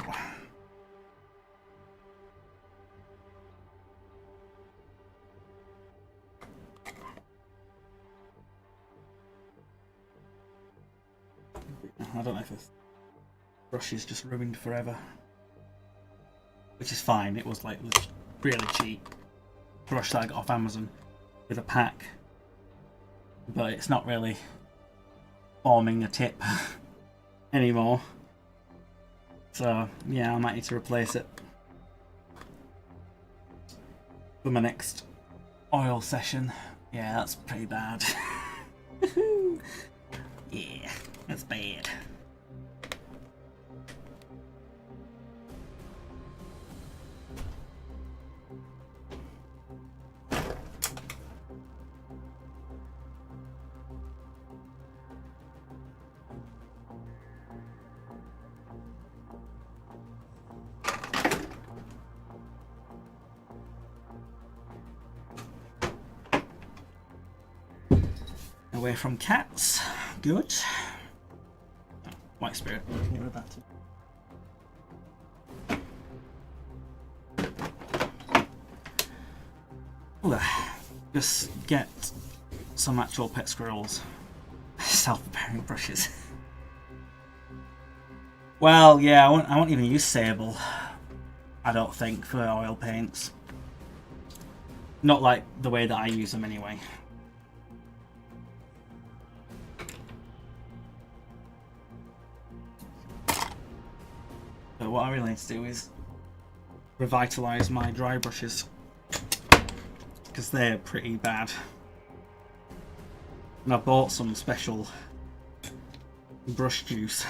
I don't know if this brush is just ruined forever. Which is fine, it was like really cheap brush that I got off Amazon with a pack. But it's not really forming a tip anymore. So yeah, I might need to replace it for my next oil session. Yeah, that's pretty bad. Yeah, that's bad. Away from cats. Good. White spirit. Get rid of that too. Ooh, just get some actual pet squirrels. Self-preparing brushes. Well, yeah, I won't even use sable. I don't think for oil paints. Not like the way that I use them anyway. But what I really need to do is revitalise my dry brushes, because they're pretty bad. And I bought some special brush juice.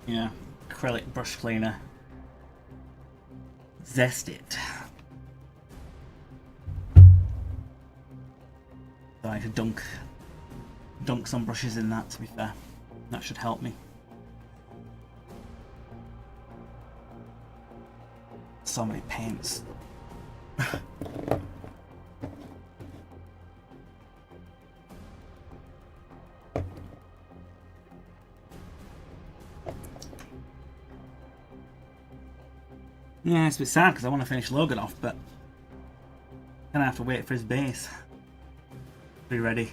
Yeah, acrylic brush cleaner. Zest it. So I could dunk some brushes in that, to be fair. That should help me. So many paints. Yeah, it's a bit sad because I want to finish Logan off, but I'm gonna have to wait for his base to be ready.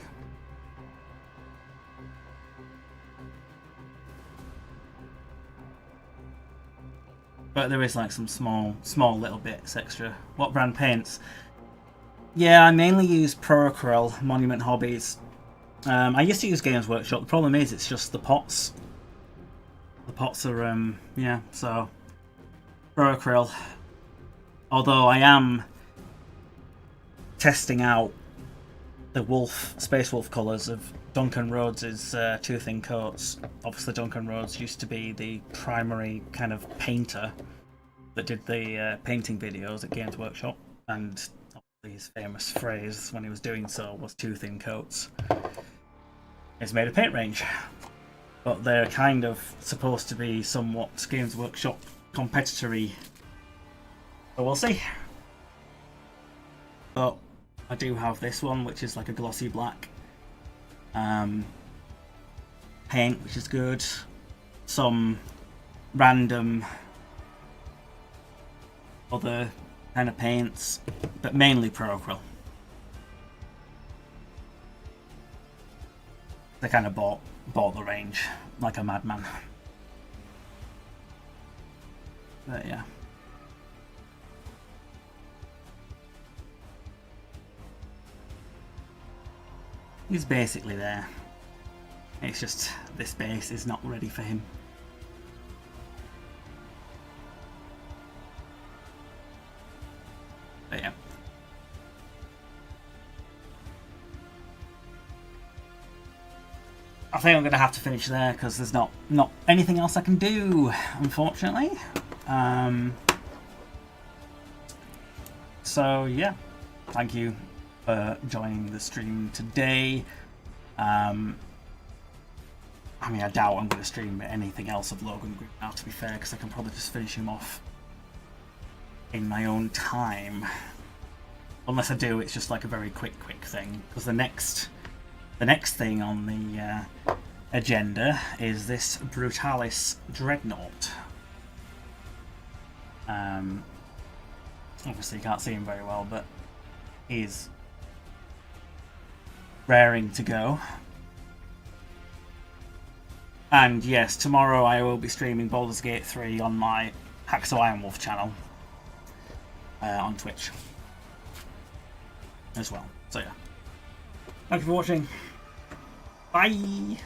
But there is like some small little bits extra. What brand paints? Yeah, I mainly use Pro Acryl, Monument Hobbies. I used to use Games Workshop. The problem is it's just the pots. The pots are, yeah, so Pro Acryl. Although I am testing out the Space Wolf colours of Duncan Rhodes' two thin coats. Obviously Duncan Rhodes used to be the primary kind of painter that did the painting videos at Games Workshop, and obviously his famous phrase when he was doing so was two thin coats. He's made a paint range, but they're kind of supposed to be somewhat Games Workshop competitory, so we'll see. But I do have this one, which is like a glossy black paint, which is good. Some random other kind of paints, but mainly Pro Acryl. They kind of bought the range like a madman. But yeah. He's basically there. It's just this base is not ready for him. But yeah. I think I'm going to have to finish there because there's not anything else I can do, unfortunately. So yeah, thank you for joining the stream today. I mean, I doubt I'm going to stream anything else of Logan Grimnar, to be fair, because I can probably just finish him off in my own time. Unless I do, it's just like a very quick thing, because the next the next thing on the agenda is this Brutalis Dreadnought. Obviously you can't see him very well, but he's raring to go. And yes, tomorrow I will be streaming Baldur's Gate 3 on my Hacksaw Ironwolf channel on Twitch as well. So yeah, thank you for watching. Bye.